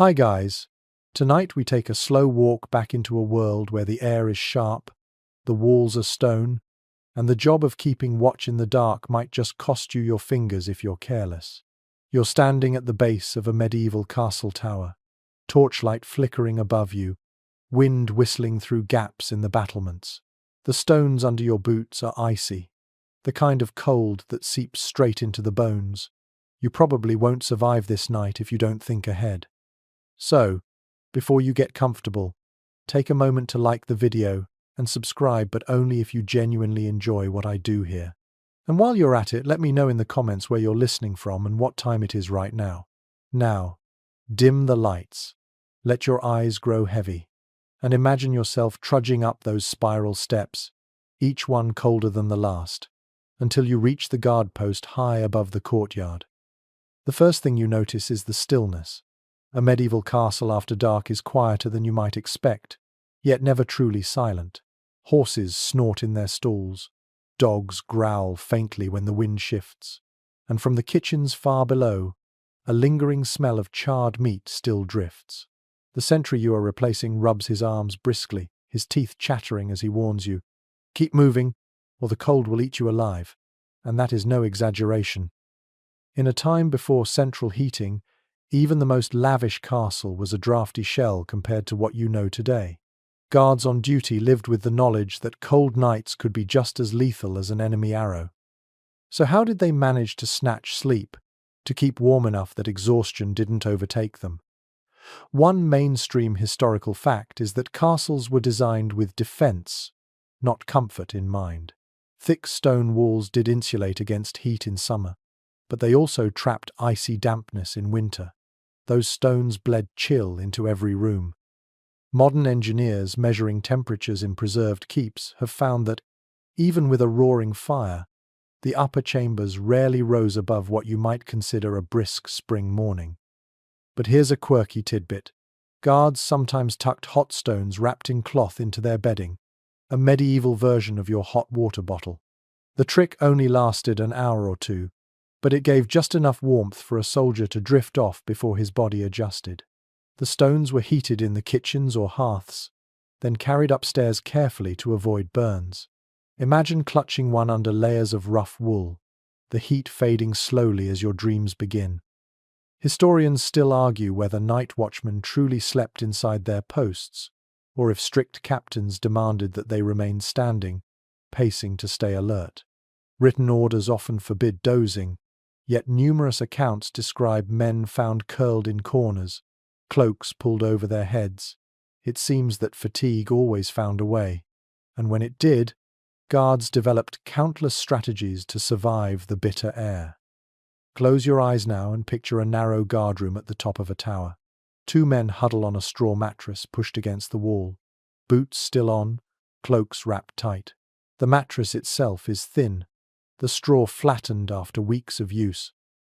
Hi guys. Tonight we take a slow walk back into a world where the air is sharp, the walls are stone, and the job of keeping watch in the dark might just cost you your fingers if you're careless. You're standing at the base of a medieval castle tower, torchlight flickering above you, wind whistling through gaps in the battlements. The stones under your boots are icy, the kind of cold that seeps straight into the bones. You probably won't survive this night if you don't think ahead. So, before you get comfortable, take a moment to like the video and subscribe, but only if you genuinely enjoy what I do here. And while you're at it, let me know in the comments where you're listening from and what time it is right now. Now, dim the lights, let your eyes grow heavy, and imagine yourself trudging up those spiral steps, each one colder than the last, until you reach the guard post high above the courtyard. The first thing you notice is the stillness. A medieval castle after dark is quieter than you might expect, yet never truly silent. Horses snort in their stalls, dogs growl faintly when the wind shifts, and from the kitchens far below, a lingering smell of charred meat still drifts. The sentry you are replacing rubs his arms briskly, his teeth chattering as he warns you, "Keep moving, or the cold will eat you alive," and that is no exaggeration. In a time before central heating, even the most lavish castle was a drafty shell compared to what you know today. Guards on duty lived with the knowledge that cold nights could be just as lethal as an enemy arrow. So how did they manage to snatch sleep, to keep warm enough that exhaustion didn't overtake them? One mainstream historical fact is that castles were designed with defense, not comfort in mind. Thick stone walls did insulate against heat in summer, but they also trapped icy dampness in winter. Those stones bled chill into every room. Modern engineers measuring temperatures in preserved keeps have found that, even with a roaring fire, the upper chambers rarely rose above what you might consider a brisk spring morning. But here's a quirky tidbit. Guards sometimes tucked hot stones wrapped in cloth into their bedding, a medieval version of your hot water bottle. The trick only lasted an hour or two, but it gave just enough warmth for a soldier to drift off before his body adjusted. The stones were heated in the kitchens or hearths, then carried upstairs carefully to avoid burns. Imagine clutching one under layers of rough wool, the heat fading slowly as your dreams begin. Historians still argue whether night watchmen truly slept inside their posts, or if strict captains demanded that they remain standing, pacing to stay alert. Written orders often forbid dozing, yet numerous accounts describe men found curled in corners, cloaks pulled over their heads. It seems that fatigue always found a way, and when it did, guards developed countless strategies to survive the bitter air. Close your eyes now and picture a narrow guardroom at the top of a tower. Two men huddle on a straw mattress pushed against the wall, boots still on, cloaks wrapped tight. The mattress itself is thin, the straw flattened after weeks of use,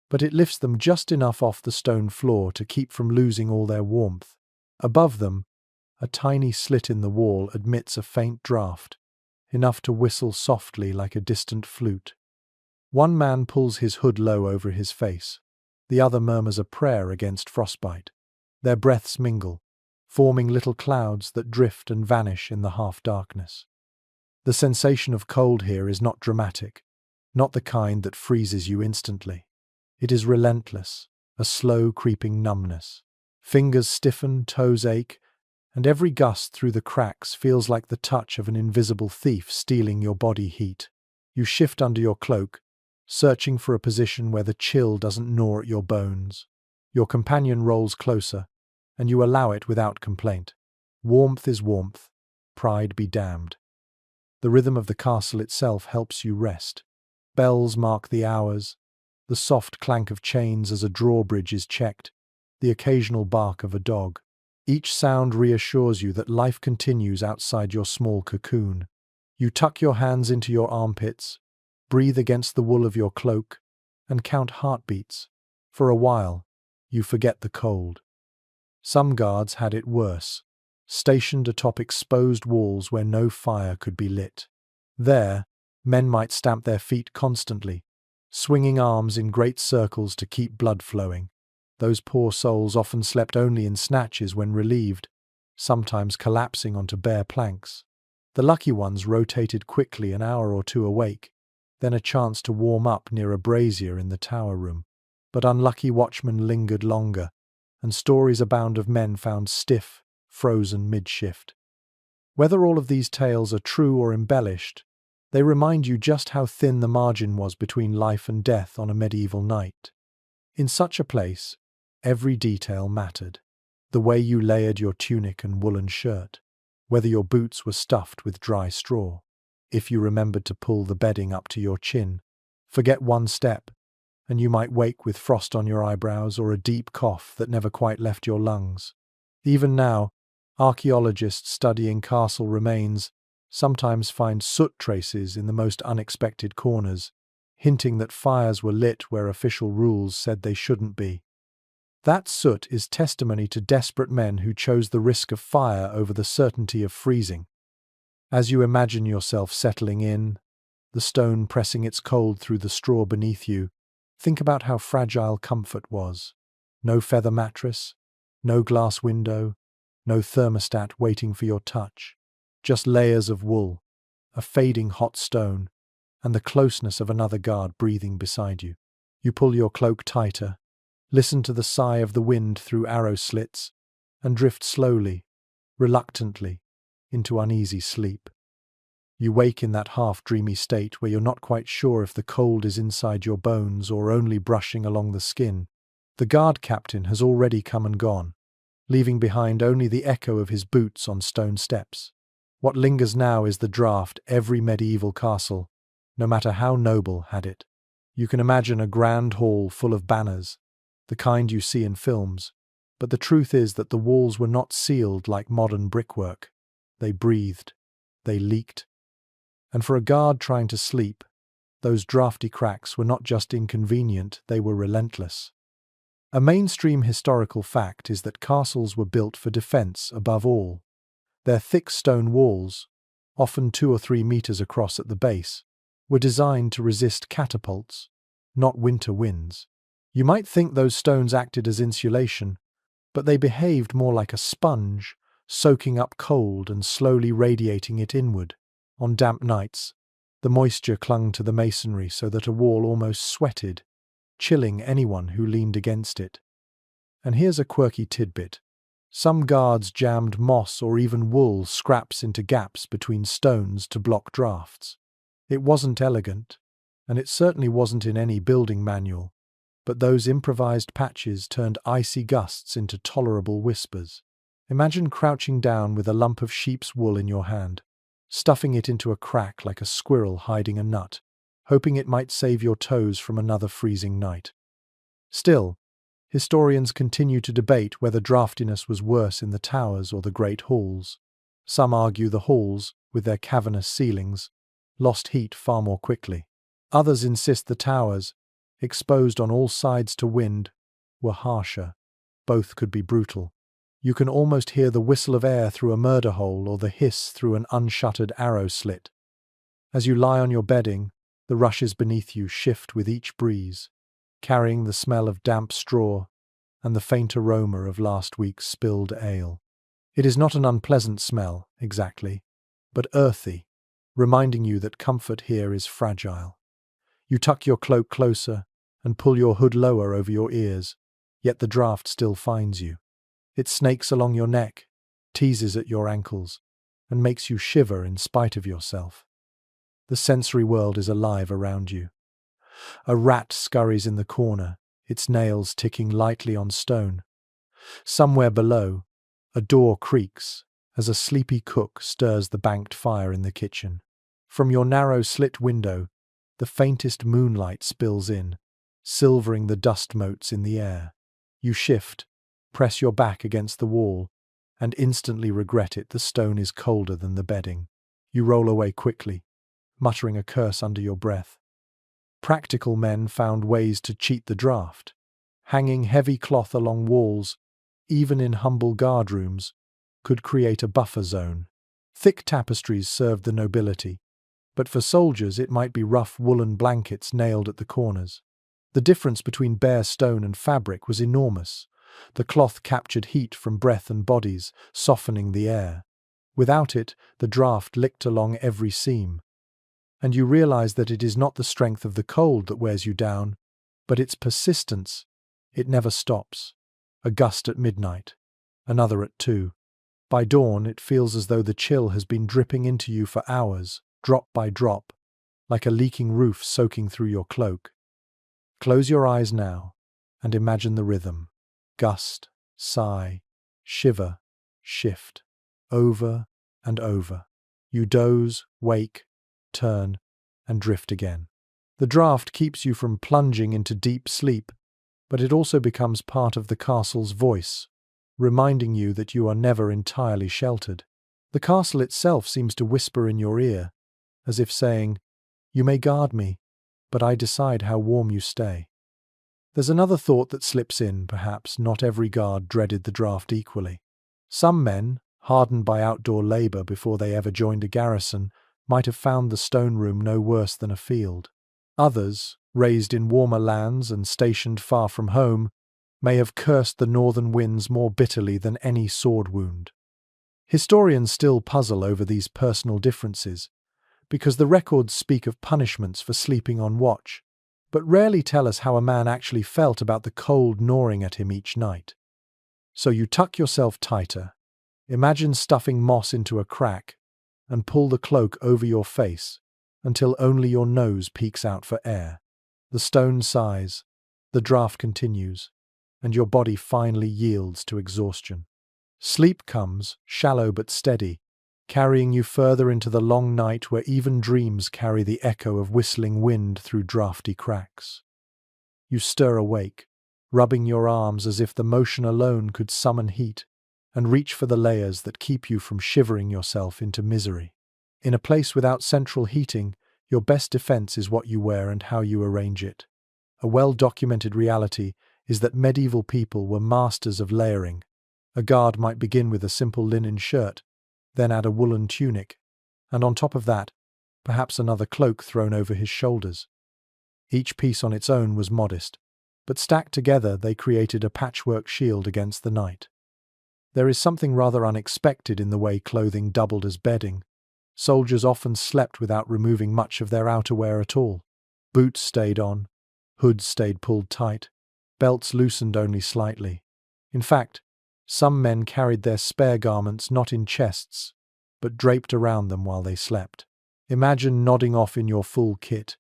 but it lifts them just enough off the stone floor to keep from losing all their warmth. Above them, a tiny slit in the wall admits a faint draft, enough to whistle softly like a distant flute. One man pulls his hood low over his face, the other murmurs a prayer against frostbite. Their breaths mingle, forming little clouds that drift and vanish in the half-darkness. The sensation of cold here is not dramatic, not the kind that freezes you instantly. It is relentless, a slow creeping numbness. Fingers stiffen, toes ache, and every gust through the cracks feels like the touch of an invisible thief stealing your body heat. You shift under your cloak, searching for a position where the chill doesn't gnaw at your bones. Your companion rolls closer, and you allow it without complaint. Warmth is warmth, pride be damned. The rhythm of the castle itself helps you rest. Bells mark the hours, the soft clank of chains as a drawbridge is checked, the occasional bark of a dog. Each sound reassures you that life continues outside your small cocoon. You tuck your hands into your armpits, breathe against the wool of your cloak, and count heartbeats. For a while, you forget the cold. Some guards had it worse, stationed atop exposed walls where no fire could be lit. There, men might stamp their feet constantly, swinging arms in great circles to keep blood flowing. Those poor souls often slept only in snatches when relieved, sometimes collapsing onto bare planks. The lucky ones rotated quickly, an hour or two awake, then a chance to warm up near a brazier in the tower room. But unlucky watchmen lingered longer, and stories abound of men found stiff, frozen mid-shift. Whether all of these tales are true or embellished, they remind you just how thin the margin was between life and death on a medieval night. In such a place, every detail mattered. The way you layered your tunic and woolen shirt, whether your boots were stuffed with dry straw, if you remembered to pull the bedding up to your chin. Forget one step, and you might wake with frost on your eyebrows or a deep cough that never quite left your lungs. Even now, archaeologists studying castle remains sometimes find soot traces in the most unexpected corners, hinting that fires were lit where official rules said they shouldn't be. That soot is testimony to desperate men who chose the risk of fire over the certainty of freezing. As you imagine yourself settling in, the stone pressing its cold through the straw beneath you, think about how fragile comfort was. No feather mattress, no glass window, no thermostat waiting for your touch. Just layers of wool, a fading hot stone, and the closeness of another guard breathing beside you. You pull your cloak tighter, listen to the sigh of the wind through arrow slits, and drift slowly, reluctantly, into uneasy sleep. You wake in that half-dreamy state where you're not quite sure if the cold is inside your bones or only brushing along the skin. The guard captain has already come and gone, leaving behind only the echo of his boots on stone steps. What lingers now is the draft every medieval castle, no matter how noble, had it. You can imagine a grand hall full of banners, the kind you see in films, but the truth is that the walls were not sealed like modern brickwork. They breathed, they leaked. And for a guard trying to sleep, those drafty cracks were not just inconvenient, they were relentless. A mainstream historical fact is that castles were built for defense above all. Their thick stone walls, often 2 or 3 meters across at the base, were designed to resist catapults, not winter winds. You might think those stones acted as insulation, but they behaved more like a sponge, soaking up cold and slowly radiating it inward. On damp nights, the moisture clung to the masonry so that a wall almost sweated, chilling anyone who leaned against it. And here's a quirky tidbit. Some guards jammed moss or even wool scraps into gaps between stones to block drafts. It wasn't elegant, and it certainly wasn't in any building manual, but those improvised patches turned icy gusts into tolerable whispers. Imagine crouching down with a lump of sheep's wool in your hand, stuffing it into a crack like a squirrel hiding a nut, hoping it might save your toes from another freezing night. Still, historians continue to debate whether draftiness was worse in the towers or the great halls. Some argue the halls, with their cavernous ceilings, lost heat far more quickly. Others insist the towers, exposed on all sides to wind, were harsher. Both could be brutal. You can almost hear the whistle of air through a murder hole or the hiss through an unshuttered arrow slit. As you lie on your bedding, the rushes beneath you shift with each breeze, carrying the smell of damp straw and the faint aroma of last week's spilled ale. It is not an unpleasant smell, exactly, but earthy, reminding you that comfort here is fragile. You tuck your cloak closer and pull your hood lower over your ears, yet the draft still finds you. It snakes along your neck, teases at your ankles, and makes you shiver in spite of yourself. The sensory world is alive around you. A rat scurries in the corner, its nails ticking lightly on stone. Somewhere below, a door creaks as a sleepy cook stirs the banked fire in the kitchen. From your narrow slit window, the faintest moonlight spills in, silvering the dust motes in the air. You shift, press your back against the wall, and instantly regret it. The stone is colder than the bedding. You roll away quickly, muttering a curse under your breath. Practical men found ways to cheat the draft. Hanging heavy cloth along walls, even in humble guard rooms, could create a buffer zone. Thick tapestries served the nobility, but for soldiers it might be rough woolen blankets nailed at the corners. The difference between bare stone and fabric was enormous. The cloth captured heat from breath and bodies, softening the air. Without it, the draught licked along every seam. And you realize that it is not the strength of the cold that wears you down, but its persistence. It never stops. A gust at midnight, another at 2. By dawn, it feels as though the chill has been dripping into you for hours, drop by drop, like a leaking roof soaking through your cloak. Close your eyes now and imagine the rhythm. Gust, sigh, shiver, shift, over and over. You doze, wake, turn, and drift again. The draught keeps you from plunging into deep sleep, but it also becomes part of the castle's voice, reminding you that you are never entirely sheltered. The castle itself seems to whisper in your ear, as if saying, "You may guard me, but I decide how warm you stay." There's another thought that slips in, perhaps not every guard dreaded the draught equally. Some men, hardened by outdoor labor before they ever joined a garrison, might have found the stone room no worse than a field. Others, raised in warmer lands and stationed far from home, may have cursed the northern winds more bitterly than any sword wound. Historians still puzzle over these personal differences, because the records speak of punishments for sleeping on watch, but rarely tell us how a man actually felt about the cold gnawing at him each night. So you tuck yourself tighter, imagine stuffing moss into a crack, and pull the cloak over your face until only your nose peeks out for air. The stone sighs, the draught continues, and your body finally yields to exhaustion. Sleep comes, shallow but steady, carrying you further into the long night where even dreams carry the echo of whistling wind through draughty cracks. You stir awake, rubbing your arms as if the motion alone could summon heat, and reach for the layers that keep you from shivering yourself into misery. In a place without central heating, your best defense is what you wear and how you arrange it. A well-documented reality is that medieval people were masters of layering. A guard might begin with a simple linen shirt, then add a woolen tunic, and on top of that, perhaps another cloak thrown over his shoulders. Each piece on its own was modest, but stacked together they created a patchwork shield against the night. There is something rather unexpected in the way clothing doubled as bedding. Soldiers often slept without removing much of their outerwear at all. Boots stayed on, hoods stayed pulled tight, belts loosened only slightly. In fact, some men carried their spare garments not in chests, but draped around them while they slept. Imagine nodding off in your full kit,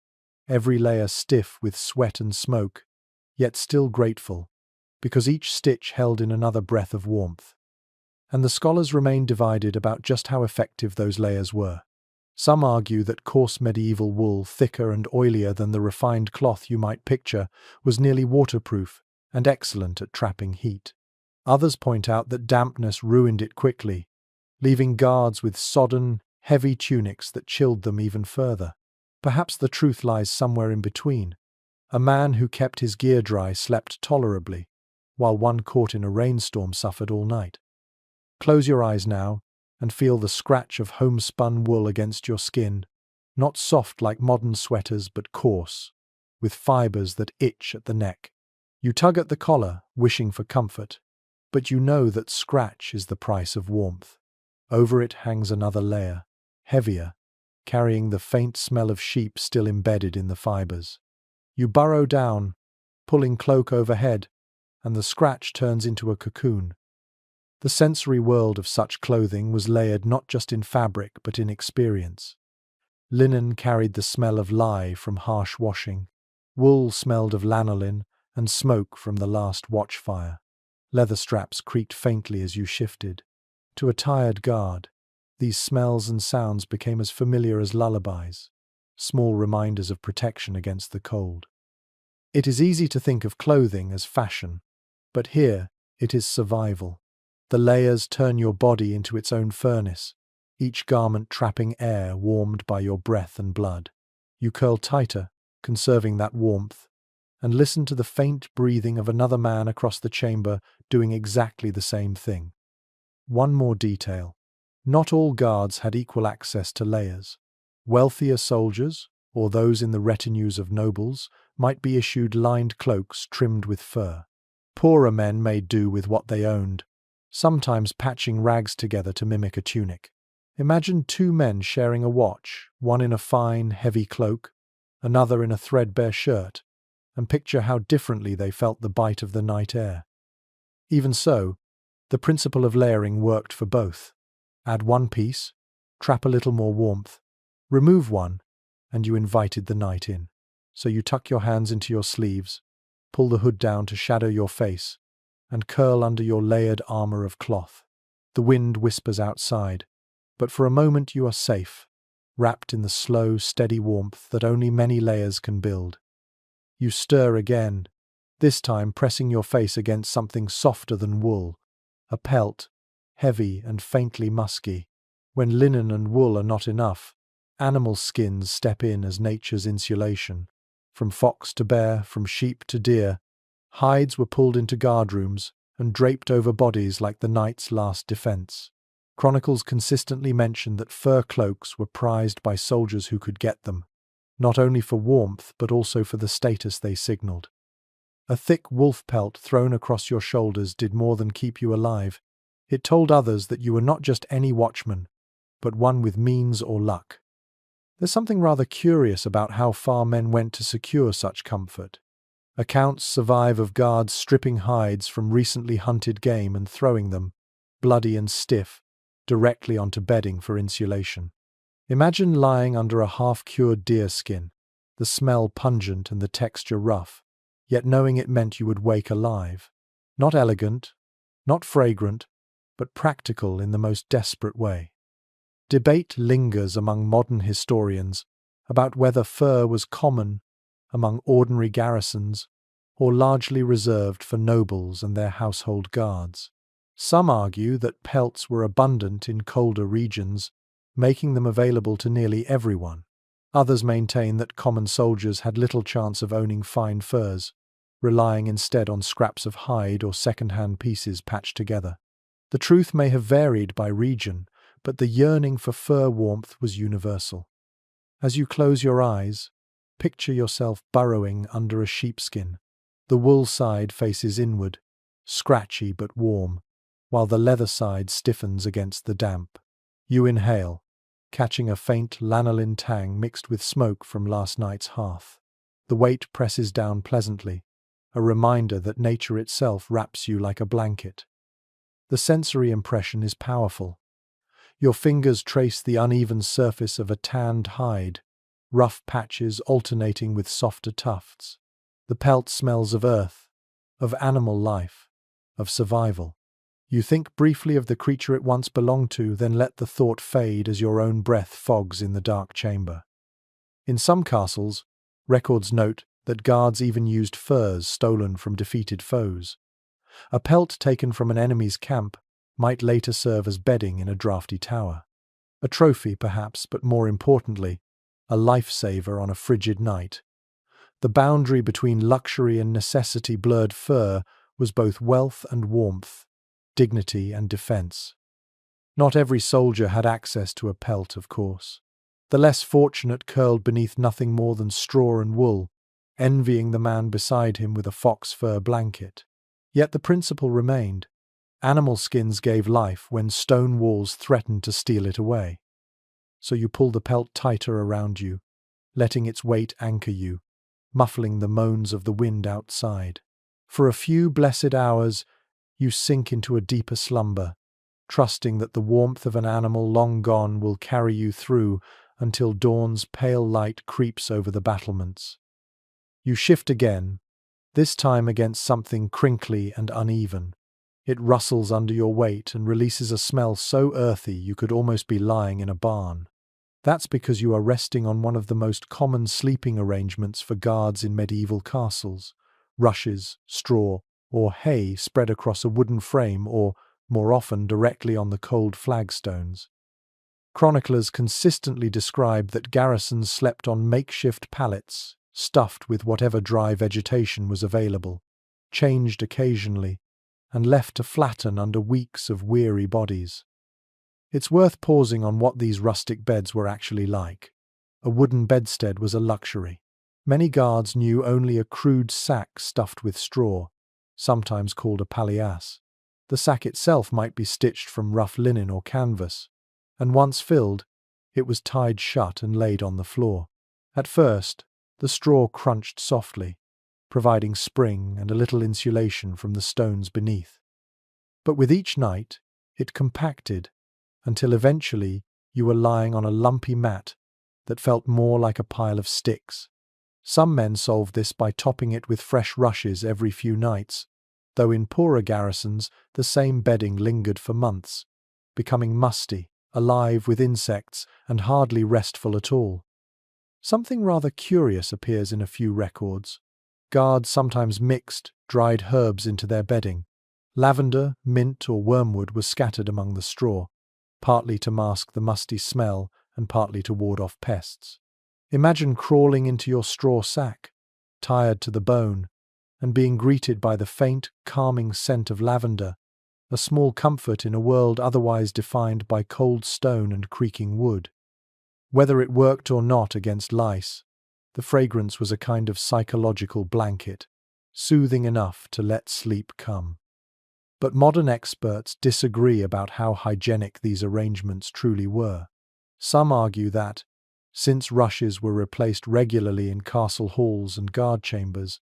every layer stiff with sweat and smoke, yet still grateful, because each stitch held in another breath of warmth. And the scholars remain divided about just how effective those layers were. Some argue that coarse medieval wool, thicker and oilier than the refined cloth you might picture, was nearly waterproof and excellent at trapping heat. Others point out that dampness ruined it quickly, leaving guards with sodden, heavy tunics that chilled them even further. Perhaps the truth lies somewhere in between. A man who kept his gear dry slept tolerably, while one caught in a rainstorm suffered all night. Close your eyes now and feel the scratch of homespun wool against your skin, not soft like modern sweaters but coarse, with fibers that itch at the neck. You tug at the collar, wishing for comfort, but you know that scratch is the price of warmth. Over it hangs another layer, heavier, carrying the faint smell of sheep still embedded in the fibers. You burrow down, pulling cloak overhead, and the scratch turns into a cocoon. The sensory world of such clothing was layered not just in fabric but in experience. Linen carried the smell of lye from harsh washing. Wool smelled of lanolin and smoke from the last watchfire. Leather straps creaked faintly as you shifted. To a tired guard, these smells and sounds became as familiar as lullabies, small reminders of protection against the cold. It is easy to think of clothing as fashion, but here it is survival. The layers turn your body into its own furnace, each garment trapping air warmed by your breath and blood. You curl tighter, conserving that warmth, and listen to the faint breathing of another man across the chamber doing exactly the same thing. One more detail. Not all guards had equal access to layers. Wealthier soldiers, or those in the retinues of nobles, might be issued lined cloaks trimmed with fur. Poorer men made do with what they owned, sometimes patching rags together to mimic a tunic. Imagine two men sharing a watch, one in a fine, heavy cloak, another in a threadbare shirt, and picture how differently they felt the bite of the night air. Even so, the principle of layering worked for both. Add one piece, trap a little more warmth, remove one, and you invited the night in. So you tuck your hands into your sleeves, pull the hood down to shadow your face, and curl under your layered armor of cloth. The wind whispers outside, but for a moment you are safe, wrapped in the slow, steady warmth that only many layers can build. You stir again, this time pressing your face against something softer than wool, a pelt, heavy and faintly musky. When linen and wool are not enough, animal skins step in as nature's insulation. From fox to bear, from sheep to deer, hides were pulled into guardrooms and draped over bodies like the night's last defense. Chronicles consistently mention that fur cloaks were prized by soldiers who could get them, not only for warmth but also for the status they signaled. A thick wolf pelt thrown across your shoulders did more than keep you alive. It told others that you were not just any watchman, but one with means or luck. There's something rather curious about how far men went to secure such comfort. Accounts survive of guards stripping hides from recently hunted game and throwing them, bloody and stiff, directly onto bedding for insulation. Imagine lying under a half-cured deer skin, the smell pungent and the texture rough, yet knowing it meant you would wake alive. Not elegant, not fragrant, but practical in the most desperate way. Debate lingers among modern historians about whether fur was common among ordinary garrisons or largely reserved for nobles and their household guards. Some argue that pelts were abundant in colder regions, making them available to nearly everyone. Others maintain that common soldiers had little chance of owning fine furs, relying instead on scraps of hide or second-hand pieces patched together. The truth may have varied by region, but the yearning for fur warmth was universal. As you close your eyes, picture yourself burrowing under a sheepskin. The wool side faces inward, scratchy but warm, while the leather side stiffens against the damp. You inhale, catching a faint lanolin tang mixed with smoke from last night's hearth. The weight presses down pleasantly, a reminder that nature itself wraps you like a blanket. The sensory impression is powerful. Your fingers trace the uneven surface of a tanned hide, rough patches alternating with softer tufts. The pelt smells of earth, of animal life, of survival. You think briefly of the creature it once belonged to, then let the thought fade as your own breath fogs in the dark chamber. In some castles, records note that guards even used furs stolen from defeated foes. A pelt taken from an enemy's camp might later serve as bedding in a drafty tower. A trophy, perhaps, but more importantly, a lifesaver on a frigid night. The boundary between luxury and necessity blurred. Fur was both wealth and warmth, dignity and defense. Not every soldier had access to a pelt, of course. The less fortunate curled beneath nothing more than straw and wool, envying the man beside him with a fox fur blanket. Yet the principle remained. Animal skins gave life when stone walls threatened to steal it away. So you pull the pelt tighter around you, letting its weight anchor you, muffling the moans of the wind outside. For a few blessed hours, you sink into a deeper slumber, trusting that the warmth of an animal long gone will carry you through until dawn's pale light creeps over the battlements. You shift again, this time against something crinkly and uneven. It rustles under your weight and releases a smell so earthy you could almost be lying in a barn. That's because you are resting on one of the most common sleeping arrangements for guards in medieval castles: rushes, straw, or hay spread across a wooden frame or, more often, directly on the cold flagstones. Chroniclers consistently describe that garrisons slept on makeshift pallets, stuffed with whatever dry vegetation was available, changed occasionally, and left to flatten under weeks of weary bodies. It's worth pausing on what these rustic beds were actually like. A wooden bedstead was a luxury. Many guards knew only a crude sack stuffed with straw, sometimes called a palliasse. The sack itself might be stitched from rough linen or canvas, and once filled, it was tied shut and laid on the floor. At first, the straw crunched softly, providing spring and a little insulation from the stones beneath. But with each night, it compacted, until eventually you were lying on a lumpy mat that felt more like a pile of sticks. Some men solved this by topping it with fresh rushes every few nights, though in poorer garrisons the same bedding lingered for months, becoming musty, alive with insects, and hardly restful at all. Something rather curious appears in a few records. Guards sometimes mixed dried herbs into their bedding. Lavender, mint, or wormwood was scattered among the straw, partly to mask the musty smell and partly to ward off pests. Imagine crawling into your straw sack, tired to the bone, and being greeted by the faint, calming scent of lavender, a small comfort in a world otherwise defined by cold stone and creaking wood. Whether it worked or not against lice, the fragrance was a kind of psychological blanket, soothing enough to let sleep come. But modern experts disagree about how hygienic these arrangements truly were. Some argue that, since rushes were replaced regularly in castle halls and guard chambers,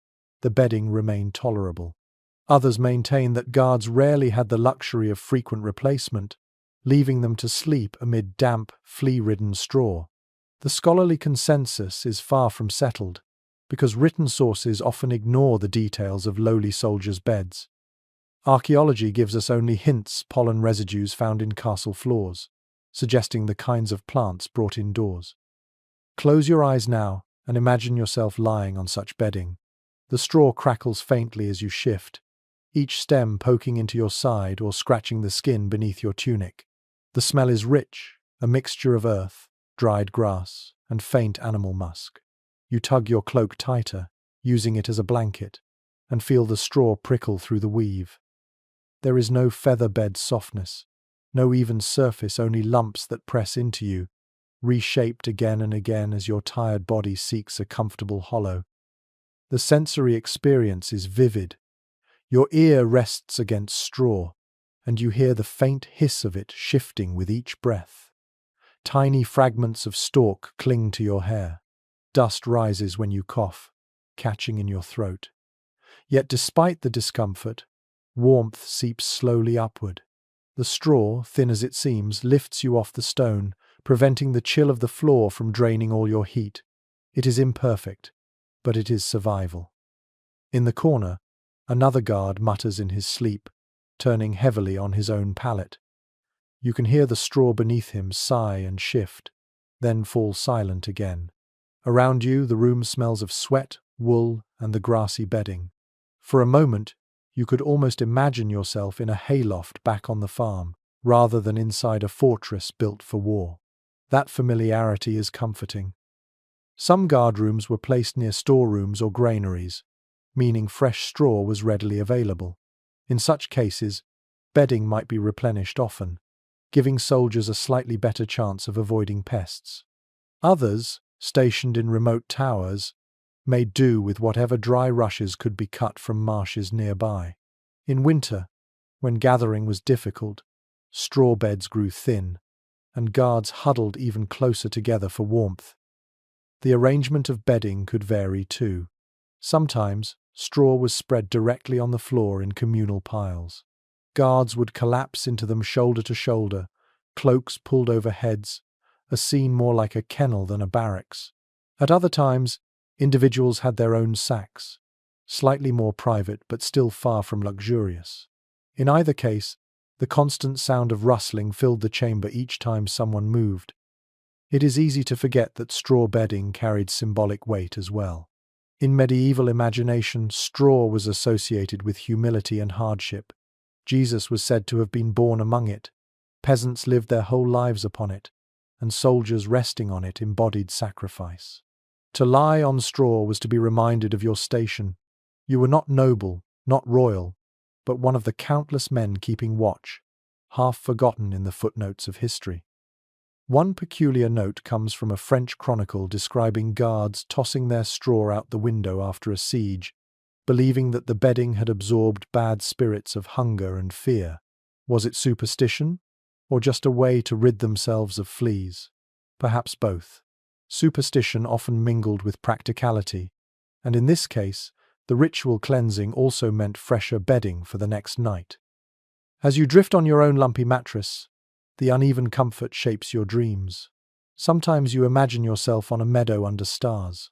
the bedding remained tolerable. Others maintain that guards rarely had the luxury of frequent replacement, leaving them to sleep amid damp, flea-ridden straw. The scholarly consensus is far from settled, because written sources often ignore the details of lowly soldiers' beds. Archaeology gives us only hints pollen residues found in castle floors, suggesting the kinds of plants brought indoors. Close your eyes now and imagine yourself lying on such bedding. The straw crackles faintly as you shift, each stem poking into your side or scratching the skin beneath your tunic. The smell is rich, a mixture of earth, dried grass, and faint animal musk. You tug your cloak tighter, using it as a blanket, and feel the straw prickle through the weave. There is no feather bed softness, no even surface, only lumps that press into you, reshaped again and again as your tired body seeks a comfortable hollow. The sensory experience is vivid. Your ear rests against straw, and you hear the faint hiss of it shifting with each breath. Tiny fragments of stalk cling to your hair. Dust rises when you cough, catching in your throat. Yet despite the discomfort, warmth seeps slowly upward. The straw, thin as it seems, lifts you off the stone, preventing the chill of the floor from draining all your heat. It is imperfect, but it is survival. In the corner, another guard mutters in his sleep, turning heavily on his own pallet. You can hear the straw beneath him sigh and shift, then fall silent again. Around you, the room smells of sweat, wool, and the grassy bedding. For a moment, you could almost imagine yourself in a hayloft back on the farm, rather than inside a fortress built for war. That familiarity is comforting. Some guard rooms were placed near storerooms or granaries, meaning fresh straw was readily available. In such cases, bedding might be replenished often, giving soldiers a slightly better chance of avoiding pests. Others, stationed in remote towers, made do with whatever dry rushes could be cut from marshes nearby. In winter, when gathering was difficult, straw beds grew thin, and guards huddled even closer together for warmth. The arrangement of bedding could vary too. Sometimes, straw was spread directly on the floor in communal piles. Guards would collapse into them shoulder to shoulder, cloaks pulled over heads, a scene more like a kennel than a barracks. At other times, individuals had their own sacks, slightly more private but still far from luxurious. In either case, the constant sound of rustling filled the chamber each time someone moved. It is easy to forget that straw bedding carried symbolic weight as well. In medieval imagination, straw was associated with humility and hardship. Jesus was said to have been born among it. Peasants lived their whole lives upon it, and soldiers resting on it embodied sacrifice. To lie on straw was to be reminded of your station. You were not noble, not royal, but one of the countless men keeping watch, half forgotten in the footnotes of history. One peculiar note comes from a French chronicle describing guards tossing their straw out the window after a siege, believing that the bedding had absorbed bad spirits of hunger and fear. Was it superstition, or just a way to rid themselves of fleas? Perhaps both. Superstition often mingled with practicality, and in this case, the ritual cleansing also meant fresher bedding for the next night. As you drift on your own lumpy mattress, the uneven comfort shapes your dreams. Sometimes you imagine yourself on a meadow under stars,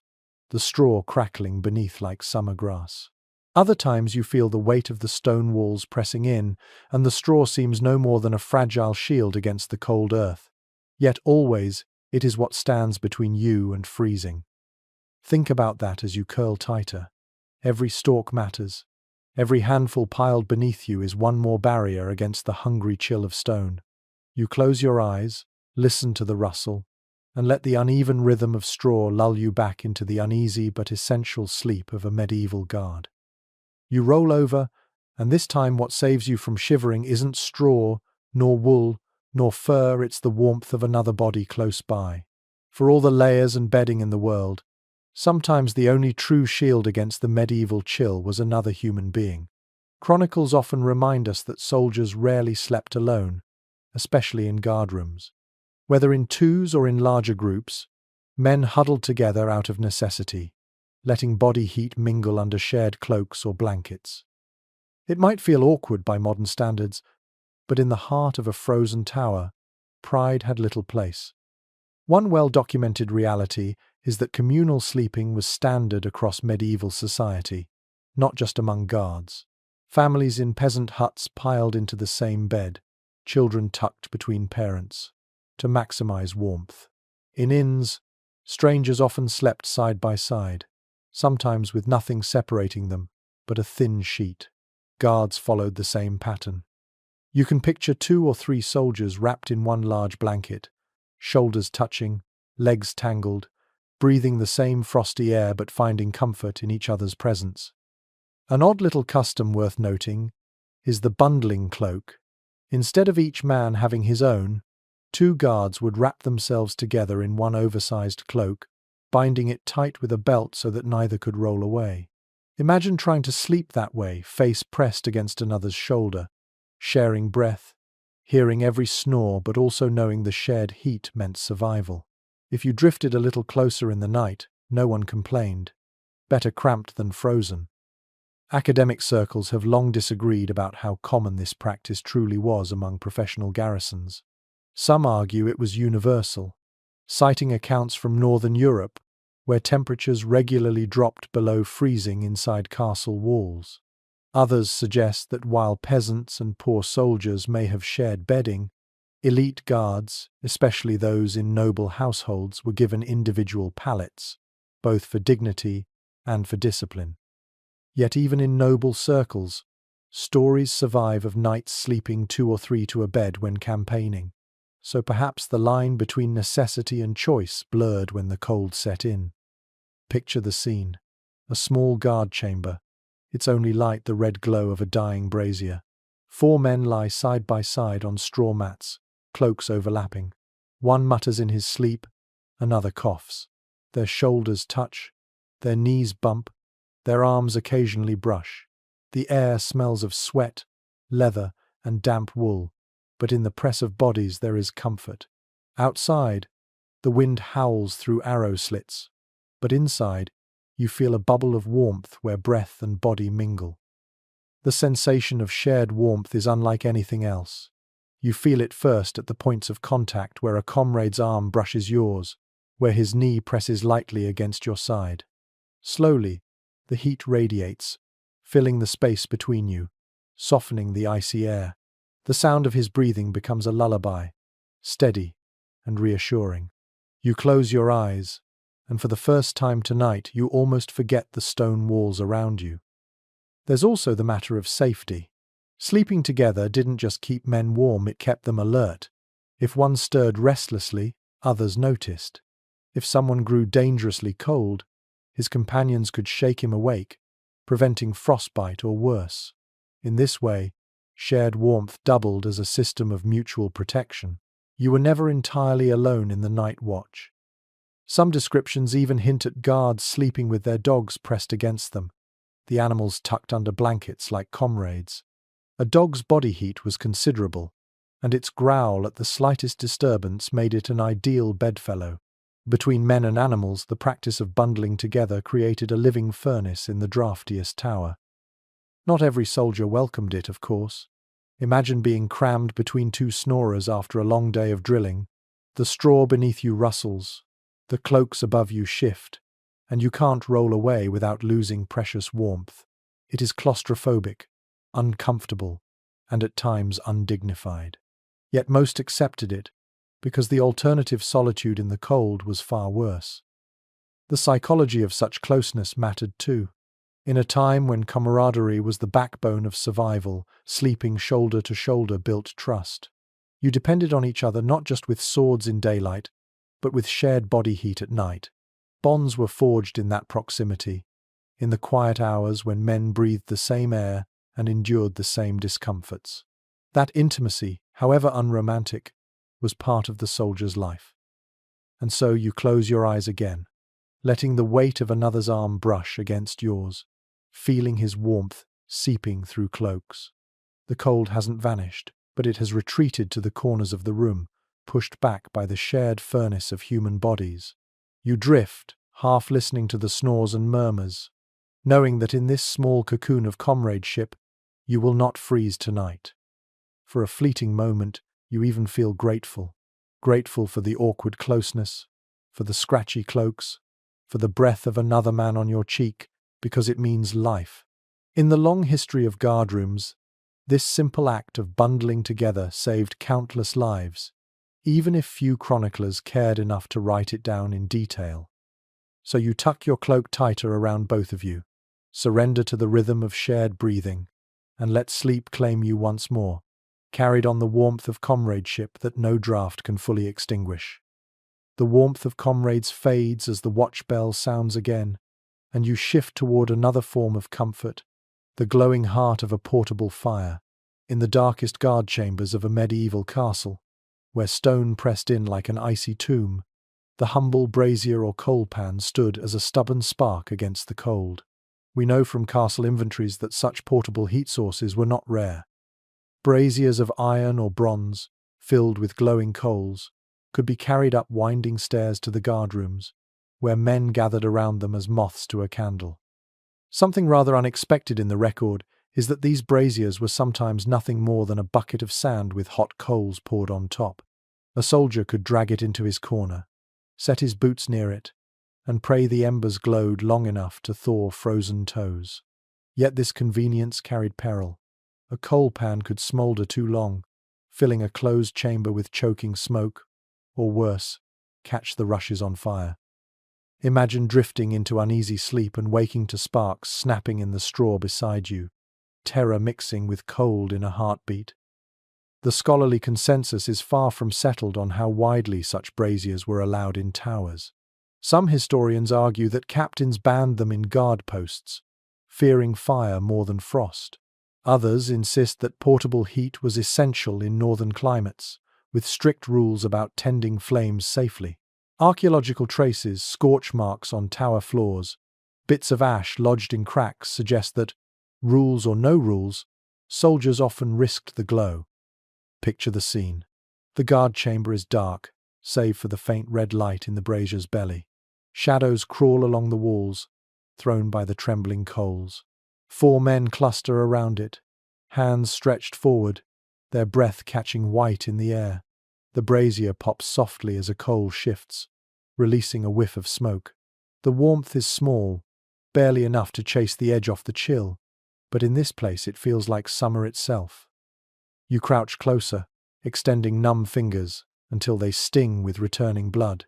the straw crackling beneath like summer grass. Other times you feel the weight of the stone walls pressing in, and the straw seems no more than a fragile shield against the cold earth. Yet always, it is what stands between you and freezing. Think about that as you curl tighter. Every stalk matters. Every handful piled beneath you is one more barrier against the hungry chill of stone. You close your eyes, listen to the rustle, and let the uneven rhythm of straw lull you back into the uneasy but essential sleep of a medieval guard. You roll over, and this time what saves you from shivering isn't straw, nor wool, nor fur, it's the warmth of another body close by. For all the layers and bedding in the world, sometimes the only true shield against the medieval chill was another human being. Chronicles often remind us that soldiers rarely slept alone, especially in guardrooms. Whether in twos or in larger groups, men huddled together out of necessity, letting body heat mingle under shared cloaks or blankets. It might feel awkward by modern standards, but in the heart of a frozen tower, pride had little place. One well-documented reality is that communal sleeping was standard across medieval society, not just among guards. Families in peasant huts piled into the same bed, children tucked between parents, to maximize warmth. In inns, strangers often slept side by side, sometimes with nothing separating them but a thin sheet. Guards followed the same pattern. You can picture 2 or 3 soldiers wrapped in one large blanket, shoulders touching, legs tangled, breathing the same frosty air but finding comfort in each other's presence. An odd little custom worth noting is the bundling cloak. Instead of each man having his own, 2 guards would wrap themselves together in one oversized cloak, binding it tight with a belt so that neither could roll away. Imagine trying to sleep that way, face pressed against another's shoulder, sharing breath, hearing every snore but also knowing the shared heat meant survival. If you drifted a little closer in the night, no one complained. Better cramped than frozen. Academic circles have long disagreed about how common this practice truly was among professional garrisons. Some argue it was universal, citing accounts from Northern Europe, where temperatures regularly dropped below freezing inside castle walls. Others suggest that while peasants and poor soldiers may have shared bedding, elite guards, especially those in noble households, were given individual pallets, both for dignity and for discipline. Yet even in noble circles, stories survive of knights sleeping 2 or 3 to a bed when campaigning. So perhaps the line between necessity and choice blurred when the cold set in. Picture the scene. A small guard chamber, its only light the red glow of a dying brazier. 4 men lie side by side on straw mats, cloaks overlapping. One mutters in his sleep, another coughs. Their shoulders touch, their knees bump, their arms occasionally brush. The air smells of sweat, leather, and damp wool, but in the press of bodies there is comfort. Outside, the wind howls through arrow slits, but inside, you feel a bubble of warmth where breath and body mingle. The sensation of shared warmth is unlike anything else. You feel it first at the points of contact where a comrade's arm brushes yours, where his knee presses lightly against your side. Slowly, the heat radiates, filling the space between you, softening the icy air. The sound of his breathing becomes a lullaby, steady and reassuring. You close your eyes, and for the first time tonight you almost forget the stone walls around you. There's also the matter of safety. Sleeping together didn't just keep men warm, it kept them alert. If one stirred restlessly, others noticed. If someone grew dangerously cold, his companions could shake him awake, preventing frostbite or worse. In this way, shared warmth doubled as a system of mutual protection. You were never entirely alone in the night watch. Some descriptions even hint at guards sleeping with their dogs pressed against them, the animals tucked under blankets like comrades. A dog's body heat was considerable, and its growl at the slightest disturbance made it an ideal bedfellow. Between men and animals, the practice of bundling together created a living furnace in the draftiest tower. Not every soldier welcomed it, of course. Imagine being crammed between two snorers after a long day of drilling. The straw beneath you rustles, the cloaks above you shift, and you can't roll away without losing precious warmth. It is claustrophobic, uncomfortable, and at times undignified. Yet most accepted it, because the alternative solitude in the cold was far worse. The psychology of such closeness mattered too. In a time when camaraderie was the backbone of survival, sleeping shoulder to shoulder built trust. You depended on each other not just with swords in daylight, but with shared body heat at night. Bonds were forged in that proximity, in the quiet hours when men breathed the same air and endured the same discomforts. That intimacy, however unromantic, was part of the soldier's life. And so you close your eyes again, letting the weight of another's arm brush against yours, feeling his warmth seeping through cloaks. The cold hasn't vanished, but it has retreated to the corners of the room, pushed back by the shared furnace of human bodies. You drift, half listening to the snores and murmurs, knowing that in this small cocoon of comradeship, you will not freeze tonight. For a fleeting moment, you even feel grateful. Grateful for the awkward closeness, for the scratchy cloaks, for the breath of another man on your cheek, because it means life. In the long history of guardrooms, this simple act of bundling together saved countless lives, even if few chroniclers cared enough to write it down in detail. So you tuck your cloak tighter around both of you, surrender to the rhythm of shared breathing, and let sleep claim you once more, carried on the warmth of comradeship that no draught can fully extinguish. The warmth of comrades fades as the watch bell sounds again, and you shift toward another form of comfort, the glowing heart of a portable fire, in the darkest guard chambers of a medieval castle, where stone pressed in like an icy tomb, the humble brazier or coal pan stood as a stubborn spark against the cold. We know from castle inventories that such portable heat sources were not rare. Braziers of iron or bronze, filled with glowing coals, could be carried up winding stairs to the guardrooms, where men gathered around them as moths to a candle. Something rather unexpected in the record is that these braziers were sometimes nothing more than a bucket of sand with hot coals poured on top. A soldier could drag it into his corner, set his boots near it, and pray the embers glowed long enough to thaw frozen toes. Yet this convenience carried peril. A coal pan could smoulder too long, filling a closed chamber with choking smoke, or worse, catch the rushes on fire. Imagine drifting into uneasy sleep and waking to sparks snapping in the straw beside you, terror mixing with cold in a heartbeat. The scholarly consensus is far from settled on how widely such braziers were allowed in towers. Some historians argue that captains banned them in guard posts, fearing fire more than frost. Others insist that portable heat was essential in northern climates, with strict rules about tending flames safely. Archaeological traces, scorch marks on tower floors, bits of ash lodged in cracks suggest that, rules or no rules, soldiers often risked the glow. Picture the scene. The guard chamber is dark, save for the faint red light in the brazier's belly. Shadows crawl along the walls, thrown by the trembling coals. 4 men cluster around it, hands stretched forward, their breath catching white in the air. The brazier pops softly as a coal shifts, releasing a whiff of smoke. The warmth is small, barely enough to chase the edge off the chill, but in this place it feels like summer itself. You crouch closer, extending numb fingers until they sting with returning blood.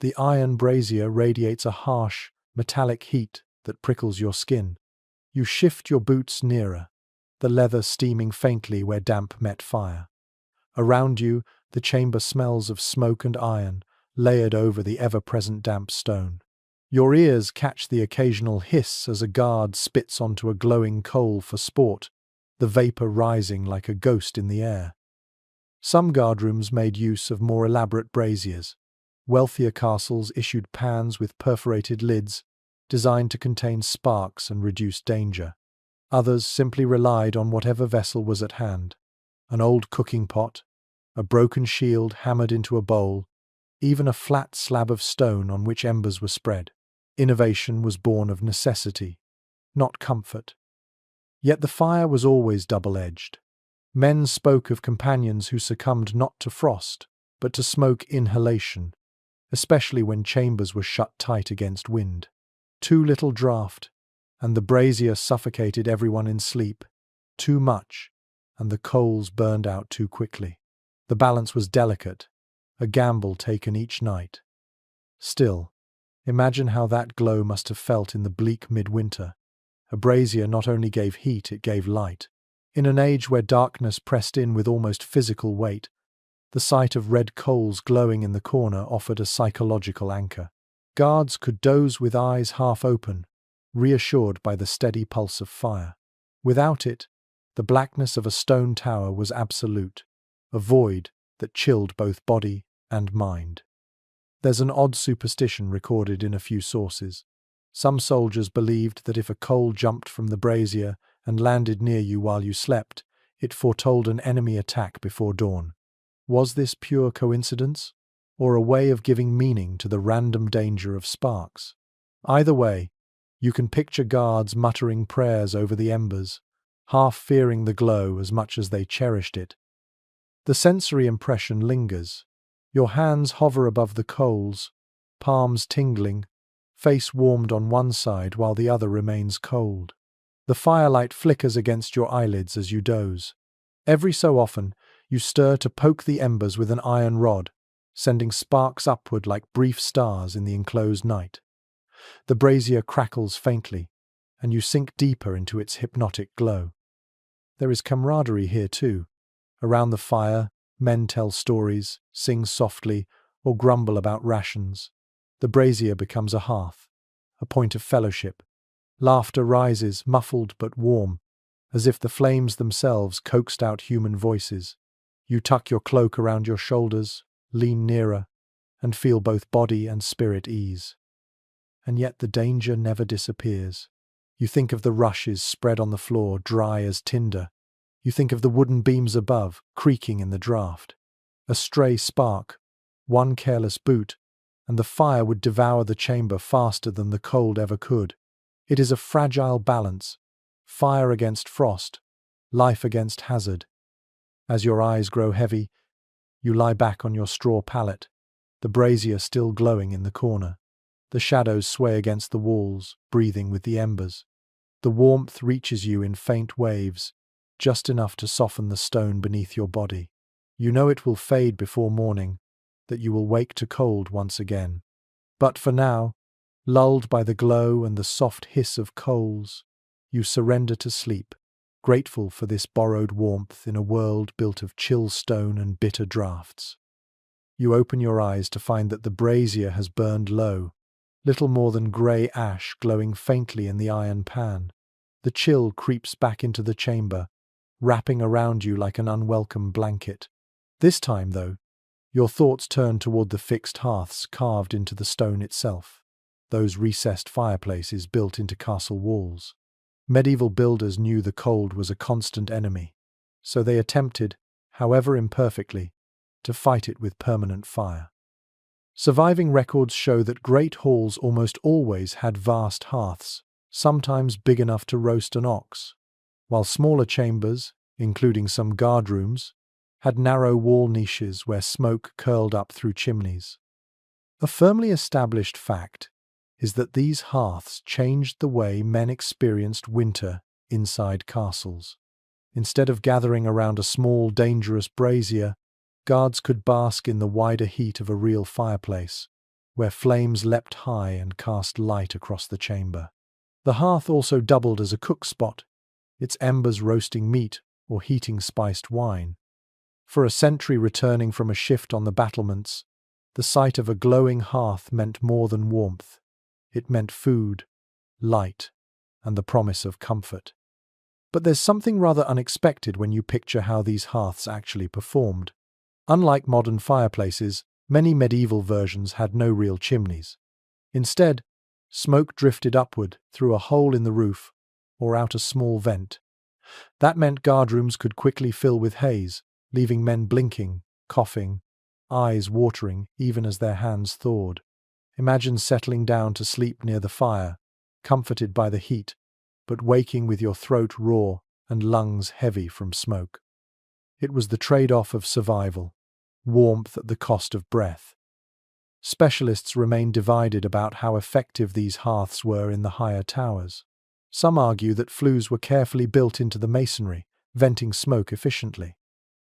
The iron brazier radiates a harsh, metallic heat that prickles your skin. You shift your boots nearer, the leather steaming faintly where damp met fire. Around you, the chamber smells of smoke and iron, layered over the ever-present damp stone. Your ears catch the occasional hiss as a guard spits onto a glowing coal for sport, the vapor rising like a ghost in the air. Some guardrooms made use of more elaborate braziers. Wealthier castles issued pans with perforated lids, designed to contain sparks and reduce danger. Others simply relied on whatever vessel was at hand. An old cooking pot, a broken shield hammered into a bowl, even a flat slab of stone on which embers were spread. Innovation was born of necessity, not comfort. Yet the fire was always double-edged. Men spoke of companions who succumbed not to frost, but to smoke inhalation, especially when chambers were shut tight against wind. Too little draught, and the brazier suffocated everyone in sleep. Too much, and the coals burned out too quickly. The balance was delicate, a gamble taken each night. Still, imagine how that glow must have felt in the bleak midwinter. A brazier not only gave heat, it gave light. In an age where darkness pressed in with almost physical weight, the sight of red coals glowing in the corner offered a psychological anchor. Guards could doze with eyes half open, reassured by the steady pulse of fire. Without it, the blackness of a stone tower was absolute, a void that chilled both body and mind. There's an odd superstition recorded in a few sources. Some soldiers believed that if a coal jumped from the brazier and landed near you while you slept, it foretold an enemy attack before dawn. Was this pure coincidence, or a way of giving meaning to the random danger of sparks? Either way, you can picture guards muttering prayers over the embers, half fearing the glow as much as they cherished it. The sensory impression lingers. Your hands hover above the coals, palms tingling, face warmed on one side while the other remains cold. The firelight flickers against your eyelids as you doze. Every so often, you stir to poke the embers with an iron rod, sending sparks upward like brief stars in the enclosed night. The brazier crackles faintly, and you sink deeper into its hypnotic glow. There is camaraderie here too. Around the fire, men tell stories, sing softly, or grumble about rations. The brazier becomes a hearth, a point of fellowship. Laughter rises, muffled but warm, as if the flames themselves coaxed out human voices. You tuck your cloak around your shoulders, lean nearer, and feel both body and spirit ease. And yet the danger never disappears. You think of the rushes spread on the floor, dry as tinder. You think of the wooden beams above, creaking in the draught. A stray spark, one careless boot, and the fire would devour the chamber faster than the cold ever could. It is a fragile balance, fire against frost, life against hazard. As your eyes grow heavy, you lie back on your straw pallet, the brazier still glowing in the corner. The shadows sway against the walls, breathing with the embers. The warmth reaches you in faint waves, just enough to soften the stone beneath your body. You know it will fade before morning, that you will wake to cold once again. But for now, lulled by the glow and the soft hiss of coals, you surrender to sleep, grateful for this borrowed warmth in a world built of chill stone and bitter draughts. You open your eyes to find that the brazier has burned low, little more than grey ash glowing faintly in the iron pan. The chill creeps back into the chamber, wrapping around you like an unwelcome blanket. This time, though, your thoughts turn toward the fixed hearths carved into the stone itself, those recessed fireplaces built into castle walls. Medieval builders knew the cold was a constant enemy, so they attempted, however imperfectly, to fight it with permanent fire. Surviving records show that great halls almost always had vast hearths, sometimes big enough to roast an ox, while smaller chambers, including some guardrooms, had narrow wall niches where smoke curled up through chimneys. A firmly established fact is that these hearths changed the way men experienced winter inside castles. Instead of gathering around a small, dangerous brazier, guards could bask in the wider heat of a real fireplace, where flames leapt high and cast light across the chamber. The hearth also doubled as a cook spot, its embers roasting meat or heating spiced wine. For a sentry returning from a shift on the battlements, the sight of a glowing hearth meant more than warmth. It meant food, light, and the promise of comfort. But there's something rather unexpected when you picture how these hearths actually performed. Unlike modern fireplaces, many medieval versions had no real chimneys. Instead, smoke drifted upward through a hole in the roof or out a small vent. That meant guardrooms could quickly fill with haze, leaving men blinking, coughing, eyes watering even as their hands thawed. Imagine settling down to sleep near the fire, comforted by the heat, but waking with your throat raw and lungs heavy from smoke. It was the trade-off of survival, warmth at the cost of breath. Specialists remain divided about how effective these hearths were in the higher towers. Some argue that flues were carefully built into the masonry, venting smoke efficiently.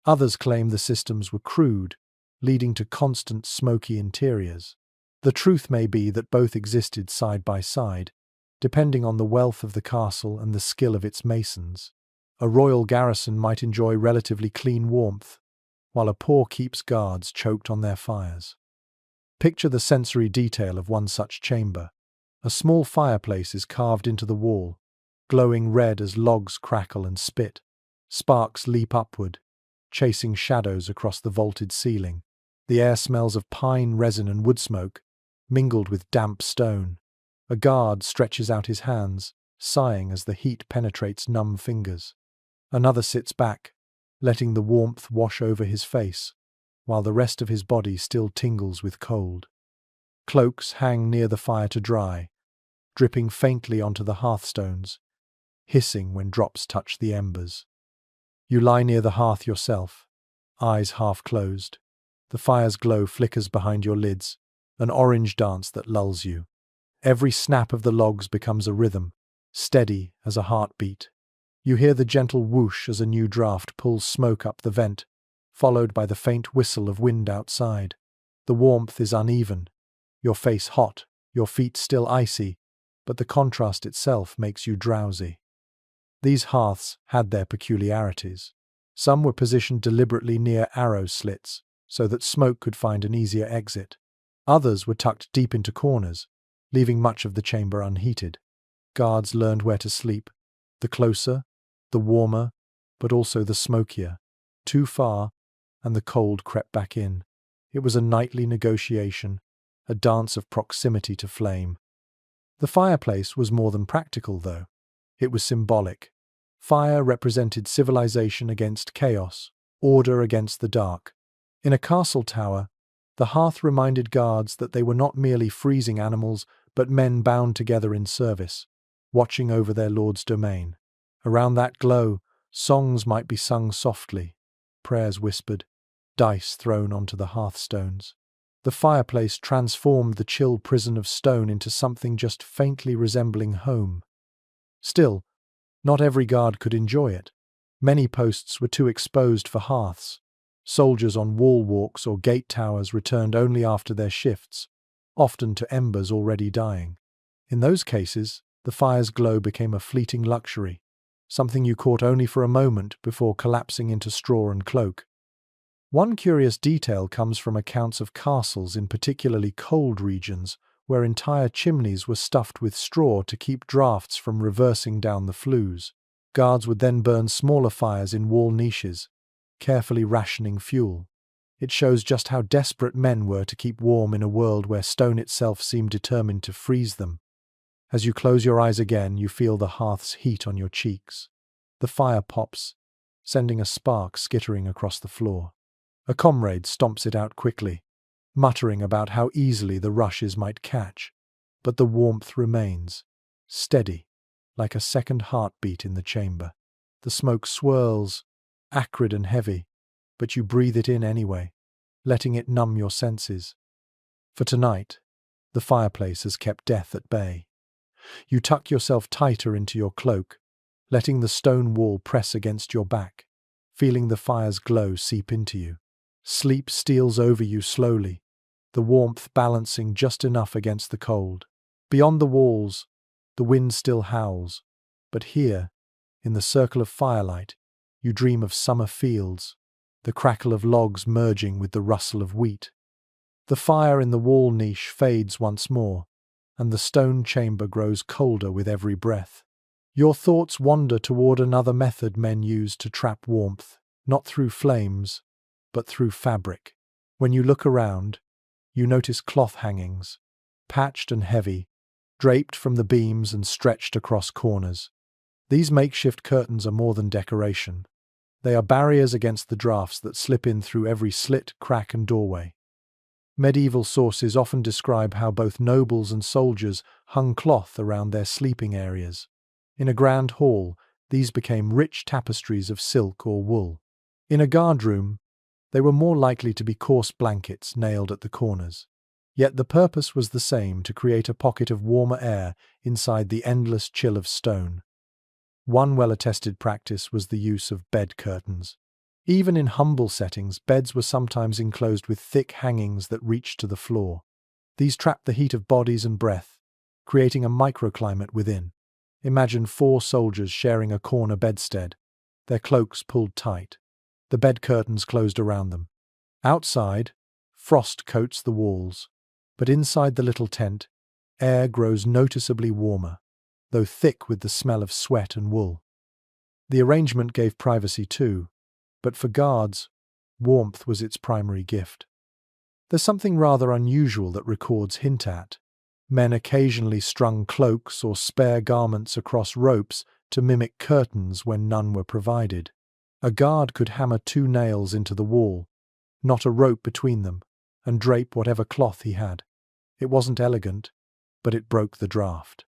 Others claim the systems were crude, leading to constant smoky interiors. The truth may be that both existed side by side, depending on the wealth of the castle and the skill of its masons. A royal garrison might enjoy relatively clean warmth, while a poor keep's guards choked on their fires. Picture the sensory detail of one such chamber. A small fireplace is carved into the wall, glowing red as logs crackle and spit. Sparks leap upward, chasing shadows across the vaulted ceiling. The air smells of pine, resin and wood smoke, mingled with damp stone. A guard stretches out his hands, sighing as the heat penetrates numb fingers. Another sits back, letting the warmth wash over his face, while the rest of his body still tingles with cold. Cloaks hang near the fire to dry, dripping faintly onto the hearthstones, hissing when drops touch the embers. You lie near the hearth yourself, eyes half closed. The fire's glow flickers behind your lids, an orange dance that lulls you. Every snap of the logs becomes a rhythm, steady as a heartbeat. You hear the gentle whoosh as a new draft pulls smoke up the vent, followed by the faint whistle of wind outside. The warmth is uneven, your face hot, your feet still icy, but the contrast itself makes you drowsy. These hearths had their peculiarities. Some were positioned deliberately near arrow slits, so that smoke could find an easier exit. Others were tucked deep into corners, leaving much of the chamber unheated. Guards learned where to sleep. The closer, the warmer, but also the smokier. Too far, and the cold crept back in. It was a nightly negotiation, a dance of proximity to flame. The fireplace was more than practical, though. It was symbolic. Fire represented civilization against chaos, order against the dark. In a castle tower, the hearth reminded guards that they were not merely freezing animals, but men bound together in service, watching over their lord's domain. Around that glow, songs might be sung softly, prayers whispered, dice thrown onto the hearthstones. The fireplace transformed the chill prison of stone into something just faintly resembling home. Still, not every guard could enjoy it. Many posts were too exposed for hearths. Soldiers on wall walks or gate towers returned only after their shifts, often to embers already dying. In those cases, the fire's glow became a fleeting luxury, something you caught only for a moment before collapsing into straw and cloak. One curious detail comes from accounts of castles in particularly cold regions where entire chimneys were stuffed with straw to keep drafts from reversing down the flues. Guards would then burn smaller fires in wall niches, carefully rationing fuel. It shows just how desperate men were to keep warm in a world where stone itself seemed determined to freeze them. As you close your eyes again, you feel the hearth's heat on your cheeks. The fire pops, sending a spark skittering across the floor. A comrade stomps it out quickly, muttering about how easily the rushes might catch. But the warmth remains, steady, like a second heartbeat in the chamber. The smoke swirls, acrid and heavy, but you breathe it in anyway, letting it numb your senses. For tonight, the fireplace has kept death at bay. You tuck yourself tighter into your cloak, letting the stone wall press against your back, feeling the fire's glow seep into you. Sleep steals over you slowly, the warmth balancing just enough against the cold. Beyond the walls, the wind still howls, but here, in the circle of firelight, you dream of summer fields, the crackle of logs merging with the rustle of wheat. The fire in the wall niche fades once more, and the stone chamber grows colder with every breath. Your thoughts wander toward another method men used to trap warmth, not through flames, but through fabric. When you look around, you notice cloth hangings, patched and heavy, draped from the beams and stretched across corners. These makeshift curtains are more than decoration. They are barriers against the drafts that slip in through every slit, crack, and doorway. Medieval sources often describe how both nobles and soldiers hung cloth around their sleeping areas. In a grand hall, these became rich tapestries of silk or wool. In a guardroom, they were more likely to be coarse blankets nailed at the corners. Yet the purpose was the same: to create a pocket of warmer air inside the endless chill of stone. One well-attested practice was the use of bed curtains. Even in humble settings, beds were sometimes enclosed with thick hangings that reached to the floor. These trapped the heat of bodies and breath, creating a microclimate within. Imagine 4 soldiers sharing a corner bedstead, their cloaks pulled tight, the bed curtains closed around them. Outside, frost coats the walls, but inside the little tent, air grows noticeably warmer, though thick with the smell of sweat and wool. The arrangement gave privacy too, but for guards, warmth was its primary gift. There's something rather unusual that records hint at. Men occasionally strung cloaks or spare garments across ropes to mimic curtains when none were provided. A guard could hammer 2 nails into the wall, knot a rope between them, and drape whatever cloth he had. It wasn't elegant, but it broke the draft.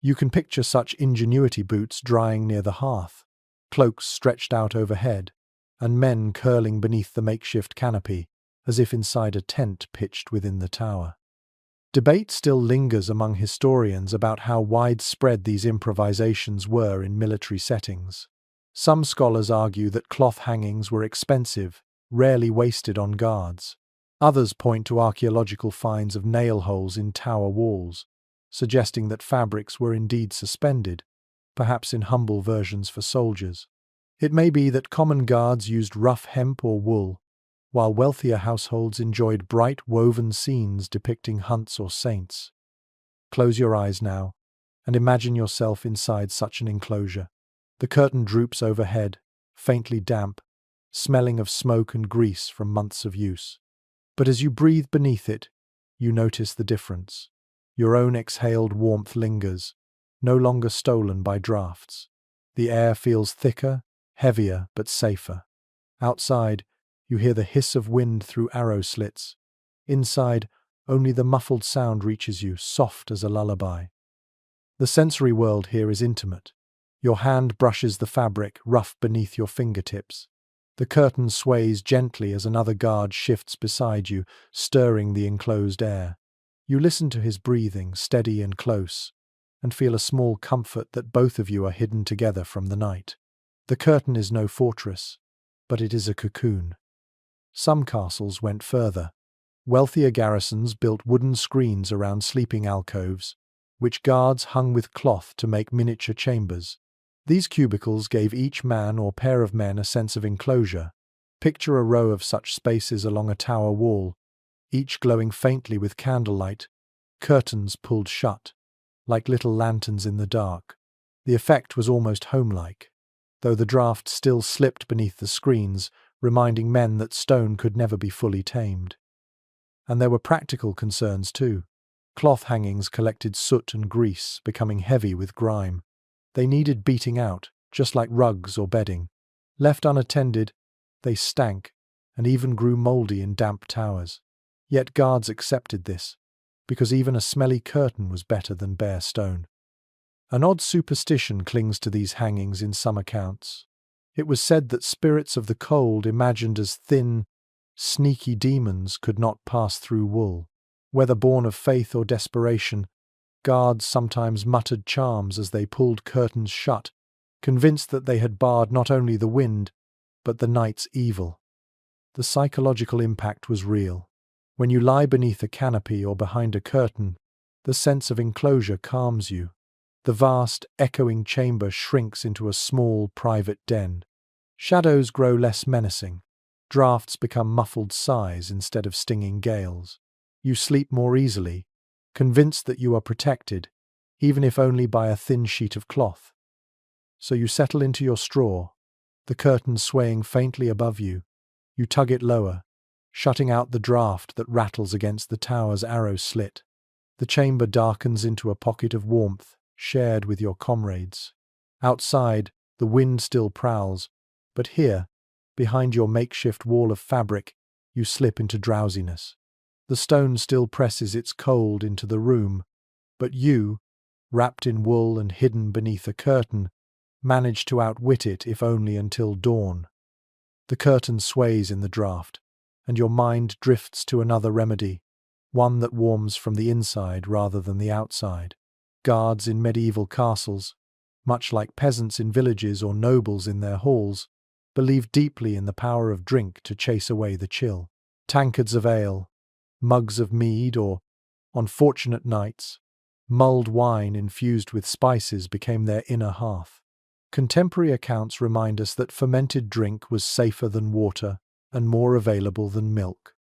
You can picture such ingenuity: boots drying near the hearth, cloaks stretched out overhead, and men curling beneath the makeshift canopy, as if inside a tent pitched within the tower. Debate still lingers among historians about how widespread these improvisations were in military settings. Some scholars argue that cloth hangings were expensive, rarely wasted on guards. Others point to archaeological finds of nail holes in tower walls, suggesting that fabrics were indeed suspended, perhaps in humble versions for soldiers. It may be that common guards used rough hemp or wool, while wealthier households enjoyed bright woven scenes depicting hunts or saints. Close your eyes now, and imagine yourself inside such an enclosure. The curtain droops overhead, faintly damp, smelling of smoke and grease from months of use. But as you breathe beneath it, you notice the difference. Your own exhaled warmth lingers, no longer stolen by drafts. The air feels thicker, heavier, but safer. Outside, you hear the hiss of wind through arrow slits. Inside, only the muffled sound reaches you, soft as a lullaby. The sensory world here is intimate. Your hand brushes the fabric, rough beneath your fingertips. The curtain sways gently as another guard shifts beside you, stirring the enclosed air. You listen to his breathing, steady and close, and feel a small comfort that both of you are hidden together from the night. The curtain is no fortress, but it is a cocoon. Some castles went further. Wealthier garrisons built wooden screens around sleeping alcoves, which guards hung with cloth to make miniature chambers. These cubicles gave each man or pair of men a sense of enclosure. Picture a row of such spaces along a tower wall, each glowing faintly with candlelight, curtains pulled shut, like little lanterns in the dark. The effect was almost homelike, though the draught still slipped beneath the screens, reminding men that stone could never be fully tamed. And there were practical concerns too. Cloth hangings collected soot and grease, becoming heavy with grime. They needed beating out, just like rugs or bedding. Left unattended, they stank and even grew mouldy in damp towers. Yet guards accepted this, because even a smelly curtain was better than bare stone. An odd superstition clings to these hangings in some accounts. It was said that spirits of the cold, imagined as thin, sneaky demons, could not pass through wool. Whether born of faith or desperation, guards sometimes muttered charms as they pulled curtains shut, convinced that they had barred not only the wind, but the night's evil. The psychological impact was real. When you lie beneath a canopy or behind a curtain, the sense of enclosure calms you. The vast, echoing chamber shrinks into a small, private den. Shadows grow less menacing. Drafts become muffled sighs instead of stinging gales. You sleep more easily, convinced that you are protected, even if only by a thin sheet of cloth. So you settle into your straw, the curtain swaying faintly above you, You tug it lower, shutting out the draught that rattles against the tower's arrow slit. The chamber darkens into a pocket of warmth, shared with your comrades. Outside, the wind still prowls, but here, behind your makeshift wall of fabric, you slip into drowsiness. The stone still presses its cold into the room, but you, wrapped in wool and hidden beneath a curtain, manage to outwit it if only until dawn. The curtain sways in the draught, and your mind drifts to another remedy, one that warms from the inside rather than the outside. Guards in medieval castles, much like peasants in villages or nobles in their halls, believe deeply in the power of drink to chase away the chill. Tankards of ale, mugs of mead, or, on fortunate nights, mulled wine infused with spices became their inner hearth. Contemporary accounts remind us that fermented drink was safer than water and more available than milk.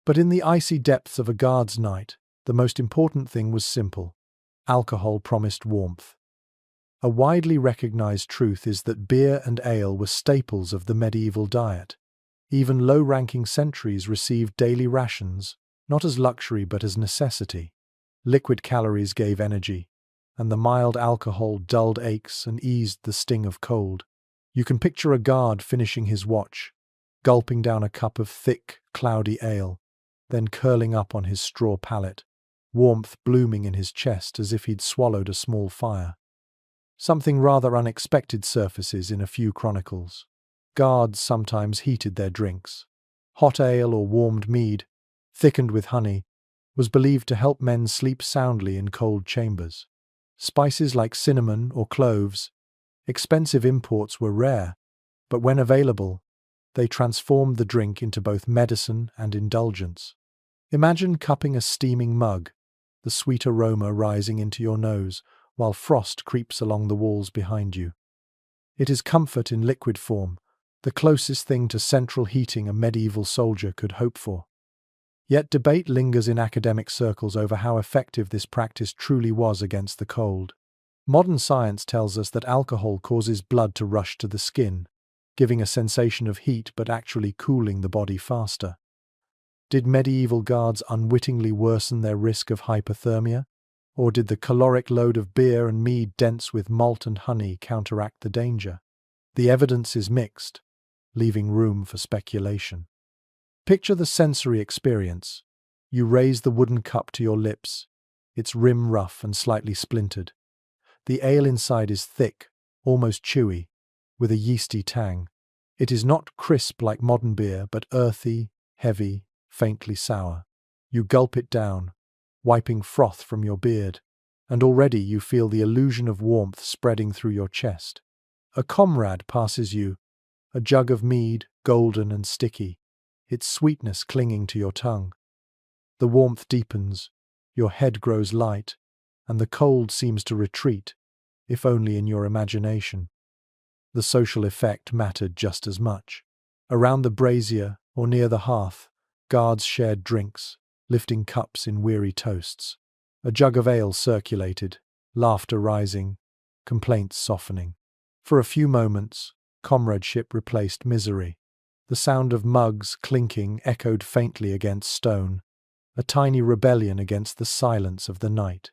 But in the icy depths of a guard's night, the most important thing was simple. Alcohol promised warmth. A widely recognized truth is that beer and ale were staples of the medieval diet. Even low-ranking sentries received daily rations, not as luxury but as necessity. Liquid calories gave energy, and the mild alcohol dulled aches and eased the sting of cold. You can picture a guard finishing his watch, gulping down a cup of thick, cloudy ale, then curling up on his straw pallet, warmth blooming in his chest as if he'd swallowed a small fire. Something rather unexpected surfaces in a few chronicles. Guards sometimes heated their drinks. Hot ale or warmed mead, thickened with honey, was believed to help men sleep soundly in cold chambers. Spices like cinnamon or cloves, expensive imports, were rare, but when available, they transformed the drink into both medicine and indulgence. Imagine cupping a steaming mug, the sweet aroma rising into your nose, while frost creeps along the walls behind you. It is comfort in liquid form, the closest thing to central heating a medieval soldier could hope for. Yet debate lingers in academic circles over how effective this practice truly was against the cold. Modern science tells us that alcohol causes blood to rush to the skin, giving a sensation of heat but actually cooling the body faster. Did medieval guards unwittingly worsen their risk of hypothermia? Or did the caloric load of beer and mead dense with malt and honey counteract the danger? The evidence is mixed, leaving room for speculation. Picture the sensory experience. You raise the wooden cup to your lips, its rim rough and slightly splintered. The ale inside is thick, almost chewy, with a yeasty tang. It is not crisp like modern beer, but earthy, heavy, faintly sour. You gulp it down, wiping froth from your beard, and already you feel the illusion of warmth spreading through your chest. A comrade passes you, a jug of mead, golden and sticky, its sweetness clinging to your tongue. The warmth deepens, your head grows light, and the cold seems to retreat, if only in your imagination. The social effect mattered just as much. Around the brazier or near the hearth, guards shared drinks, lifting cups in weary toasts. A jug of ale circulated, laughter rising, complaints softening. For a few moments, comradeship replaced misery. The sound of mugs clinking echoed faintly against stone, a tiny rebellion against the silence of the night.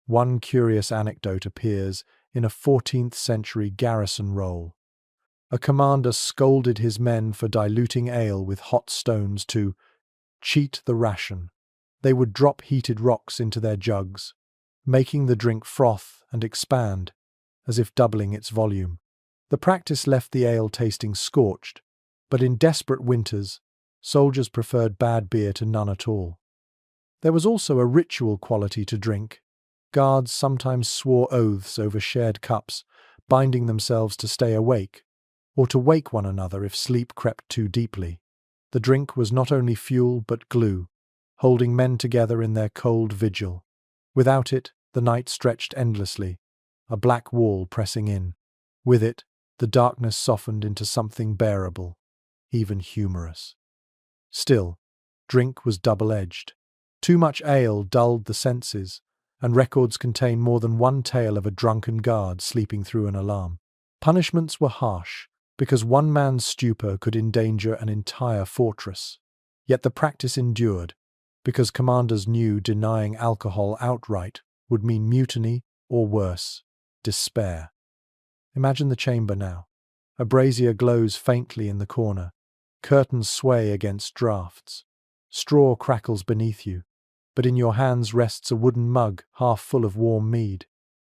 One curious anecdote appears in a 14th century garrison roll. A commander scolded his men for diluting ale with hot stones to cheat the ration. They would drop heated rocks into their jugs, making the drink froth and expand, as if doubling its volume. The practice left the ale tasting scorched, but in desperate winters, soldiers preferred bad beer to none at all. There was also a ritual quality to drink. Guards sometimes swore oaths over shared cups, binding themselves to stay awake, or to wake one another if sleep crept too deeply. The drink was not only fuel but glue, holding men together in their cold vigil. Without it, the night stretched endlessly, a black wall pressing in. With it, the darkness softened into something bearable, even humorous. Still, drink was double-edged. Too much ale dulled the senses, and records contain more than one tale of a drunken guard sleeping through an alarm. Punishments were harsh. because one man's stupor could endanger an entire fortress. Yet the practice endured, because commanders knew denying alcohol outright would mean mutiny or worse, despair. Imagine the chamber now. A brazier glows faintly in the corner. Curtains sway against draughts. Straw crackles beneath you, but in your hands rests a wooden mug half full of warm mead.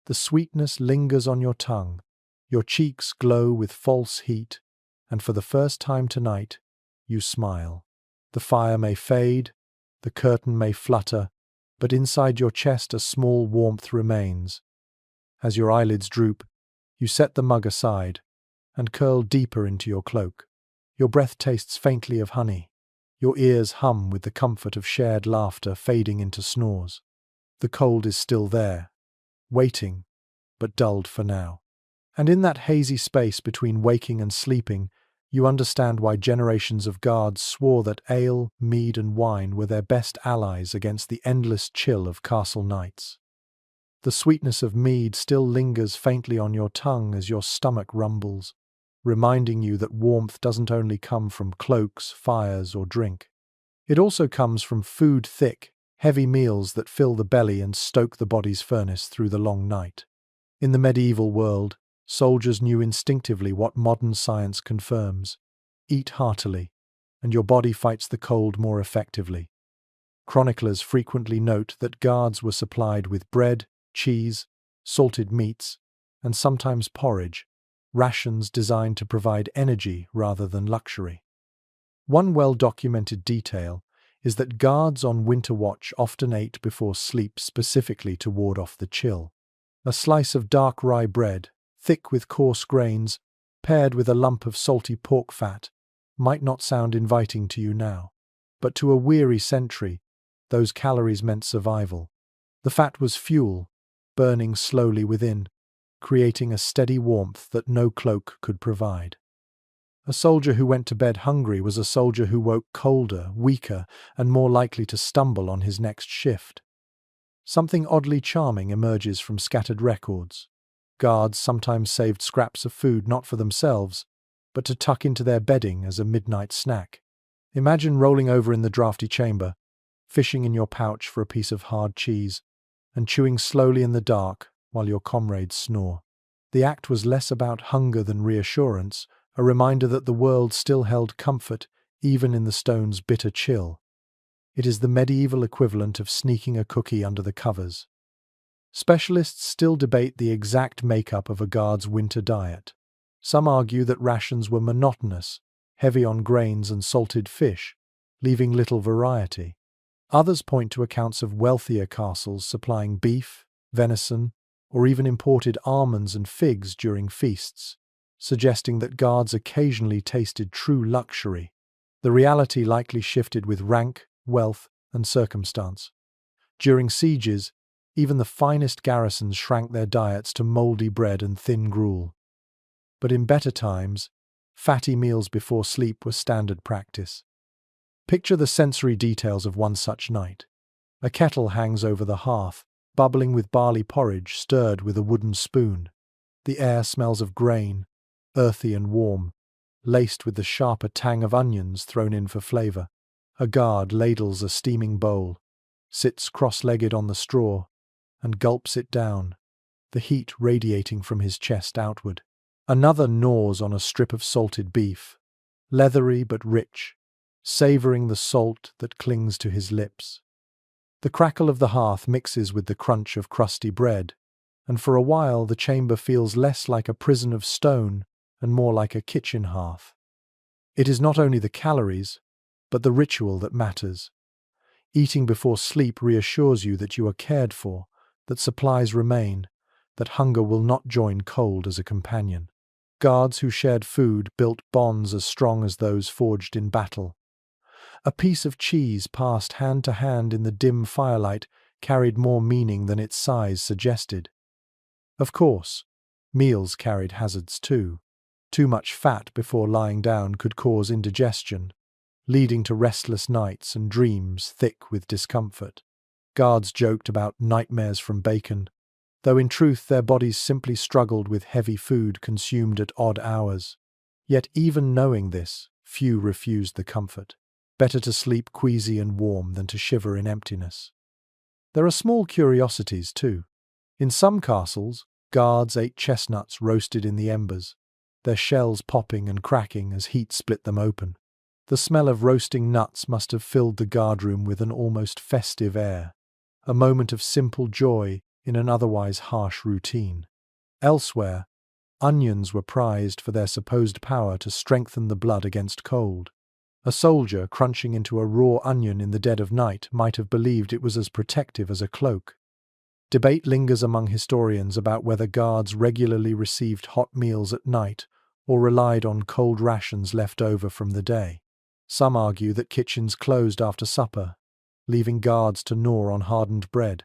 The sweetness lingers on your tongue. Your cheeks glow with false heat, and for the first time tonight, you smile. The fire may fade, the curtain may flutter, but inside your chest a small warmth remains. As your eyelids droop, you set the mug aside and curl deeper into your cloak. Your breath tastes faintly of honey. Your ears hum with the comfort of shared laughter fading into snores. The cold is still there, waiting, but dulled for now. And in that hazy space between waking and sleeping, you understand why generations of guards swore that ale, mead, and wine were their best allies against the endless chill of castle nights. The sweetness of mead still lingers faintly on your tongue as your stomach rumbles, reminding you that warmth doesn't only come from cloaks, fires, or drink. It also comes from food thick, heavy meals that fill the belly and stoke the body's furnace through the long night. In the medieval world, soldiers knew instinctively what modern science confirms. Eat heartily, and your body fights the cold more effectively. Chroniclers frequently note that guards were supplied with bread, cheese, salted meats, and sometimes porridge, rations designed to provide energy rather than luxury. One well-documented detail is that guards on winter watch often ate before sleep specifically to ward off the chill. A slice of dark rye bread, thick with coarse grains, paired with a lump of salty pork fat, might not sound inviting to you now, but to a weary sentry, those calories meant survival. The fat was fuel, burning slowly within, creating a steady warmth that no cloak could provide. A soldier who went to bed hungry was a soldier who woke colder, weaker, and more likely to stumble on his next shift. Something oddly charming emerges from scattered records. Guards sometimes saved scraps of food not for themselves, but to tuck into their bedding as a midnight snack. Imagine rolling over in the draughty chamber, fishing in your pouch for a piece of hard cheese, and chewing slowly in the dark while your comrades snore. The act was less about hunger than reassurance, a reminder that the world still held comfort even in the stone's bitter chill. It is the medieval equivalent of sneaking a cookie under the covers. Specialists still debate the exact makeup of a guard's winter diet. Some argue that rations were monotonous, heavy on grains and salted fish, leaving little variety. Others point to accounts of wealthier castles supplying beef, venison, or even imported almonds and figs during feasts, suggesting that guards occasionally tasted true luxury. The reality likely shifted with rank, wealth, and circumstance. During sieges, even the finest garrisons shrank their diets to mouldy bread and thin gruel. But in better times, fatty meals before sleep were standard practice. Picture the sensory details of one such night. A kettle hangs over the hearth, bubbling with barley porridge stirred with a wooden spoon. The air smells of grain, earthy and warm, laced with the sharper tang of onions thrown in for flavor. A guard ladles a steaming bowl, sits cross-legged on the straw, and gulps it down, the heat radiating from his chest outward. Another gnaws on a strip of salted beef, leathery but rich, savoring the salt that clings to his lips. The crackle of the hearth mixes with the crunch of crusty bread, and for a while the chamber feels less like a prison of stone and more like a kitchen hearth. It is not only the calories, but the ritual that matters. Eating before sleep reassures you that you are cared for, that supplies remain, that hunger will not join cold as a companion. Guards who shared food built bonds as strong as those forged in battle. A piece of cheese passed hand to hand in the dim firelight carried more meaning than its size suggested. Of course, meals carried hazards too. Too much fat before lying down could cause indigestion, leading to restless nights and dreams thick with discomfort. Guards joked about nightmares from bacon, though in truth their bodies simply struggled with heavy food consumed at odd hours. Yet even knowing this, few refused the comfort. Better to sleep queasy and warm than to shiver in emptiness. There are small curiosities too. In some castles, guards ate chestnuts roasted in the embers, their shells popping and cracking as heat split them open. The smell of roasting nuts must have filled the guardroom with an almost festive air, a moment of simple joy in an otherwise harsh routine. Elsewhere, onions were prized for their supposed power to strengthen the blood against cold. A soldier crunching into a raw onion in the dead of night might have believed it was as protective as a cloak. Debate lingers among historians about whether guards regularly received hot meals at night or relied on cold rations left over from the day. Some argue that kitchens closed after supper, leaving guards to gnaw on hardened bread.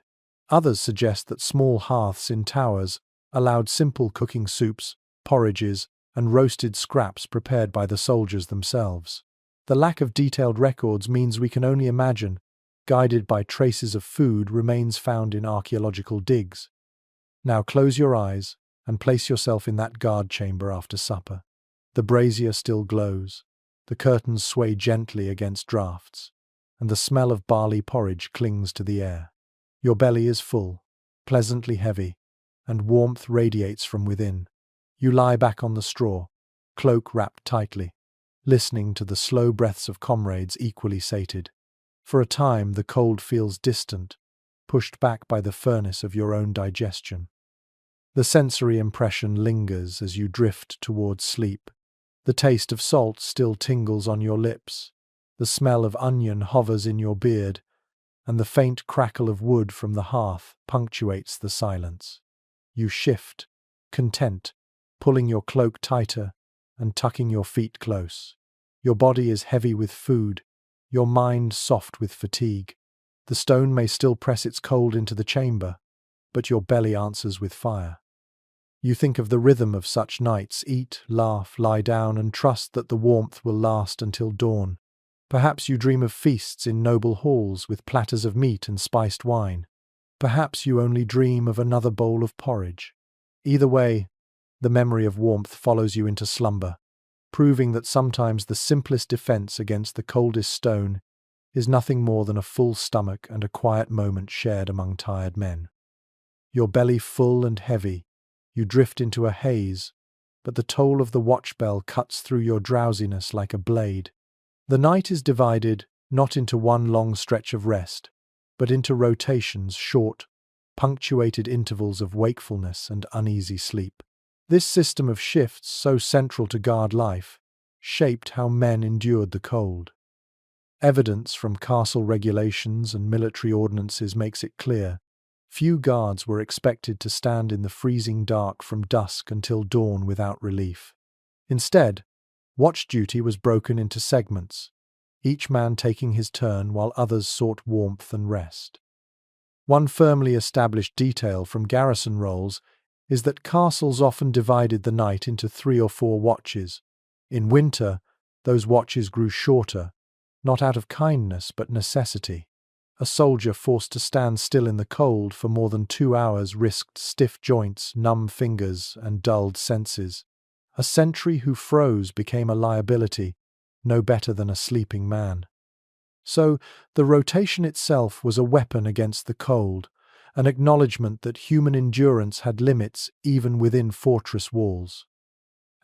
Others suggest that small hearths in towers allowed simple cooking soups, porridges, and roasted scraps prepared by the soldiers themselves. The lack of detailed records means we can only imagine, guided by traces of food remains found in archaeological digs. Now close your eyes and place yourself in that guard chamber after supper. The brazier still glows, the curtains sway gently against draughts, and the smell of barley porridge clings to the air. Your belly is full, pleasantly heavy, and warmth radiates from within. You lie back on the straw, cloak wrapped tightly, listening to the slow breaths of comrades equally sated. For a time the cold feels distant, pushed back by the furnace of your own digestion. The sensory impression lingers as you drift towards sleep. The taste of salt still tingles on your lips, the smell of onion hovers in your beard, and the faint crackle of wood from the hearth punctuates the silence. You shift, content, pulling your cloak tighter and tucking your feet close. Your body is heavy with food, your mind soft with fatigue. The stone may still press its cold into the chamber, but your belly answers with fire. You think of the rhythm of such nights, eat, laugh, lie down, and trust that the warmth will last until dawn. Perhaps you dream of feasts in noble halls with platters of meat and spiced wine. Perhaps you only dream of another bowl of porridge. Either way, the memory of warmth follows you into slumber, proving that sometimes the simplest defense against the coldest stone is nothing more than a full stomach and a quiet moment shared among tired men. Your belly full and heavy, you drift into a haze, but the toll of the watch bell cuts through your drowsiness like a blade. The night is divided not into one long stretch of rest, but into rotations, short, punctuated intervals of wakefulness and uneasy sleep. This system of shifts, so central to guard life, shaped how men endured the cold. Evidence from castle regulations and military ordinances makes it clear few guards were expected to stand in the freezing dark from dusk until dawn without relief. Instead, watch duty was broken into segments, each man taking his turn while others sought warmth and rest. One firmly established detail from garrison rolls is that castles often divided the night into 3 or 4 watches. In winter, those watches grew shorter, not out of kindness but necessity. A soldier forced to stand still in the cold for more than 2 hours risked stiff joints, numb fingers, and dulled senses. A sentry who froze became a liability, no better than a sleeping man. So, the rotation itself was a weapon against the cold, an acknowledgement that human endurance had limits even within fortress walls.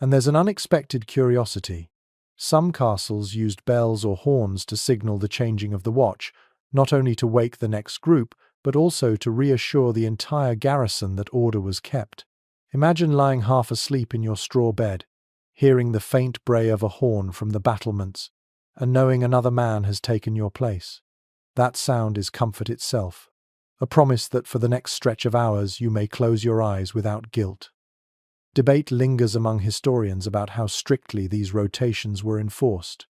And there's an unexpected curiosity. Some castles used bells or horns to signal the changing of the watch, not only to wake the next group, but also to reassure the entire garrison that order was kept. Imagine lying half asleep in your straw bed, hearing the faint bray of a horn from the battlements, and knowing another man has taken your place. That sound is comfort itself, a promise that for the next stretch of hours you may close your eyes without guilt. Debate lingers among historians about how strictly these rotations were enforced.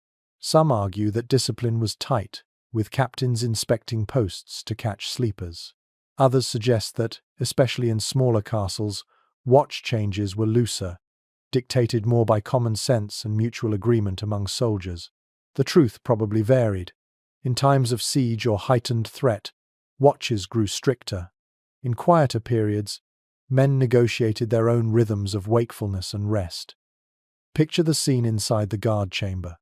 Some argue that discipline was tight, with captains inspecting posts to catch sleepers. Others suggest that, especially in smaller castles, watch changes were looser, dictated more by common sense and mutual agreement among soldiers. The truth probably varied. In times of siege or heightened threat, watches grew stricter. In quieter periods, men negotiated their own rhythms of wakefulness and rest. Picture the scene inside the guard chamber.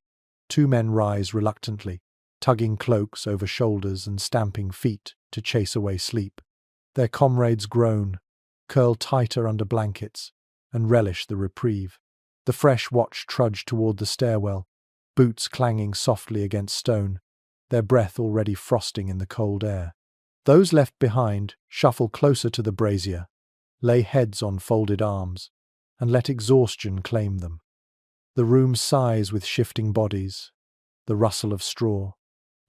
Two men rise reluctantly, tugging cloaks over shoulders and stamping feet to chase away sleep. Their comrades groan, curl tighter under blankets, and relish the reprieve. The fresh watch trudge toward the stairwell, boots clanging softly against stone, their breath already frosting in the cold air. Those left behind shuffle closer to the brazier, lay heads on folded arms, and let exhaustion claim them. The room sighs with shifting bodies, the rustle of straw,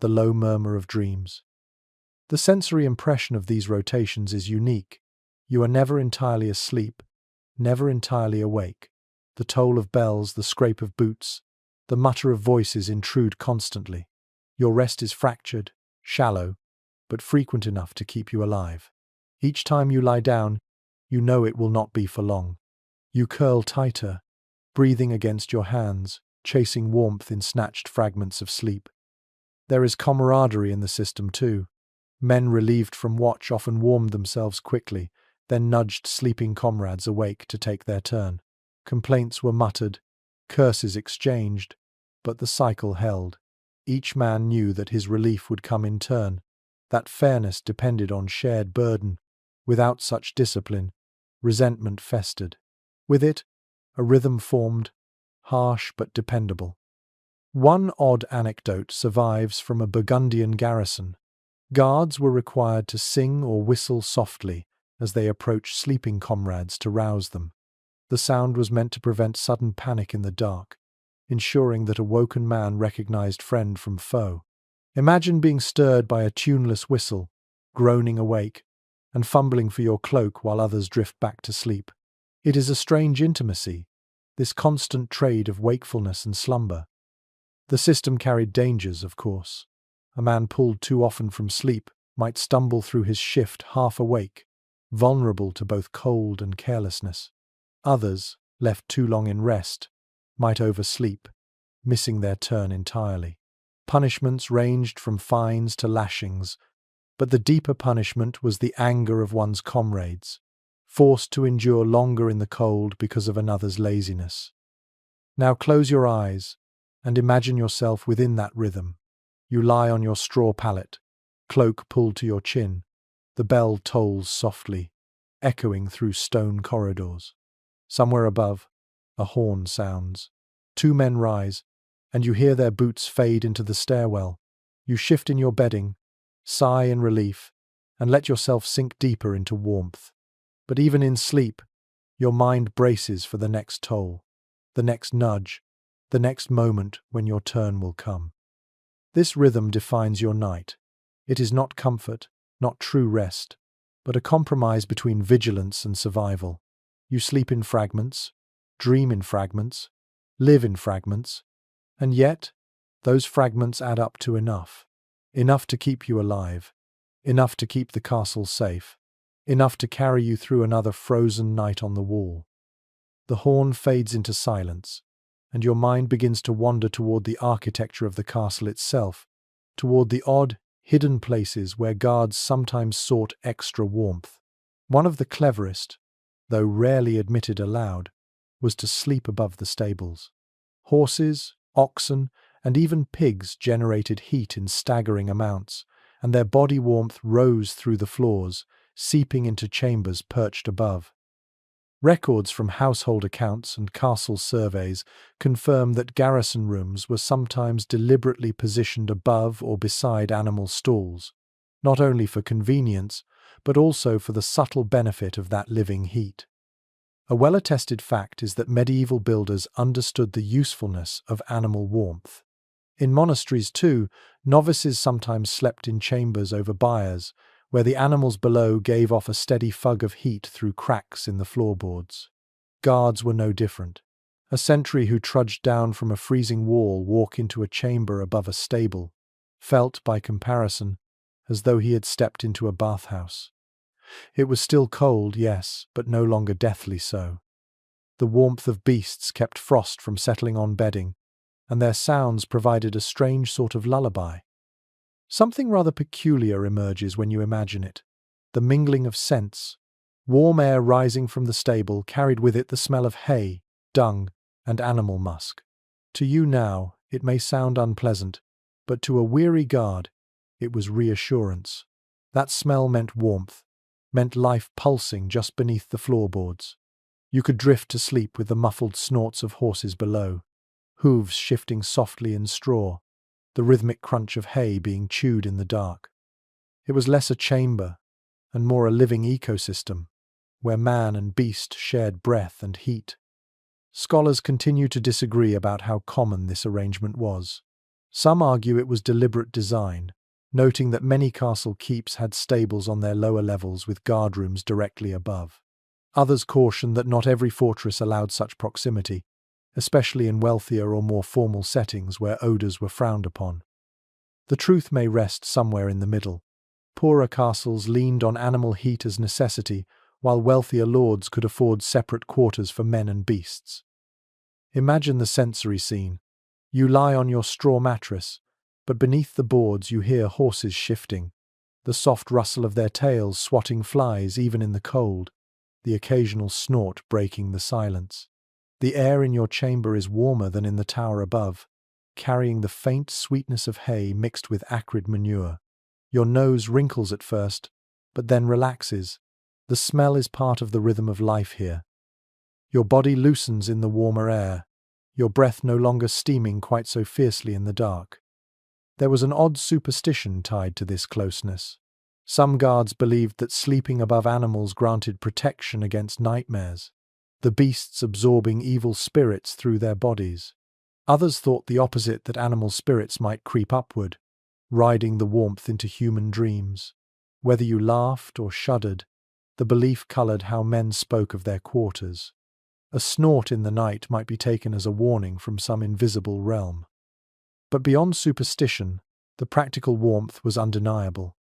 the low murmur of dreams. The sensory impression of these rotations is unique. You are never entirely asleep, never entirely awake. The toll of bells, the scrape of boots, the mutter of voices intrude constantly. Your rest is fractured, shallow, but frequent enough to keep you alive. Each time you lie down, you know it will not be for long. You curl tighter, breathing against your hands, chasing warmth in snatched fragments of sleep. There is camaraderie in the system too. Men relieved from watch often warmed themselves quickly, then nudged sleeping comrades awake to take their turn. Complaints were muttered, curses exchanged, but the cycle held. Each man knew that his relief would come in turn. That fairness depended on shared burden. Without such discipline, resentment festered. With it, a rhythm formed, harsh but dependable. One odd anecdote survives from a Burgundian garrison. Guards were required to sing or whistle softly as they approached sleeping comrades to rouse them. The sound was meant to prevent sudden panic in the dark, ensuring that a woken man recognized friend from foe. Imagine being stirred by a tuneless whistle, groaning awake, and fumbling for your cloak while others drift back to sleep. It is a strange intimacy, this constant trade of wakefulness and slumber. The system carried dangers, of course. A man pulled too often from sleep might stumble through his shift half awake, vulnerable to both cold and carelessness. Others, left too long in rest, might oversleep, missing their turn entirely. Punishments ranged from fines to lashings, but the deeper punishment was the anger of one's comrades, forced to endure longer in the cold because of another's laziness. Now close your eyes and imagine yourself within that rhythm. You lie on your straw pallet, cloak pulled to your chin. The bell tolls softly, echoing through stone corridors. Somewhere above, a horn sounds. Two men rise, and you hear their boots fade into the stairwell. You shift in your bedding, sigh in relief, and let yourself sink deeper into warmth. But even in sleep, your mind braces for the next toll, the next nudge, the next moment when your turn will come. This rhythm defines your night. It is not comfort, not true rest, but a compromise between vigilance and survival. You sleep in fragments, dream in fragments, live in fragments, and yet, those fragments add up to enough. Enough to keep you alive, enough to keep the castle safe, enough to carry you through another frozen night on the wall. The horn fades into silence, and your mind begins to wander toward the architecture of the castle itself, toward the odd, hidden places where guards sometimes sought extra warmth. One of the cleverest, though rarely admitted aloud, was to sleep above the stables. Horses, oxen, and even pigs generated heat in staggering amounts, and their body warmth rose through the floors, seeping into chambers perched above. Records from household accounts and castle surveys confirm that garrison rooms were sometimes deliberately positioned above or beside animal stalls, not only for convenience, but also for the subtle benefit of that living heat. A well-attested fact is that medieval builders understood the usefulness of animal warmth. In monasteries too, novices sometimes slept in chambers over byres, where the animals below gave off a steady fug of heat through cracks in the floorboards. Guards were no different. A sentry who trudged down from a freezing wall walk into a chamber above a stable, felt, by comparison, as though he had stepped into a bathhouse. It was still cold, yes, but no longer deathly so. The warmth of beasts kept frost from settling on bedding, and their sounds provided a strange sort of lullaby. Something rather peculiar emerges when you imagine it. The mingling of scents. Warm air rising from the stable carried with it the smell of hay, dung, and animal musk. To you now, it may sound unpleasant, but to a weary guard, it was reassurance. That smell meant warmth, meant life pulsing just beneath the floorboards. You could drift to sleep with the muffled snorts of horses below, hooves shifting softly in straw, the rhythmic crunch of hay being chewed in the dark. It was less a chamber and more a living ecosystem, where man and beast shared breath and heat. Scholars continue to disagree about how common this arrangement was. Some argue it was deliberate design, noting that many castle keeps had stables on their lower levels with guardrooms directly above. Others caution that not every fortress allowed such proximity, especially in wealthier or more formal settings where odours were frowned upon. The truth may rest somewhere in the middle. Poorer castles leaned on animal heat as necessity, while wealthier lords could afford separate quarters for men and beasts. Imagine the sensory scene. You lie on your straw mattress, but beneath the boards you hear horses shifting, the soft rustle of their tails swatting flies even in the cold, the occasional snort breaking the silence. The air in your chamber is warmer than in the tower above, carrying the faint sweetness of hay mixed with acrid manure. Your nose wrinkles at first, but then relaxes. The smell is part of the rhythm of life here. Your body loosens in the warmer air, your breath no longer steaming quite so fiercely in the dark. There was an odd superstition tied to this closeness. Some guards believed that sleeping above animals granted protection against nightmares, the beasts absorbing evil spirits through their bodies. Others thought the opposite, that animal spirits might creep upward, riding the warmth into human dreams. Whether you laughed or shuddered, the belief coloured how men spoke of their quarters. A snort in the night might be taken as a warning from some invisible realm. But beyond superstition, the practical warmth was undeniable.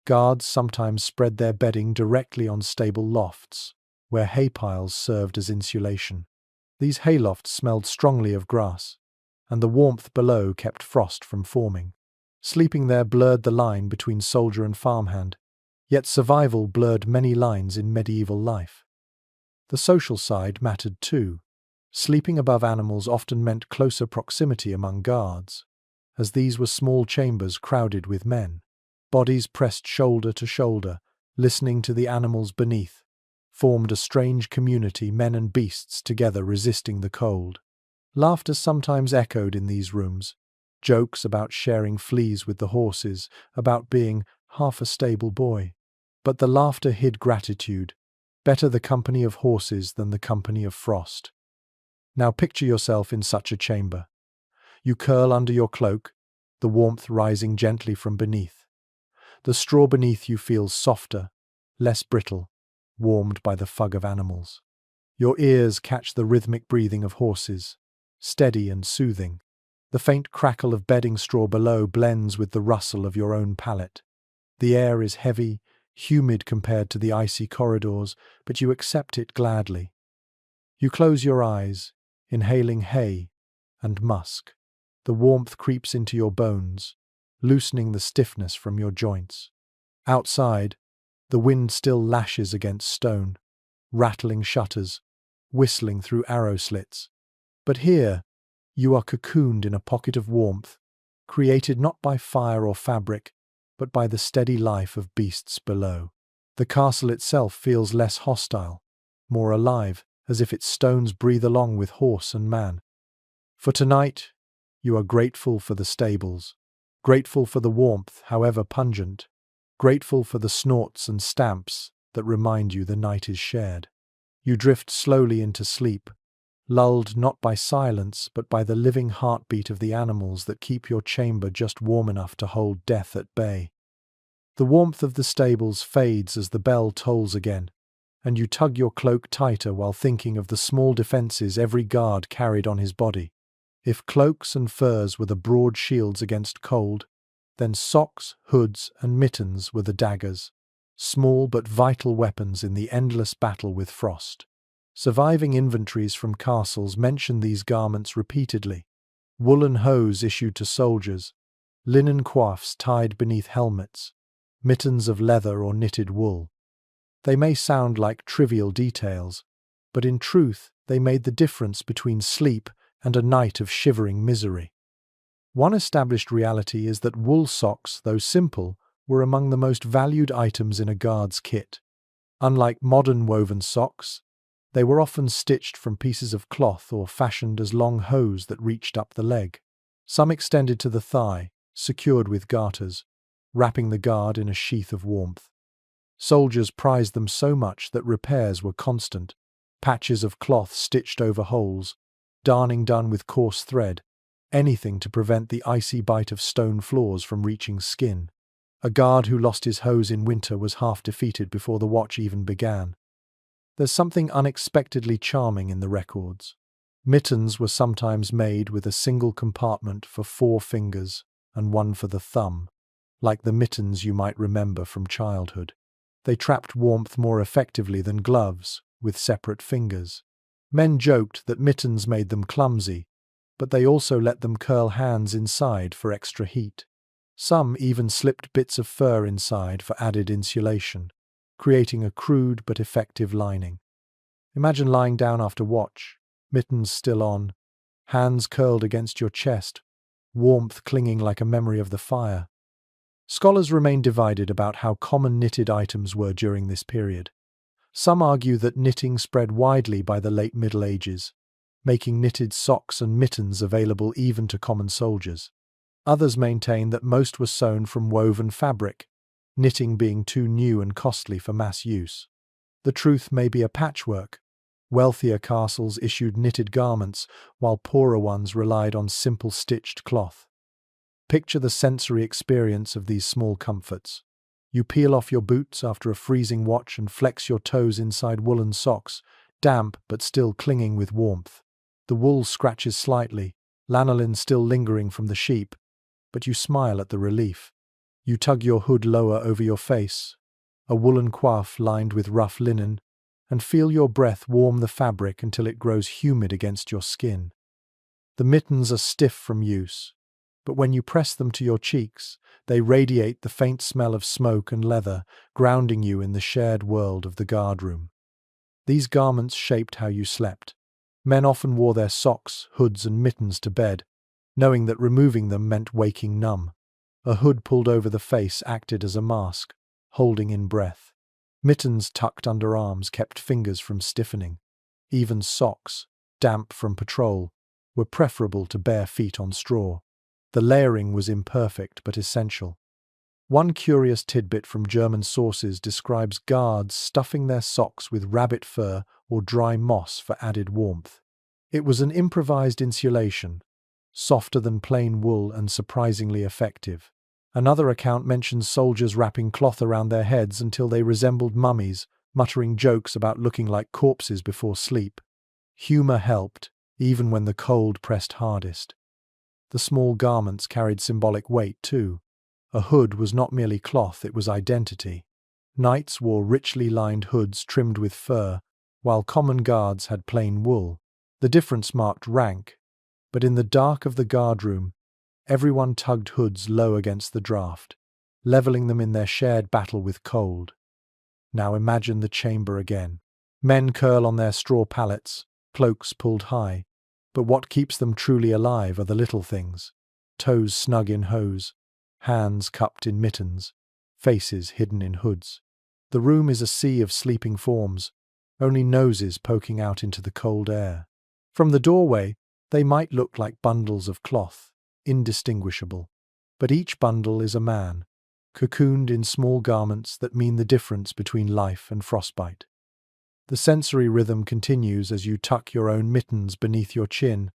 Guards sometimes spread their bedding directly on stable lofts, where hay piles served as insulation. These haylofts smelled strongly of grass, and the warmth below kept frost from forming. Sleeping there blurred the line between soldier and farmhand, yet survival blurred many lines in medieval life. The social side mattered too. Sleeping above animals often meant closer proximity among guards, as these were small chambers crowded with men. Bodies pressed shoulder to shoulder, listening to the animals beneath, formed a strange community, men and beasts together resisting the cold. Laughter sometimes echoed in these rooms, jokes about sharing fleas with the horses, about being half a stable boy. But the laughter hid gratitude. Better the company of horses than the company of frost. Now picture yourself in such a chamber. You curl under your cloak, the warmth rising gently from beneath. The straw beneath you feels softer, less brittle, warmed by the fug of animals. Your ears catch the rhythmic breathing of horses, steady and soothing. The faint crackle of bedding straw below blends with the rustle of your own palate. The air is heavy, humid compared to the icy corridors, but you accept it gladly. You close your eyes, inhaling hay and musk. The warmth creeps into your bones, loosening the stiffness from your joints. Outside, the wind still lashes against stone, rattling shutters, whistling through arrow slits. But here, you are cocooned in a pocket of warmth, created not by fire or fabric, but by the steady life of beasts below. The castle itself feels less hostile, more alive, as if its stones breathe along with horse and man. For tonight, you are grateful for the stables, grateful for the warmth, however pungent, grateful for the snorts and stamps that remind you the night is shared. You drift slowly into sleep, lulled not by silence but by the living heartbeat of the animals that keep your chamber just warm enough to hold death at bay. The warmth of the stables fades as the bell tolls again, and you tug your cloak tighter while thinking of the small defences every guard carried on his body. If cloaks and furs were the broad shields against cold, then socks, hoods, and mittens were the daggers, small but vital weapons in the endless battle with frost. Surviving inventories from castles mention these garments repeatedly. Woolen hose issued to soldiers, linen coifs tied beneath helmets, mittens of leather or knitted wool. They may sound like trivial details, but in truth, They made the difference between sleep and a night of shivering misery. One established reality is that wool socks, though simple, were among the most valued items in a guard's kit. Unlike modern woven socks, they were often stitched from pieces of cloth or fashioned as long hose that reached up the leg. Some extended to the thigh, secured with garters, wrapping the guard in a sheath of warmth. Soldiers prized them so much that repairs were constant, patches of cloth stitched over holes, darning done with coarse thread, anything to prevent the icy bite of stone floors from reaching skin. A guard who lost his hose in winter was half defeated before the watch even began. There's something unexpectedly charming in the records. Mittens were sometimes made with a single compartment for 4 fingers and one for the thumb, like the mittens you might remember from childhood. They trapped warmth more effectively than gloves, with separate fingers. Men joked that mittens made them clumsy, but they also let them curl hands inside for extra heat. Some even slipped bits of fur inside for added insulation, creating a crude but effective lining. Imagine lying down after watch, mittens still on, hands curled against your chest, warmth clinging like a memory of the fire. Scholars remain divided about how common knitted items were during this period. Some argue that knitting spread widely by the late Middle Ages, making knitted socks and mittens available even to common soldiers. Others maintain that most were sewn from woven fabric, knitting being too new and costly for mass use. The truth may be a patchwork. Wealthier castles issued knitted garments, while poorer ones relied on simple stitched cloth. Picture the sensory experience of these small comforts. You peel off your boots after a freezing watch and flex your toes inside woolen socks, damp but still clinging with warmth. The wool scratches slightly, lanolin still lingering from the sheep, but you smile at the relief. You tug your hood lower over your face, a woolen coif lined with rough linen, and feel your breath warm the fabric until it grows humid against your skin. The mittens are stiff from use, but when you press them to your cheeks, they radiate the faint smell of smoke and leather, grounding you in the shared world of the guardroom. These garments shaped how you slept. Men often wore their socks, hoods, and mittens to bed, knowing that removing them meant waking numb. A hood pulled over the face acted as a mask, holding in breath. Mittens tucked under arms kept fingers from stiffening. Even socks, damp from patrol, were preferable to bare feet on straw. The layering was imperfect but essential. One curious tidbit from German sources describes guards stuffing their socks with rabbit fur or dry moss for added warmth. It was an improvised insulation, softer than plain wool and surprisingly effective. Another account mentions soldiers wrapping cloth around their heads until they resembled mummies, muttering jokes about looking like corpses before sleep. Humor helped, even when the cold pressed hardest. The small garments carried symbolic weight, too. A hood was not merely cloth, it was identity. Knights wore richly lined hoods trimmed with fur, while common guards had plain wool. The difference marked rank, but in the dark of the guardroom, everyone tugged hoods low against the draft, leveling them in their shared battle with cold. Now imagine the chamber again. Men curl on their straw pallets, cloaks pulled high, but what keeps them truly alive are the little things. Toes snug in hose, hands cupped in mittens, faces hidden in hoods. The room is a sea of sleeping forms, only noses poking out into the cold air. From the doorway, they might look like bundles of cloth, indistinguishable. But each bundle is a man, cocooned in small garments that mean the difference between life and frostbite. The sensory rhythm continues as you tuck your own mittens beneath your chin,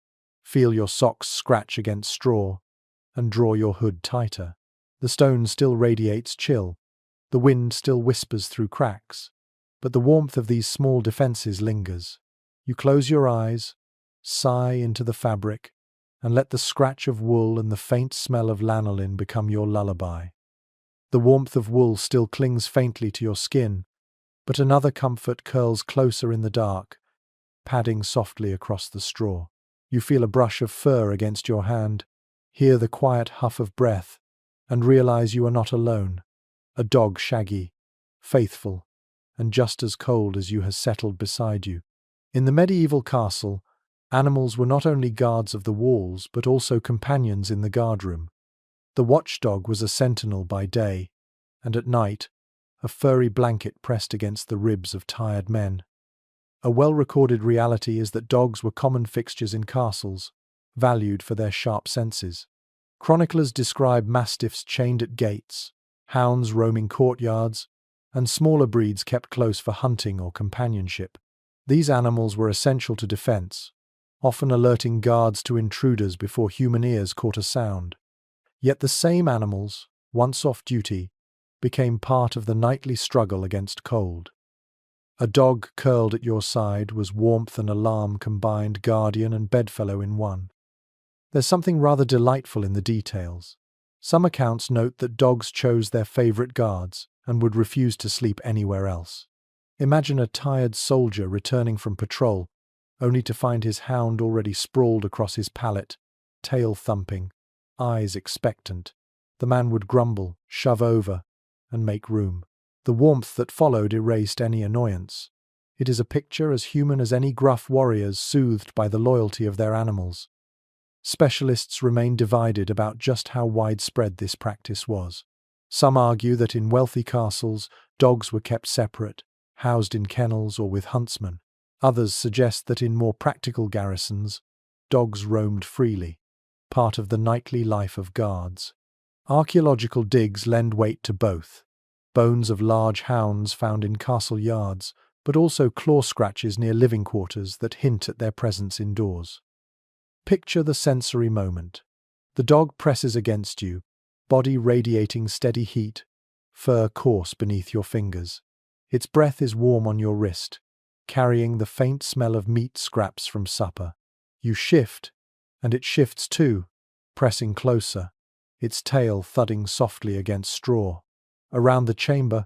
feel your socks scratch against straw, and draw your hood tighter. The stone still radiates chill, the wind still whispers through cracks, but the warmth of these small defenses lingers. You close your eyes, sigh into the fabric, and let the scratch of wool and the faint smell of lanolin become your lullaby. The warmth of wool still clings faintly to your skin, but another comfort curls closer in the dark, padding softly across the straw. You feel a brush of fur against your hand, hear the quiet huff of breath, and realize you are not alone. A dog shaggy, faithful, and just as cold as you has settled beside you. In the medieval castle, animals were not only guards of the walls but also companions in the guardroom. The watchdog was a sentinel by day, and at night, a furry blanket pressed against the ribs of tired men. A well-recorded reality is that dogs were common fixtures in castles, valued for their sharp senses. Chroniclers describe mastiffs chained at gates, hounds roaming courtyards, and smaller breeds kept close for hunting or companionship. These animals were essential to defense, often alerting guards to intruders before human ears caught a sound. Yet the same animals, once off duty, became part of the nightly struggle against cold. A dog curled at your side was warmth and alarm combined, guardian and bedfellow in one. There's something rather delightful in the details. Some accounts note that dogs chose their favorite guards and would refuse to sleep anywhere else. Imagine a tired soldier returning from patrol, only to find his hound already sprawled across his pallet, tail thumping, eyes expectant. The man would grumble, shove over, and make room. The warmth that followed erased any annoyance. It is a picture as human as any gruff warriors soothed by the loyalty of their animals. Specialists remain divided about just how widespread this practice was. Some argue that in wealthy castles, dogs were kept separate, housed in kennels or with huntsmen. Others suggest that in more practical garrisons, dogs roamed freely, part of the nightly life of guards. Archaeological digs lend weight to both. Bones of large hounds found in castle yards, but also claw scratches near living quarters that hint at their presence indoors. Picture the sensory moment. The dog presses against you, body radiating steady heat, fur coarse beneath your fingers. Its breath is warm on your wrist, carrying the faint smell of meat scraps from supper. You shift, and it shifts too, pressing closer, its tail thudding softly against straw. Around the chamber,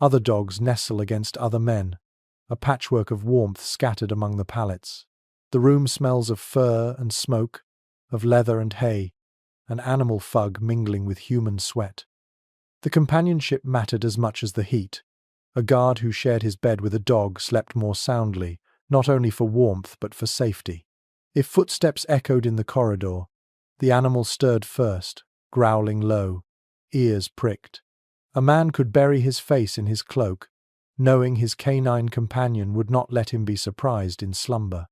other dogs nestle against other men, a patchwork of warmth scattered among the pallets. The room smells of fur and smoke, of leather and hay, an animal fug mingling with human sweat. The companionship mattered as much as the heat. A guard who shared his bed with a dog slept more soundly, not only for warmth but for safety. If footsteps echoed in the corridor, the animal stirred first, growling low, ears pricked. A man could bury his face in his cloak, knowing his canine companion would not let him be surprised in slumber.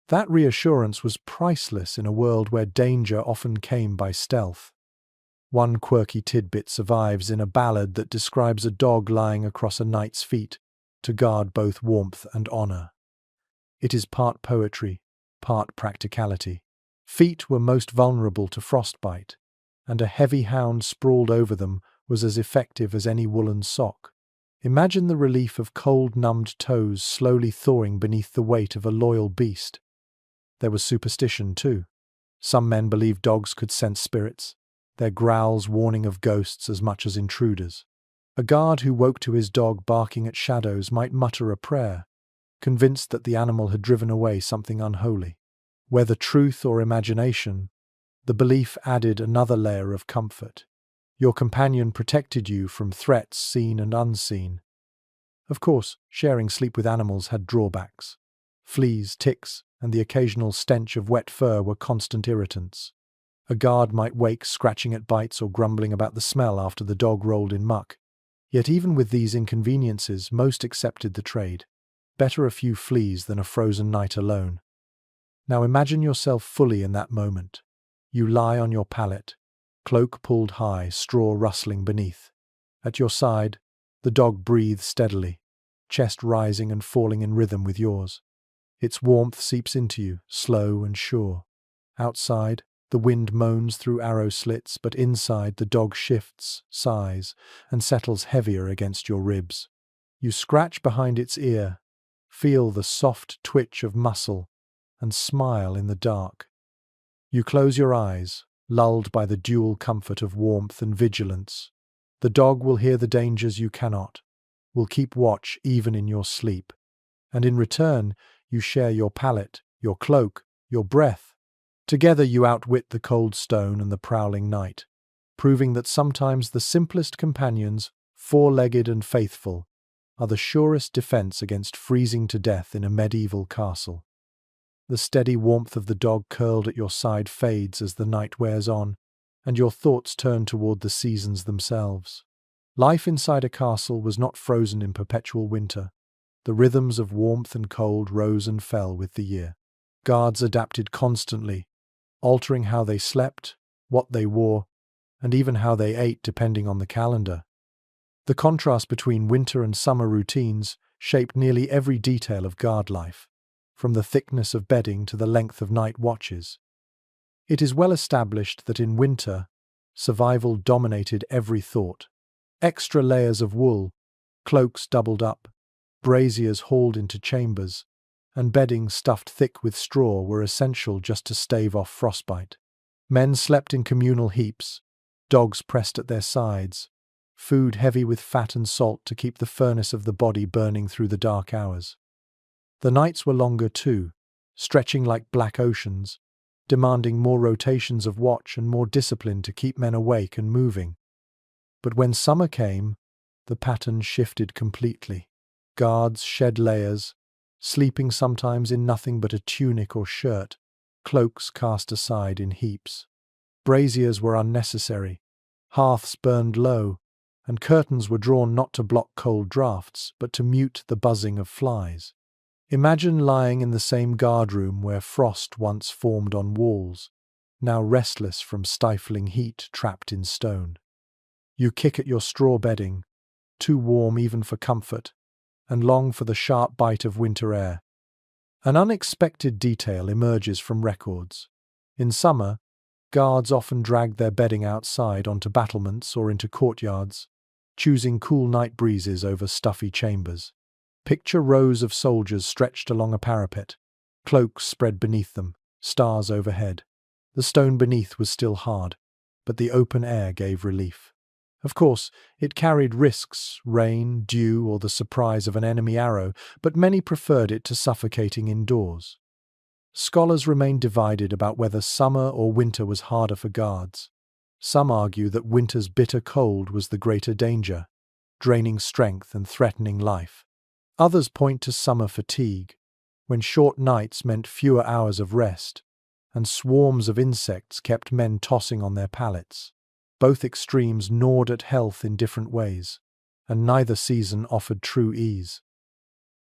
That reassurance was priceless in a world where danger often came by stealth. One quirky tidbit survives in a ballad that describes a dog lying across a knight's feet to guard both warmth and honor. It is part poetry, part practicality. Feet were most vulnerable to frostbite, and a heavy hound sprawled over them was as effective as any woolen sock. Imagine the relief of cold, numbed toes slowly thawing beneath the weight of a loyal beast. There was superstition, too. Some men believed dogs could sense spirits, their growls warning of ghosts as much as intruders. A guard who woke to his dog barking at shadows might mutter a prayer, convinced that the animal had driven away something unholy. Whether truth or imagination, the belief added another layer of comfort. Your companion protected you from threats seen and unseen. Of course, sharing sleep with animals had drawbacks. Fleas, ticks, and the occasional stench of wet fur were constant irritants. A guard might wake scratching at bites or grumbling about the smell after the dog rolled in muck. Yet even with these inconveniences, most accepted the trade. Better a few fleas than a frozen night alone. Now imagine yourself fully in that moment. You lie on your pallet, cloak pulled high, straw rustling beneath. At your side, the dog breathes steadily, chest rising and falling in rhythm with yours. Its warmth seeps into you, slow and sure. Outside, the wind moans through arrow slits, but inside the dog shifts, sighs, and settles heavier against your ribs. You scratch behind its ear, feel the soft twitch of muscle, and smile in the dark. You close your eyes, lulled by the dual comfort of warmth and vigilance. The dog will hear the dangers you cannot, will keep watch even in your sleep. And in return, you share your pallet, your cloak, your breath. Together you outwit the cold stone and the prowling night, proving that sometimes the simplest companions, four-legged and faithful, are the surest defense against freezing to death in a medieval castle. The steady warmth of the dog curled at your side fades as the night wears on, and your thoughts turn toward the seasons themselves. Life inside a castle was not frozen in perpetual winter. The rhythms of warmth and cold rose and fell with the year. Guards adapted constantly, altering how they slept, what they wore, and even how they ate depending on the calendar. The contrast between winter and summer routines shaped nearly every detail of guard life, from the thickness of bedding to the length of night watches. It is well established that in winter, survival dominated every thought. Extra layers of wool, cloaks doubled up, braziers hauled into chambers, and bedding stuffed thick with straw were essential just to stave off frostbite. Men slept in communal heaps, dogs pressed at their sides, food heavy with fat and salt to keep the furnace of the body burning through the dark hours. The nights were longer too, stretching like black oceans, demanding more rotations of watch and more discipline to keep men awake and moving. But when summer came, the pattern shifted completely. Guards shed layers, sleeping sometimes in nothing but a tunic or shirt, cloaks cast aside in heaps. Braziers were unnecessary, hearths burned low, and curtains were drawn not to block cold drafts, but to mute the buzzing of flies. Imagine lying in the same guardroom where frost once formed on walls, now restless from stifling heat trapped in stone. You kick at your straw bedding, too warm even for comfort, and long for the sharp bite of winter air. An unexpected detail emerges from records. In summer, guards often dragged their bedding outside onto battlements or into courtyards, choosing cool night breezes over stuffy chambers. Picture rows of soldiers stretched along a parapet, cloaks spread beneath them, stars overhead. The stone beneath was still hard, but the open air gave relief. Of course, it carried risks, rain, dew, or the surprise of an enemy arrow, but many preferred it to suffocating indoors. Scholars remain divided about whether summer or winter was harder for guards. Some argue that winter's bitter cold was the greater danger, draining strength and threatening life. Others point to summer fatigue, when short nights meant fewer hours of rest, and swarms of insects kept men tossing on their pallets. Both extremes gnawed at health in different ways, and neither season offered true ease.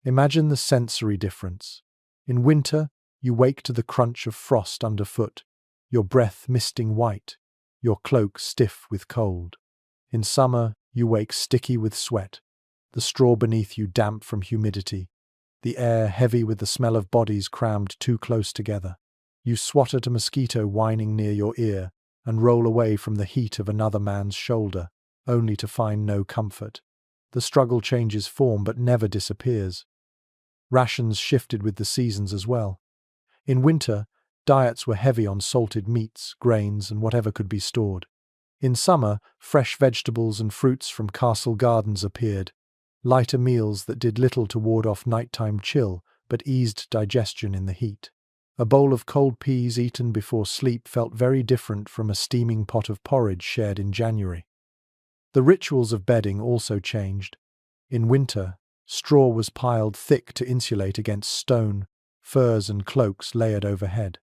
Imagine the sensory difference. In winter, you wake to the crunch of frost underfoot, your breath misting white, your cloak stiff with cold. In summer, you wake sticky with sweat, the straw beneath you damp from humidity, the air heavy with the smell of bodies crammed too close together. You swat at a mosquito whining near your ear and roll away from the heat of another man's shoulder, only to find no comfort. The struggle changes form but never disappears. Rations shifted with the seasons as well. In winter, diets were heavy on salted meats, grains, and whatever could be stored. In summer, fresh vegetables and fruits from castle gardens appeared, lighter meals that did little to ward off nighttime chill but eased digestion in the heat. A bowl of cold peas eaten before sleep felt very different from a steaming pot of porridge shared in January. The rituals of bedding also changed. In winter, straw was piled thick to insulate against stone, furs and cloaks layered overhead.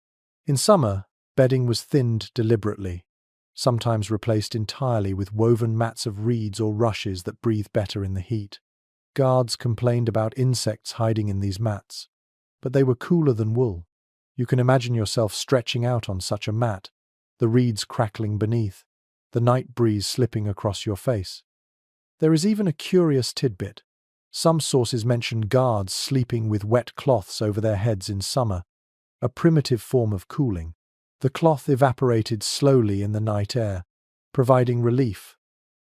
In summer, bedding was thinned deliberately, sometimes replaced entirely with woven mats of reeds or rushes that breathe better in the heat. Guards complained about insects hiding in these mats, but they were cooler than wool. You can imagine yourself stretching out on such a mat, the reeds crackling beneath, the night breeze slipping across your face. There is even a curious tidbit. Some sources mention guards sleeping with wet cloths over their heads in summer, a primitive form of cooling. The cloth evaporated slowly in the night air, providing relief,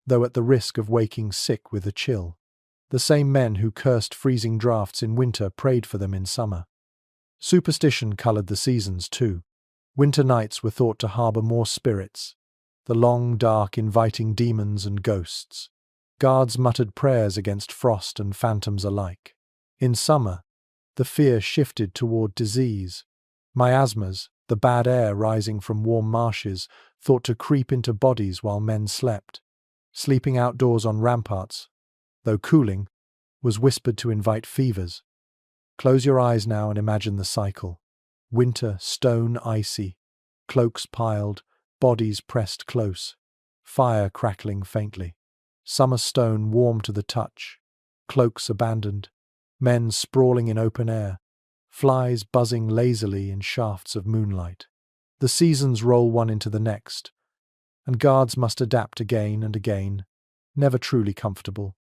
though at the risk of waking sick with a chill. The same men who cursed freezing drafts in winter prayed for them in summer. Superstition colored the seasons too. Winter nights were thought to harbor more spirits, the long, dark, inviting demons and ghosts. Guards muttered prayers against frost and phantoms alike. In summer, the fear shifted toward disease. Miasmas, the bad air rising from warm marshes, thought to creep into bodies while men slept. Sleeping outdoors on ramparts, though cooling, was whispered to invite fevers. Close your eyes now and imagine the cycle. Winter, stone icy, cloaks piled, bodies pressed close, fire crackling faintly. Summer stone warm to the touch, cloaks abandoned, men sprawling in open air, flies buzzing lazily in shafts of moonlight. The seasons roll one into the next, and guards must adapt again and again, never truly comfortable,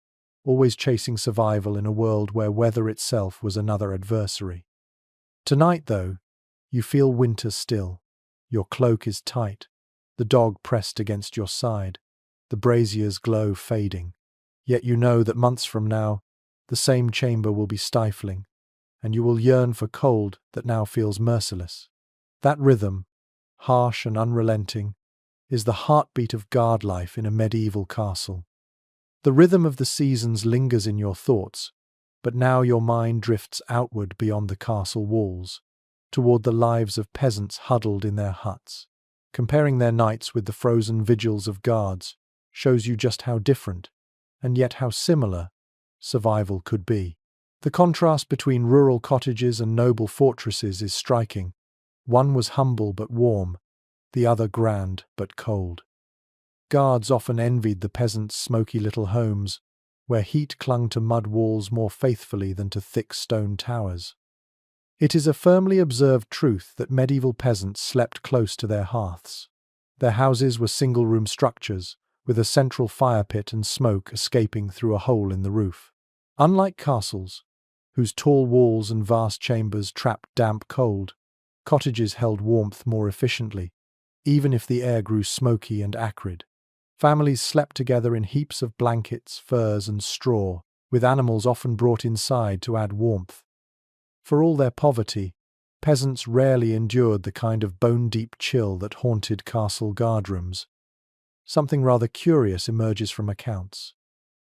always chasing survival in a world where weather itself was another adversary. Tonight, though, you feel winter still. Your cloak is tight, the dog pressed against your side, the brazier's glow fading. Yet you know that months from now, the same chamber will be stifling, and you will yearn for cold that now feels merciless. That rhythm, harsh and unrelenting, is the heartbeat of guard life in a medieval castle. The rhythm of the seasons lingers in your thoughts, but now your mind drifts outward beyond the castle walls, toward the lives of peasants huddled in their huts. Comparing their nights with the frozen vigils of guards shows you just how different, and yet how similar, survival could be. The contrast between rural cottages and noble fortresses is striking. One was humble but warm, the other grand but cold. Guards often envied the peasants' smoky little homes, where heat clung to mud walls more faithfully than to thick stone towers. It is a firmly observed truth that medieval peasants slept close to their hearths. Their houses were single-room structures, with a central fire pit and smoke escaping through a hole in the roof. Unlike castles, whose tall walls and vast chambers trapped damp cold, cottages held warmth more efficiently, even if the air grew smoky and acrid. Families slept together in heaps of blankets, furs, and straw, with animals often brought inside to add warmth. For all their poverty, peasants rarely endured the kind of bone-deep chill that haunted castle guardrooms. Something rather curious emerges from accounts.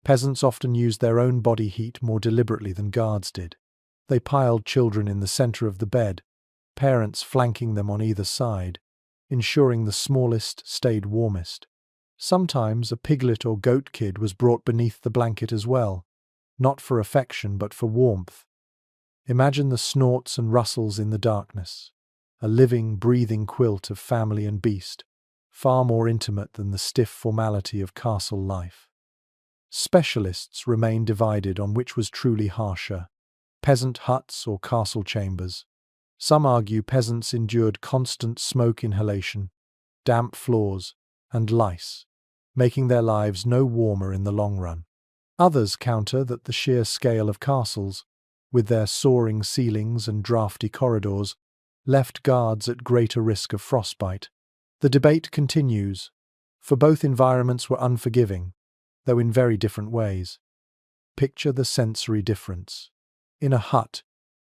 Peasants often used their own body heat more deliberately than guards did. They piled children in the center of the bed, parents flanking them on either side, ensuring the smallest stayed warmest. Sometimes a piglet or goat kid was brought beneath the blanket as well, not for affection but for warmth. Imagine the snorts and rustles in the darkness, a living, breathing quilt of family and beast, far more intimate than the stiff formality of castle life. Specialists remain divided on which was truly harsher, peasant huts or castle chambers. Some argue peasants endured constant smoke inhalation, damp floors, and lice, making their lives no warmer in the long run. Others counter that the sheer scale of castles, with their soaring ceilings and draughty corridors, left guards at greater risk of frostbite. The debate continues, for both environments were unforgiving, though in very different ways. Picture the sensory difference. In a hut,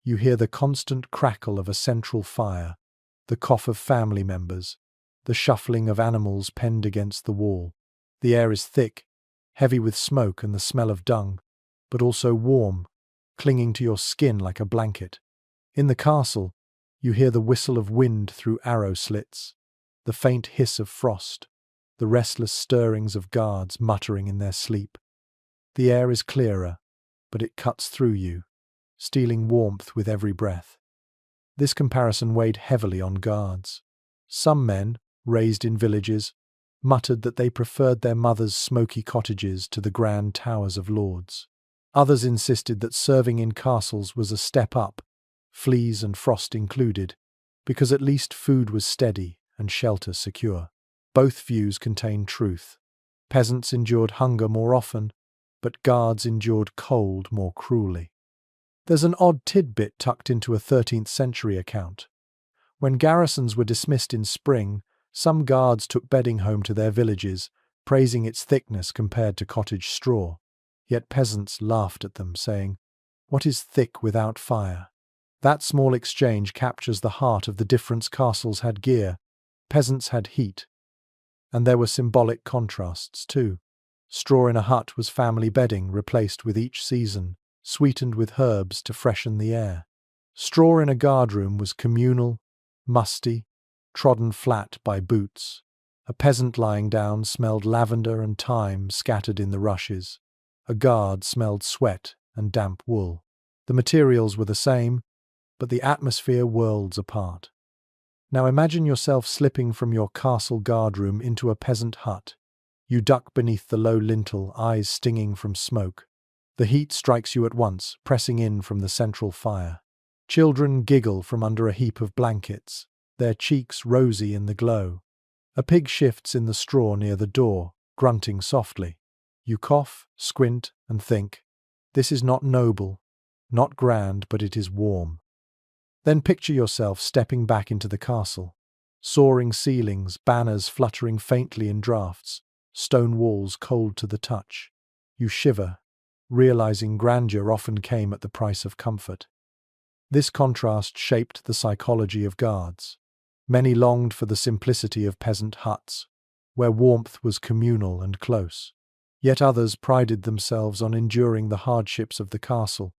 you hear the constant crackle of a central fire, the cough of family members, the shuffling of animals penned against the wall. The air is thick, heavy with smoke and the smell of dung, but also warm, clinging to your skin like a blanket. In the castle, you hear the whistle of wind through arrow slits, the faint hiss of frost, the restless stirrings of guards muttering in their sleep. The air is clearer, but it cuts through you, stealing warmth with every breath. This comparison weighed heavily on guards. Some men, raised in villages, muttered that they preferred their mothers' smoky cottages to the grand towers of lords. Others insisted that serving in castles was a step up, fleas and frost included, because at least food was steady and shelter secure. Both views contained truth. Peasants endured hunger more often, but guards endured cold more cruelly. There's an odd tidbit tucked into a 13th century account. When garrisons were dismissed in spring, some guards took bedding home to their villages, praising its thickness compared to cottage straw. Yet peasants laughed at them, saying, "What is thick without fire?" That small exchange captures the heart of the difference. Castles had gear, peasants had heat. And there were symbolic contrasts too. Straw in a hut was family bedding replaced with each season, sweetened with herbs to freshen the air. Straw in a guardroom was communal, musty, trodden flat by boots. A peasant lying down smelled lavender and thyme scattered in the rushes. A guard smelled sweat and damp wool. The materials were the same, but the atmosphere worlds apart. Now imagine yourself slipping from your castle guardroom into a peasant hut. You duck beneath the low lintel, eyes stinging from smoke. The heat strikes you at once, pressing in from the central fire. Children giggle from under a heap of blankets, their cheeks rosy in the glow. A pig shifts in the straw near the door, grunting softly. You cough, squint, and think, this is not noble, not grand, but it is warm. Then picture yourself stepping back into the castle. Soaring ceilings, banners fluttering faintly in drafts, stone walls cold to the touch. You shiver, realizing grandeur often came at the price of comfort. This contrast shaped the psychology of guards. Many longed for the simplicity of peasant huts, where warmth was communal and close. Yet others prided themselves on enduring the hardships of the castle,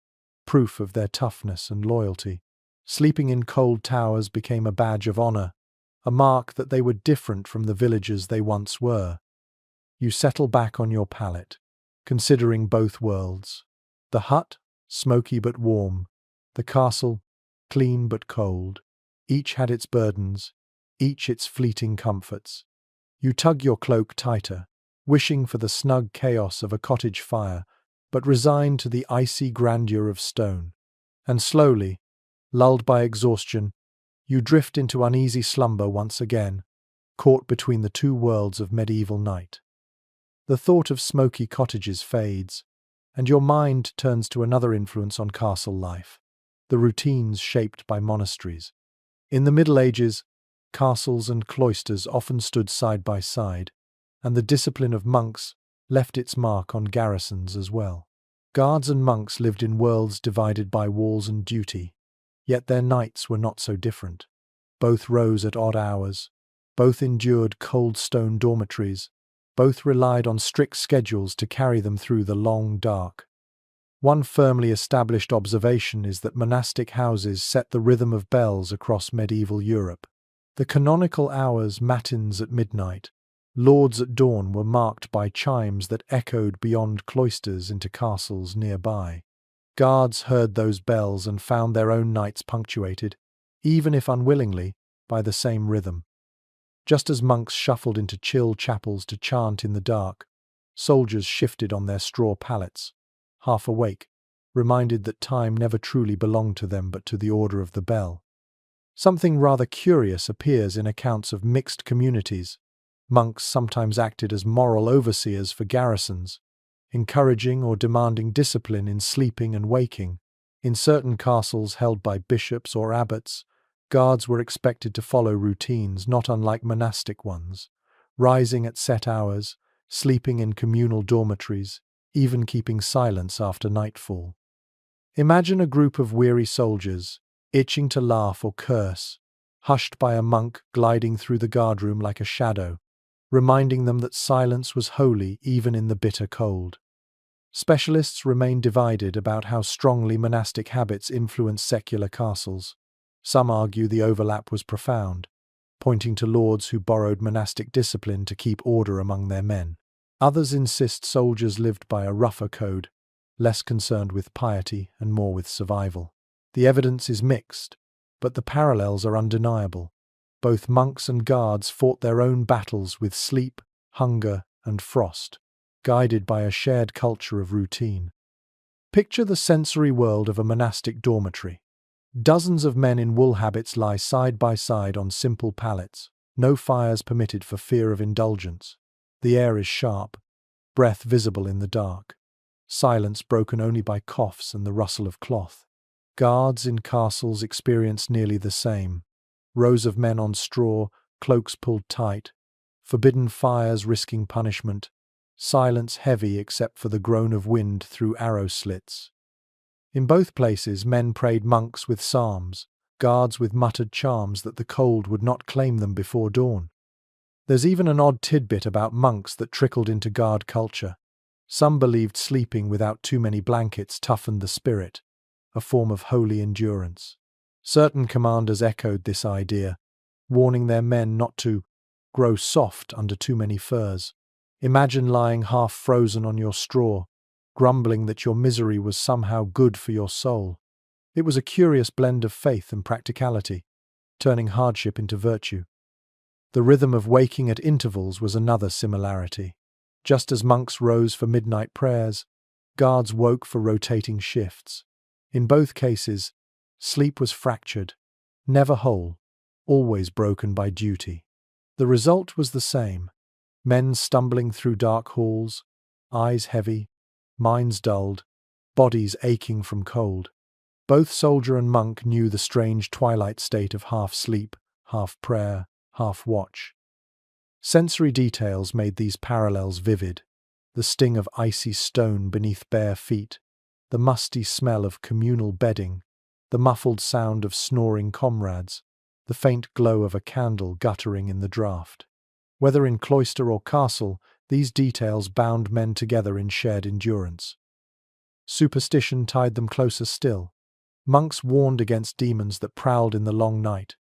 proof of their toughness and loyalty. Sleeping in cold towers became a badge of honor, a mark that they were different from the villagers they once were. You settle back on your pallet, considering both worlds. The hut, smoky but warm. The castle, clean but cold. Each had its burdens, each its fleeting comforts. You tug your cloak tighter, wishing for the snug chaos of a cottage fire, but resigned to the icy grandeur of stone. And slowly, lulled by exhaustion, you drift into uneasy slumber once again, caught between the two worlds of medieval night. The thought of smoky cottages fades, and your mind turns to another influence on castle life, the routines shaped by monasteries. In the Middle Ages, castles and cloisters often stood side by side, and the discipline of monks left its mark on garrisons as well. Guards and monks lived in worlds divided by walls and duty, yet their nights were not so different. Both rose at odd hours, both endured cold stone dormitories, both relied on strict schedules to carry them through the long dark. One firmly established observation is that monastic houses set the rhythm of bells across medieval Europe. The canonical hours, matins at midnight, lauds at dawn, were marked by chimes that echoed beyond cloisters into castles nearby. Guards heard those bells and found their own nights punctuated, even if unwillingly, by the same rhythm. Just as monks shuffled into chill chapels to chant in the dark, soldiers shifted on their straw pallets, half awake, reminded that time never truly belonged to them but to the order of the bell. Something rather curious appears in accounts of mixed communities. Monks sometimes acted as moral overseers for garrisons, encouraging or demanding discipline in sleeping and waking. In certain castles held by bishops or abbots, guards were expected to follow routines not unlike monastic ones, rising at set hours, sleeping in communal dormitories, even keeping silence after nightfall. Imagine a group of weary soldiers, itching to laugh or curse, hushed by a monk gliding through the guardroom like a shadow, reminding them that silence was holy even in the bitter cold. Specialists remain divided about how strongly monastic habits influence secular castles. Some argue the overlap was profound, pointing to lords who borrowed monastic discipline to keep order among their men. Others insist soldiers lived by a rougher code, less concerned with piety and more with survival. The evidence is mixed, but the parallels are undeniable. Both monks and guards fought their own battles with sleep, hunger, and frost, guided by a shared culture of routine. Picture the sensory world of a monastic dormitory. Dozens of men in wool habits lie side by side on simple pallets, no fires permitted for fear of indulgence. The air is sharp, breath visible in the dark, silence broken only by coughs and the rustle of cloth. Guards in castles experience nearly the same. Rows of men on straw, cloaks pulled tight, forbidden fires risking punishment, silence heavy except for the groan of wind through arrow slits. In both places men prayed monks with psalms, guards with muttered charms that the cold would not claim them before dawn. There's even an odd tidbit about monks that trickled into guard culture. Some believed sleeping without too many blankets toughened the spirit, a form of holy endurance. Certain commanders echoed this idea, warning their men not to grow soft under too many furs. Imagine lying half frozen on your straw, grumbling that your misery was somehow good for your soul. It was a curious blend of faith and practicality, turning hardship into virtue. The rhythm of waking at intervals was another similarity. Just as monks rose for midnight prayers, guards woke for rotating shifts. In both cases, sleep was fractured, never whole, always broken by duty. The result was the same: men stumbling through dark halls, eyes heavy, minds dulled, bodies aching from cold. Both soldier and monk knew the strange twilight state of half sleep, half prayer, half watch. Sensory details made these parallels vivid: the sting of icy stone beneath bare feet, the musty smell of communal bedding, the muffled sound of snoring comrades, the faint glow of a candle guttering in the draught. Whether in cloister or castle, these details bound men together in shared endurance. Superstition tied them closer still. Monks warned against demons that prowled in the long night,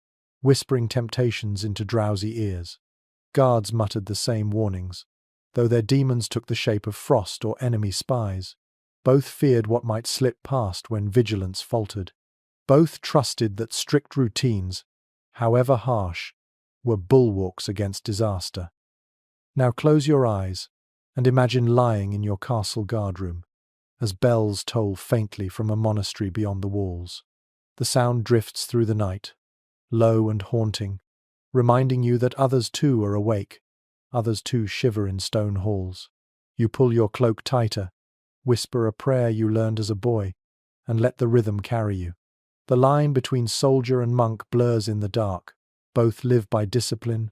whispering temptations into drowsy ears. Guards muttered the same warnings, though their demons took the shape of frost or enemy spies. Both feared what might slip past when vigilance faltered. Both trusted that strict routines, however harsh, were bulwarks against disaster. Now close your eyes and imagine lying in your castle guardroom, as bells toll faintly from a monastery beyond the walls. The sound drifts through the night, low and haunting, reminding you that others too are awake, others too shiver in stone halls. You pull your cloak tighter, whisper a prayer you learned as a boy, and let the rhythm carry you. The line between soldier and monk blurs in the dark. Both live by discipline,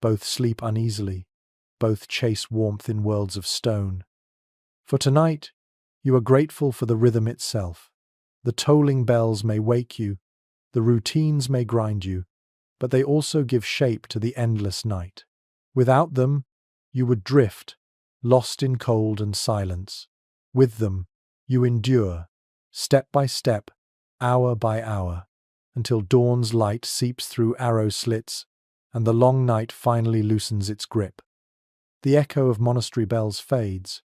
both sleep uneasily, both chase warmth in worlds of stone. For tonight, you are grateful for the rhythm itself. The tolling bells may wake you, the routines may grind you, but they also give shape to the endless night. Without them, you would drift, lost in cold and silence. With them, you endure, step by step, hour by hour, until dawn's light seeps through arrow slits and the long night finally loosens its grip. The echo of monastery bells fades,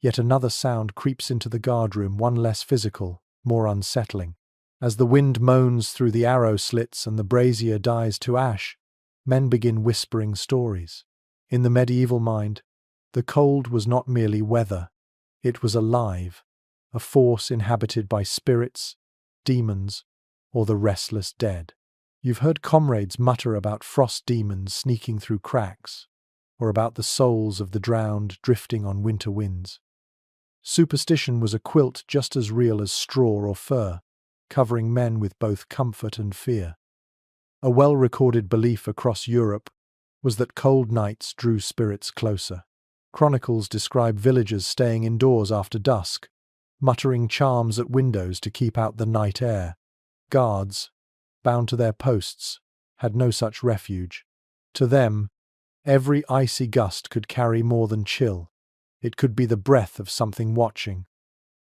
yet another sound creeps into the guardroom, one less physical, more unsettling. As the wind moans through the arrow slits and the brazier dies to ash, men begin whispering stories. In the medieval mind, the cold was not merely weather, it was alive, a force inhabited by spirits, demons, or the restless dead. You've heard comrades mutter about frost demons sneaking through cracks, or about the souls of the drowned drifting on winter winds. Superstition was a quilt just as real as straw or fur, covering men with both comfort and fear. A well-recorded belief across Europe was that cold nights drew spirits closer. Chronicles describe villagers staying indoors after dusk, muttering charms at windows to keep out the night air. Guards, bound to their posts, had no such refuge. To them, every icy gust could carry more than chill. It could be the breath of something watching.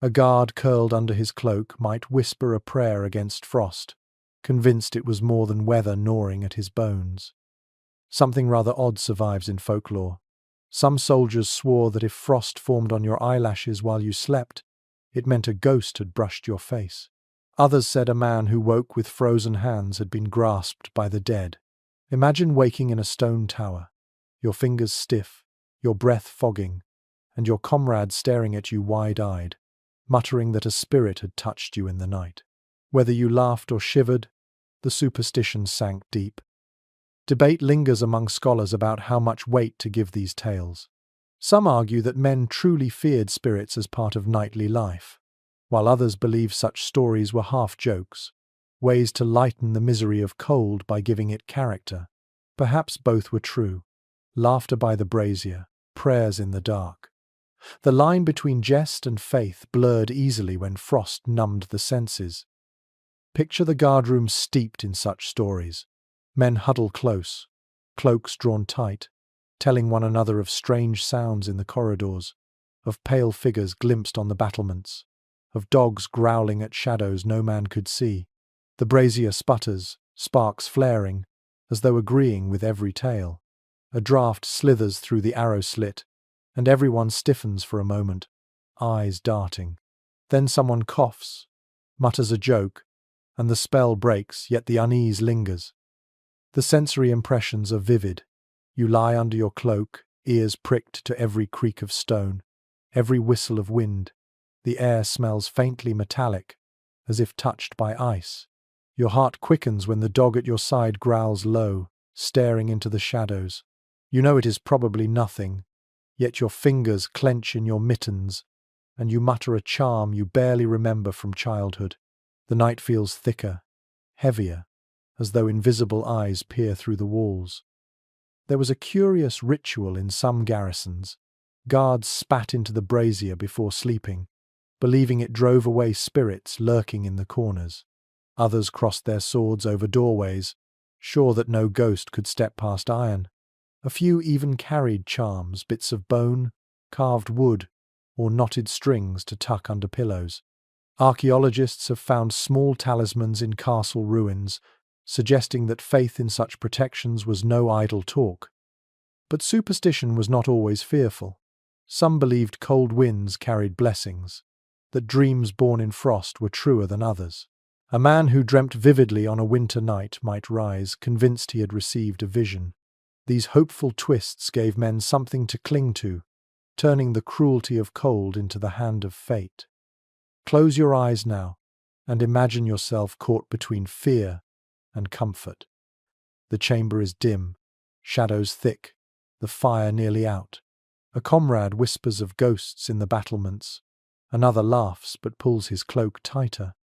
A guard curled under his cloak might whisper a prayer against frost, convinced it was more than weather gnawing at his bones. Something rather odd survives in folklore. Some soldiers swore that if frost formed on your eyelashes while you slept, it meant a ghost had brushed your face. Others said a man who woke with frozen hands had been grasped by the dead. Imagine waking in a stone tower, your fingers stiff, your breath fogging, and your comrade staring at you wide-eyed, muttering that a spirit had touched you in the night. Whether you laughed or shivered, the superstition sank deep. Debate lingers among scholars about how much weight to give these tales. Some argue that men truly feared spirits as part of nightly life, while others believe such stories were half-jokes, ways to lighten the misery of cold by giving it character. Perhaps both were true. Laughter by the brazier, prayers in the dark. The line between jest and faith blurred easily when frost numbed the senses. Picture the guardroom steeped in such stories. Men huddle close, cloaks drawn tight, telling one another of strange sounds in the corridors, of pale figures glimpsed on the battlements, of dogs growling at shadows no man could see. The brazier sputters, sparks flaring, as though agreeing with every tale. A draught slithers through the arrow slit, and everyone stiffens for a moment, eyes darting. Then someone coughs, mutters a joke, and the spell breaks, yet the unease lingers. The sensory impressions are vivid. You lie under your cloak, ears pricked to every creak of stone, every whistle of wind. The air smells faintly metallic, as if touched by ice. Your heart quickens when the dog at your side growls low, staring into the shadows. You know it is probably nothing, yet your fingers clench in your mittens, and you mutter a charm you barely remember from childhood. The night feels thicker, heavier, as though invisible eyes peer through the walls. There was a curious ritual in some garrisons. Guards spat into the brazier before sleeping, believing it drove away spirits lurking in the corners. Others crossed their swords over doorways, sure that no ghost could step past iron. A few even carried charms, bits of bone, carved wood, or knotted strings to tuck under pillows. Archaeologists have found small talismans in castle ruins, suggesting that faith in such protections was no idle talk. But superstition was not always fearful. Some believed cold winds carried blessings, that dreams born in frost were truer than others. A man who dreamt vividly on a winter night might rise, convinced he had received a vision. These hopeful twists gave men something to cling to, turning the cruelty of cold into the hand of fate. Close your eyes now, and imagine yourself caught between fear and comfort. The chamber is dim, shadows thick, the fire nearly out. A comrade whispers of ghosts in the battlements. Another laughs but pulls his cloak tighter.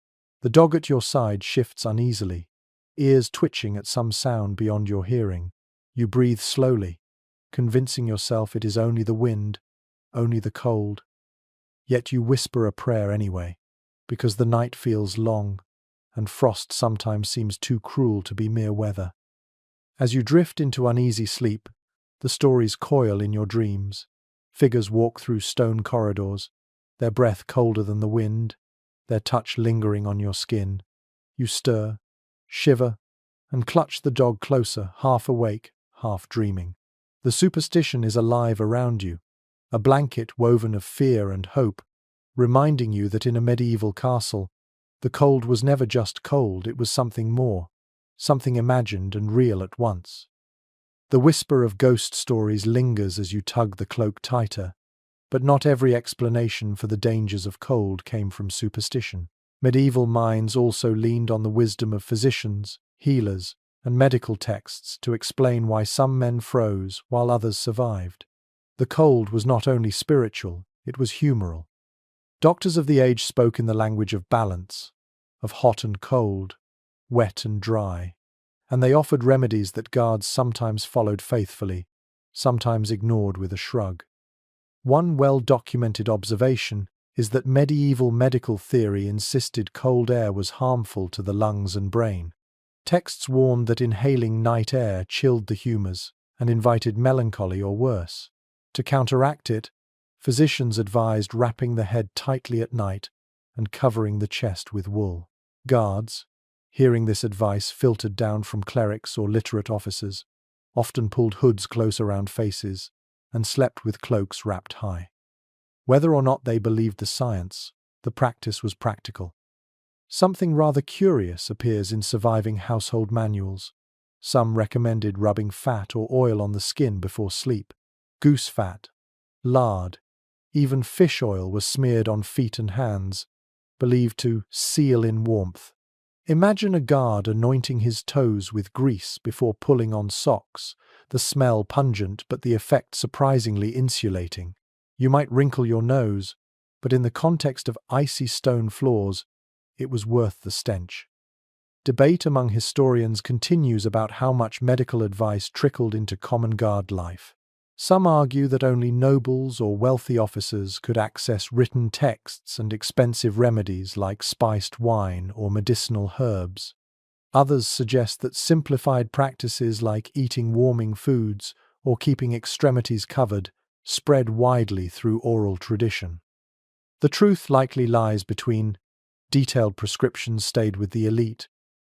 The dog at your side shifts uneasily, ears twitching at some sound beyond your hearing. You breathe slowly, convincing yourself it is only the wind, only the cold. Yet you whisper a prayer anyway, because the night feels long, and frost sometimes seems too cruel to be mere weather. As you drift into uneasy sleep, the stories coil in your dreams. Figures walk through stone corridors, their breath colder than the wind, their touch lingering on your skin. You stir, shiver, and clutch the dog closer, half awake, half dreaming. The superstition is alive around you, a blanket woven of fear and hope, reminding you that in a medieval castle, the cold was never just cold, it was something more, something imagined and real at once. The whisper of ghost stories lingers as you tug the cloak tighter, but not every explanation for the dangers of cold came from superstition. Medieval minds also leaned on the wisdom of physicians, healers, and medical texts to explain why some men froze while others survived. The cold was not only spiritual, it was humoral. Doctors of the age spoke in the language of balance, of hot and cold, wet and dry, and they offered remedies that guards sometimes followed faithfully, sometimes ignored with a shrug. One well-documented observation is that medieval medical theory insisted cold air was harmful to the lungs and brain. Texts warned that inhaling night air chilled the humors and invited melancholy or worse. To counteract it, physicians advised wrapping the head tightly at night and covering the chest with wool. Guards, hearing this advice filtered down from clerics or literate officers, often pulled hoods close around faces and slept with cloaks wrapped high. Whether or not they believed the science, the practice was practical. Something rather curious appears in surviving household manuals. Some recommended rubbing fat or oil on the skin before sleep. Goose fat, lard, even fish oil was smeared on feet and hands, believed to seal in warmth. Imagine a guard anointing his toes with grease before pulling on socks, the smell pungent but the effect surprisingly insulating. You might wrinkle your nose, but in the context of icy stone floors, it was worth the stench. Debate among historians continues about how much medical advice trickled into common guard life. Some argue that only nobles or wealthy officers could access written texts and expensive remedies like spiced wine or medicinal herbs. Others suggest that simplified practices like eating warming foods or keeping extremities covered spread widely through oral tradition. The truth likely lies between. Detailed prescriptions stayed with the elite,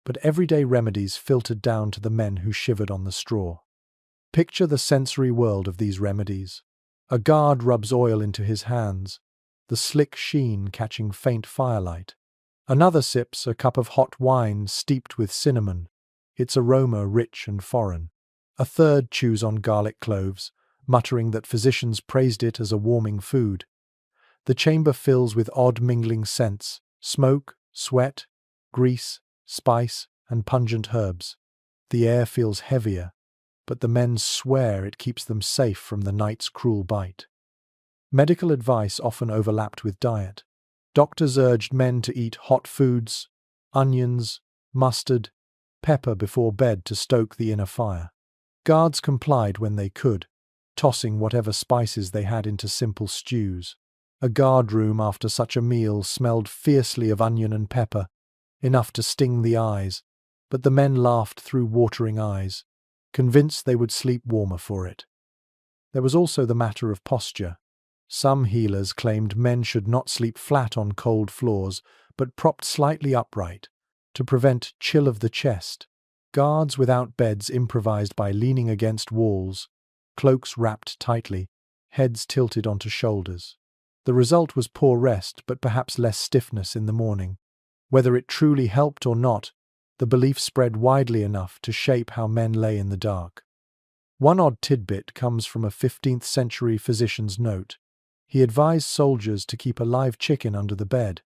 but everyday remedies filtered down to the men who shivered on the straw. Picture the sensory world of these remedies. A guard rubs oil into his hands, the slick sheen catching faint firelight. Another sips a cup of hot wine steeped with cinnamon, its aroma rich and foreign. A third chews on garlic cloves, muttering that physicians praised it as a warming food. The chamber fills with odd mingling scents: smoke, sweat, grease, spice, and pungent herbs. The air feels heavier, but the men swear it keeps them safe from the night's cruel bite. Medical advice often overlapped with diet. Doctors urged men to eat hot foods, onions, mustard, pepper before bed to stoke the inner fire. Guards complied when they could, tossing whatever spices they had into simple stews. A guard room after such a meal smelled fiercely of onion and pepper, enough to sting the eyes, but the men laughed through watering eyes, convinced they would sleep warmer for it. There was also the matter of posture. Some healers claimed men should not sleep flat on cold floors, but propped slightly upright, to prevent chill of the chest. Guards without beds improvised by leaning against walls, cloaks wrapped tightly, heads tilted onto shoulders. The result was poor rest, but perhaps less stiffness in the morning. Whether it truly helped or not, the belief spread widely enough to shape how men lay in the dark. One odd tidbit comes from a 15th century physician's note. He advised soldiers to keep a live chicken under the bed,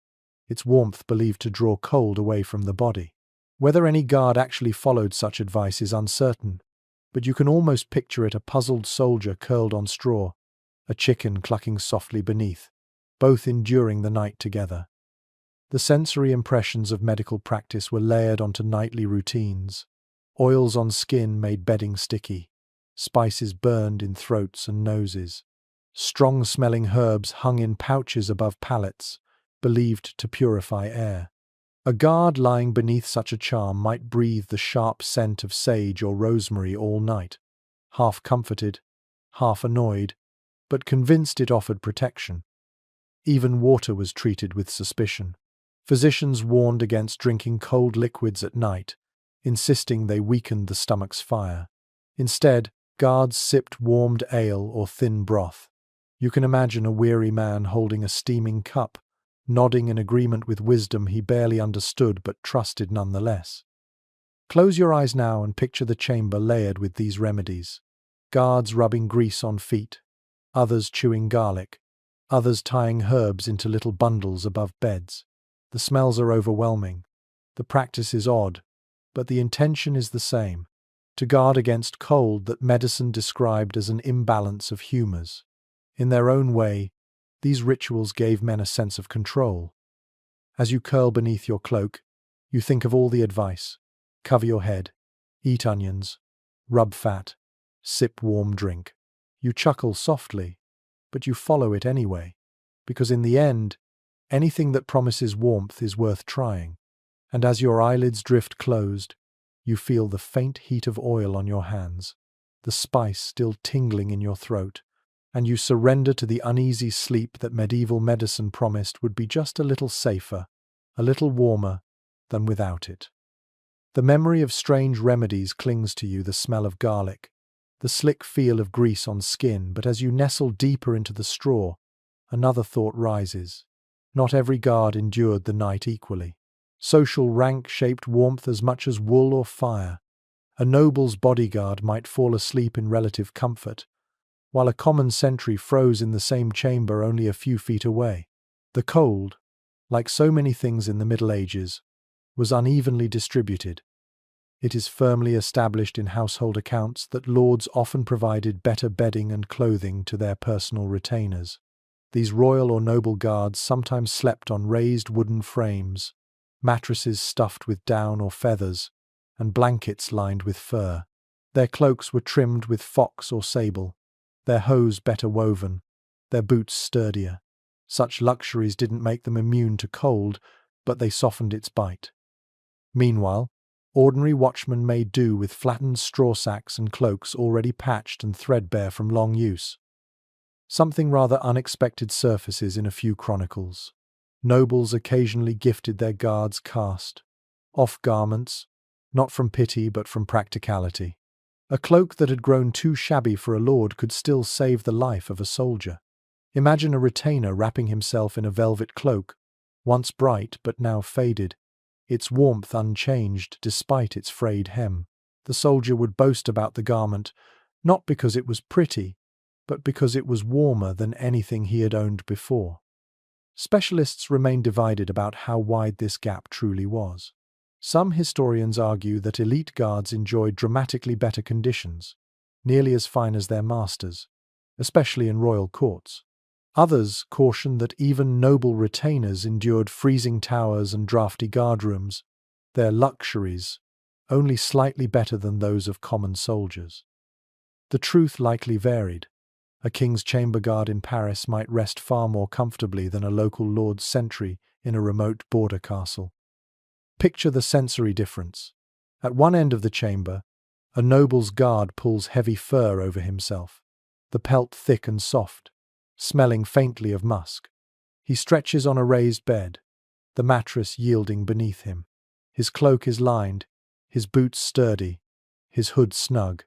its warmth believed to draw cold away from the body. Whether any guard actually followed such advice is uncertain, but you can almost picture it: a puzzled soldier curled on straw, a chicken clucking softly beneath, both enduring the night together. The sensory impressions of medical practice were layered onto nightly routines. Oils on skin made bedding sticky, spices burned in throats and noses. Strong-smelling herbs hung in pouches above pallets, believed to purify air. A guard lying beneath such a charm might breathe the sharp scent of sage or rosemary all night, half comforted, half annoyed, but convinced it offered protection. Even water was treated with suspicion. Physicians warned against drinking cold liquids at night, insisting they weakened the stomach's fire. Instead, guards sipped warmed ale or thin broth. You can imagine a weary man holding a steaming cup, nodding in agreement with wisdom he barely understood but trusted nonetheless. Close your eyes now and picture the chamber layered with these remedies. Guards rubbing grease on feet, others chewing garlic, others tying herbs into little bundles above beds. The smells are overwhelming. The practice is odd, but the intention is the same: to guard against cold that medicine described as an imbalance of humors. In their own way, these rituals gave men a sense of control. As you curl beneath your cloak, you think of all the advice: cover your head, eat onions, rub fat, sip warm drink. You chuckle softly, but you follow it anyway, because in the end, anything that promises warmth is worth trying. And as your eyelids drift closed, you feel the faint heat of oil on your hands, the spice still tingling in your throat, and you surrender to the uneasy sleep that medieval medicine promised would be just a little safer, a little warmer, than without it. The memory of strange remedies clings to you: the smell of garlic, the slick feel of grease on skin. But as you nestle deeper into the straw, another thought rises. Not every guard endured the night equally. Social rank shaped warmth as much as wool or fire. A noble's bodyguard might fall asleep in relative comfort, while a common sentry froze in the same chamber only a few feet away. The cold, like so many things in the Middle Ages, was unevenly distributed. It is firmly established in household accounts that lords often provided better bedding and clothing to their personal retainers. These royal or noble guards sometimes slept on raised wooden frames, mattresses stuffed with down or feathers, and blankets lined with fur. Their cloaks were trimmed with fox or sable, their hose better woven, their boots sturdier. Such luxuries didn't make them immune to cold, but they softened its bite. Meanwhile, ordinary watchmen made do with flattened straw sacks and cloaks already patched and threadbare from long use. Something rather unexpected surfaces in a few chronicles. Nobles occasionally gifted their guards cast-off garments, not from pity but from practicality. A cloak that had grown too shabby for a lord could still save the life of a soldier. Imagine a retainer wrapping himself in a velvet cloak, once bright but now faded, its warmth unchanged despite its frayed hem. The soldier would boast about the garment, not because it was pretty, but because it was warmer than anything he had owned before. Specialists remain divided about how wide this gap truly was. Some historians argue that elite guards enjoyed dramatically better conditions, nearly as fine as their masters, especially in royal courts. Others caution that even noble retainers endured freezing towers and drafty guardrooms, their luxuries only slightly better than those of common soldiers. The truth likely varied. A king's chamber guard in Paris might rest far more comfortably than a local lord's sentry in a remote border castle. Picture the sensory difference. At one end of the chamber, a noble's guard pulls heavy fur over himself, the pelt thick and soft, smelling faintly of musk. He stretches on a raised bed, the mattress yielding beneath him. His cloak is lined, his boots sturdy, his hood snug.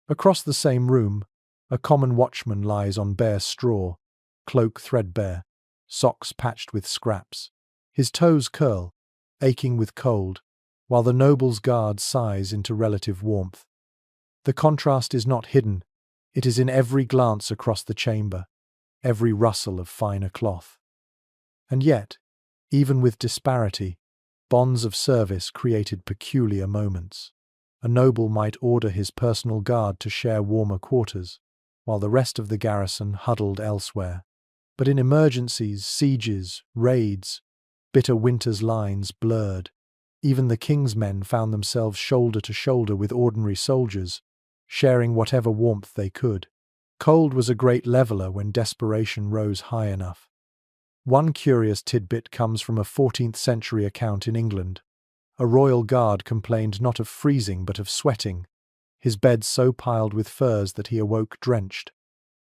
Across the same room, a common watchman lies on bare straw, cloak threadbare, socks patched with scraps. His toes curl, aching with cold, while the noble's guard sighs into relative warmth. The contrast is not hidden, it is in every glance across the chamber, every rustle of finer cloth. And yet, even with disparity, bonds of service created peculiar moments. A noble might order his personal guard to share warmer quarters, while the rest of the garrison huddled elsewhere. But in emergencies, sieges, raids, bitter winter's lines blurred. Even the king's men found themselves shoulder to shoulder with ordinary soldiers, sharing whatever warmth they could. Cold was a great leveler when desperation rose high enough. One curious tidbit comes from a 14th century account in England. A royal guard complained not of freezing but of sweating, his bed so piled with furs that he awoke drenched.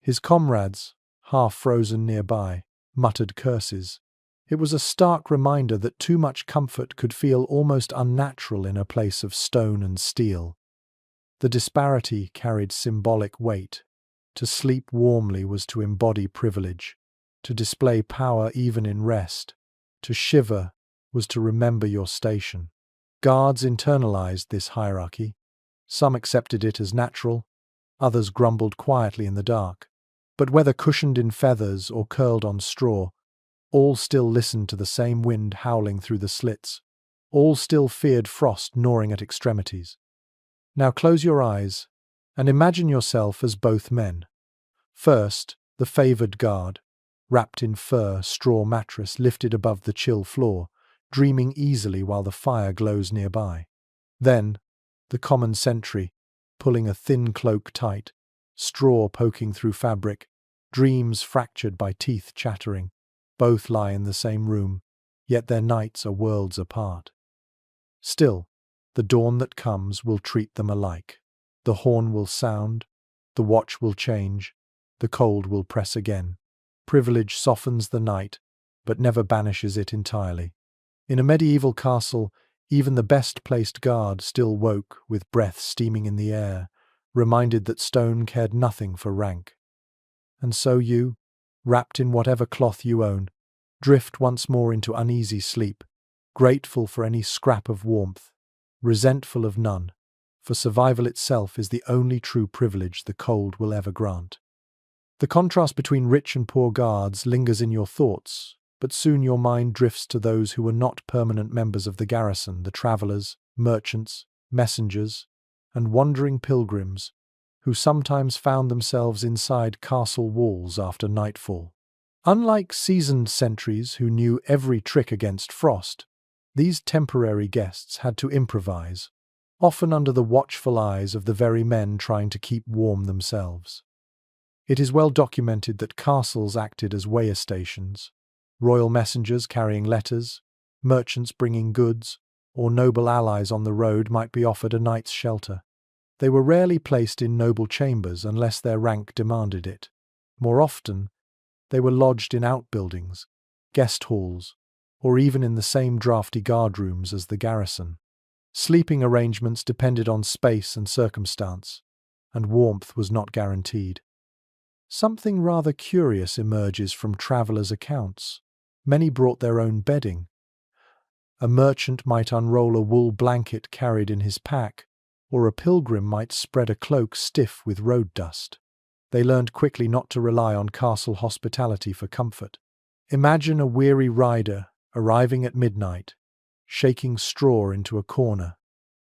His comrades, half frozen nearby, muttered curses. It was a stark reminder that too much comfort could feel almost unnatural in a place of stone and steel. The disparity carried symbolic weight. To sleep warmly was to embody privilege, to display power even in rest. To shiver was to remember your station. Guards internalized this hierarchy. Some accepted it as natural, others grumbled quietly in the dark. But whether cushioned in feathers or curled on straw, all still listened to the same wind howling through the slits. All still feared frost gnawing at extremities. Now close your eyes and imagine yourself as both men. First, the favored guard, wrapped in fur, straw mattress lifted above the chill floor, dreaming easily while the fire glows nearby. Then, the common sentry, pulling a thin cloak tight, straw poking through fabric, dreams fractured by teeth chattering. Both lie in the same room, yet their nights are worlds apart. Still, the dawn that comes will treat them alike. The horn will sound, the watch will change, the cold will press again. Privilege softens the night, but never banishes it entirely. In a medieval castle, even the best-placed guard still woke with breath steaming in the air, reminded that stone cared nothing for rank. And so you, wrapped in whatever cloth you own, drift once more into uneasy sleep, grateful for any scrap of warmth, resentful of none, for survival itself is the only true privilege the cold will ever grant. The contrast between rich and poor guards lingers in your thoughts, but soon your mind drifts to those who were not permanent members of the garrison, the travellers, merchants, messengers, and wandering pilgrims, who sometimes found themselves inside castle walls after nightfall. Unlike seasoned sentries who knew every trick against frost, these temporary guests had to improvise, often under the watchful eyes of the very men trying to keep warm themselves. It is well documented that castles acted as weigher stations, royal messengers carrying letters, merchants bringing goods, or noble allies on the road might be offered a night's shelter. They were rarely placed in noble chambers unless their rank demanded it. More often, they were lodged in outbuildings, guest halls, or even in the same drafty guardrooms as the garrison. Sleeping arrangements depended on space and circumstance, and warmth was not guaranteed. Something rather curious emerges from travelers' accounts. Many brought their own bedding. A merchant might unroll a wool blanket carried in his pack, or a pilgrim might spread a cloak stiff with road dust. They learned quickly not to rely on castle hospitality for comfort. Imagine a weary rider arriving at midnight, shaking straw into a corner,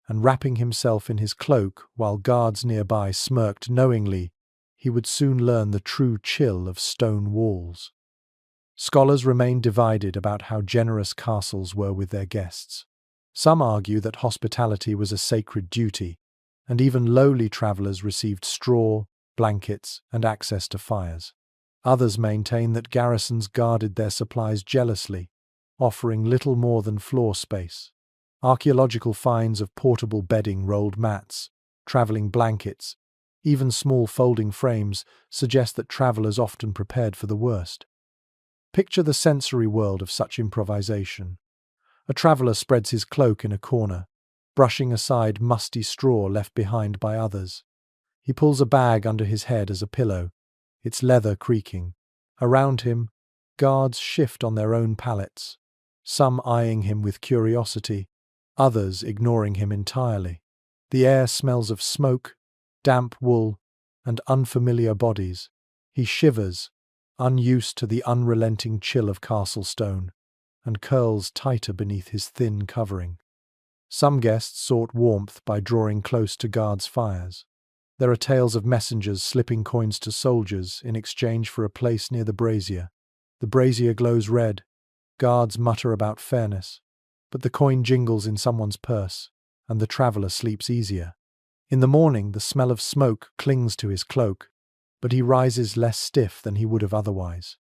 and wrapping himself in his cloak while guards nearby smirked knowingly. He would soon learn the true chill of stone walls. Scholars remain divided about how generous castles were with their guests. Some argue that hospitality was a sacred duty, and even lowly travelers received straw, blankets, and access to fires. Others maintain that garrisons guarded their supplies jealously, offering little more than floor space. Archaeological finds of portable bedding, rolled mats, traveling blankets, even small folding frames suggest that travelers often prepared for the worst. Picture the sensory world of such improvisation. A traveler spreads his cloak in a corner, brushing aside musty straw left behind by others. He pulls a bag under his head as a pillow, its leather creaking. Around him, guards shift on their own pallets, some eyeing him with curiosity, others ignoring him entirely. The air smells of smoke, damp wool, and unfamiliar bodies. He shivers, unused to the unrelenting chill of castle stone, and curls tighter beneath his thin covering. Some guests sought warmth by drawing close to guards' fires. There are tales of messengers slipping coins to soldiers in exchange for a place near the brazier. The brazier glows red. Guards mutter about fairness, but the coin jingles in someone's purse, and the traveler sleeps easier. In the morning, the smell of smoke clings to his cloak, but he rises less stiff than he would have otherwise.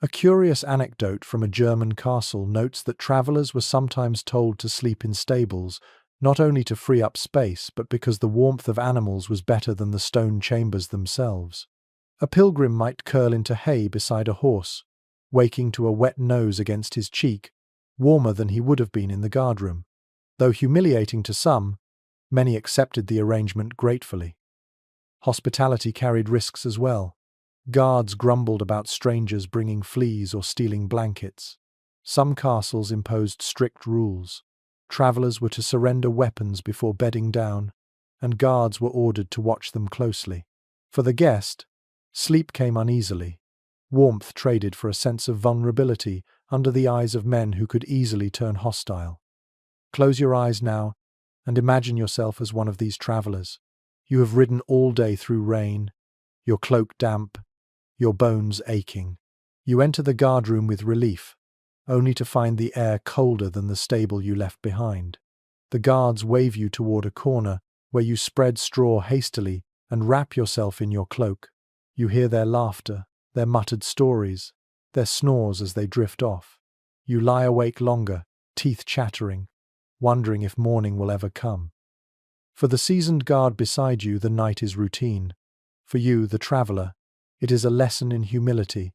A curious anecdote from a German castle notes that travelers were sometimes told to sleep in stables, not only to free up space, but because the warmth of animals was better than the stone chambers themselves. A pilgrim might curl into hay beside a horse, waking to a wet nose against his cheek, warmer than he would have been in the guardroom. Though humiliating to some, many accepted the arrangement gratefully. Hospitality carried risks as well. Guards grumbled about strangers bringing fleas or stealing blankets. Some castles imposed strict rules. Travelers were to surrender weapons before bedding down, and guards were ordered to watch them closely. For the guest, sleep came uneasily. Warmth traded for a sense of vulnerability under the eyes of men who could easily turn hostile. Close your eyes now and imagine yourself as one of these travelers. You have ridden all day through rain, your cloak damp, your bones aching. You enter the guardroom with relief, only to find the air colder than the stable you left behind. The guards wave you toward a corner where you spread straw hastily and wrap yourself in your cloak. You hear their laughter, their muttered stories, their snores as they drift off. You lie awake longer, teeth chattering, wondering if morning will ever come. For the seasoned guard beside you, the night is routine. For you, the traveller, it is a lesson in humility,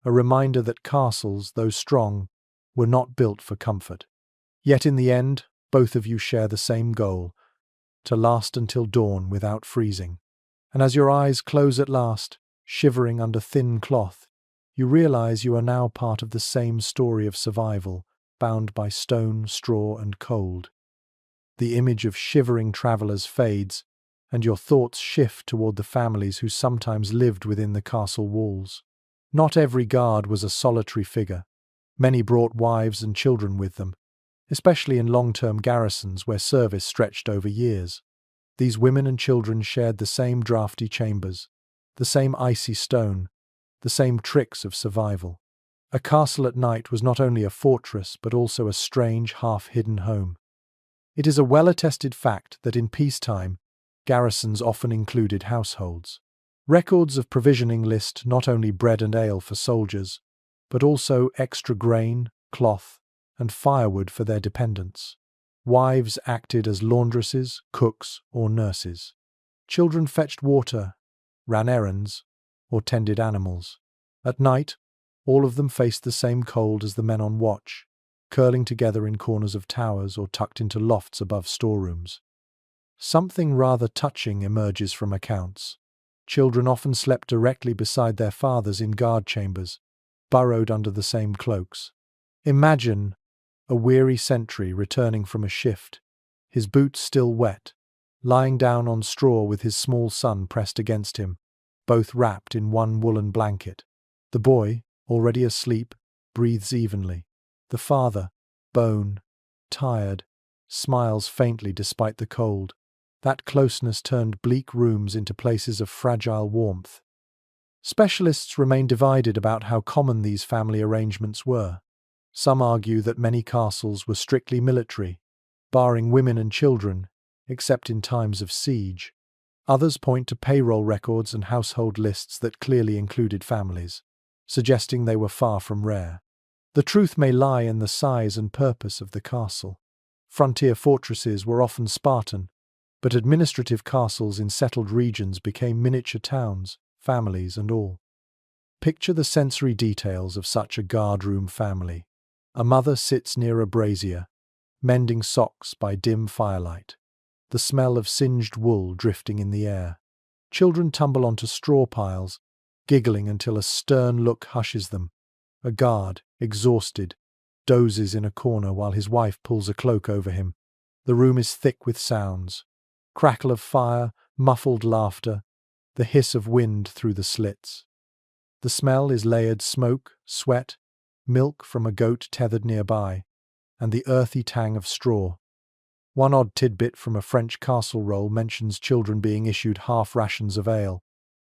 a reminder that castles, though strong, were not built for comfort. Yet in the end, both of you share the same goal, to last until dawn without freezing. And as your eyes close at last, shivering under thin cloth, you realize you are now part of the same story of survival, bound by stone, straw, and cold. The image of shivering travelers fades, and your thoughts shift toward the families who sometimes lived within the castle walls. Not every guard was a solitary figure. Many brought wives and children with them, especially in long-term garrisons where service stretched over years. These women and children shared the same drafty chambers, the same icy stone, the same tricks of survival. A castle at night was not only a fortress, but also a strange, half-hidden home. It is a well-attested fact that in peacetime, garrisons often included households. Records of provisioning list not only bread and ale for soldiers, but also extra grain, cloth, and firewood for their dependents. Wives acted as laundresses, cooks, or nurses. Children fetched water, ran errands, or tended animals. At night, all of them faced the same cold as the men on watch, curling together in corners of towers or tucked into lofts above storerooms. Something rather touching emerges from accounts. Children often slept directly beside their fathers in guard chambers, burrowed under the same cloaks. Imagine a weary sentry returning from a shift, his boots still wet, lying down on straw with his small son pressed against him, both wrapped in one woolen blanket. The boy, already asleep, breathes evenly. The father, bone, tired, smiles faintly despite the cold. That closeness turned bleak rooms into places of fragile warmth. Specialists remain divided about how common these family arrangements were. Some argue that many castles were strictly military, barring women and children, except in times of siege. Others point to payroll records and household lists that clearly included families, suggesting they were far from rare. The truth may lie in the size and purpose of the castle. Frontier fortresses were often Spartan, but administrative castles in settled regions became miniature towns, families and all. Picture the sensory details of such a guardroom family. A mother sits near a brazier, mending socks by dim firelight, the smell of singed wool drifting in the air. Children tumble onto straw piles, giggling until a stern look hushes them. A guard, exhausted, dozes in a corner while his wife pulls a cloak over him. The room is thick with sounds. Crackle of fire, muffled laughter, the hiss of wind through the slits. The smell is layered smoke, sweat, milk from a goat tethered nearby, and the earthy tang of straw. One odd tidbit from a French castle roll mentions children being issued half rations of ale,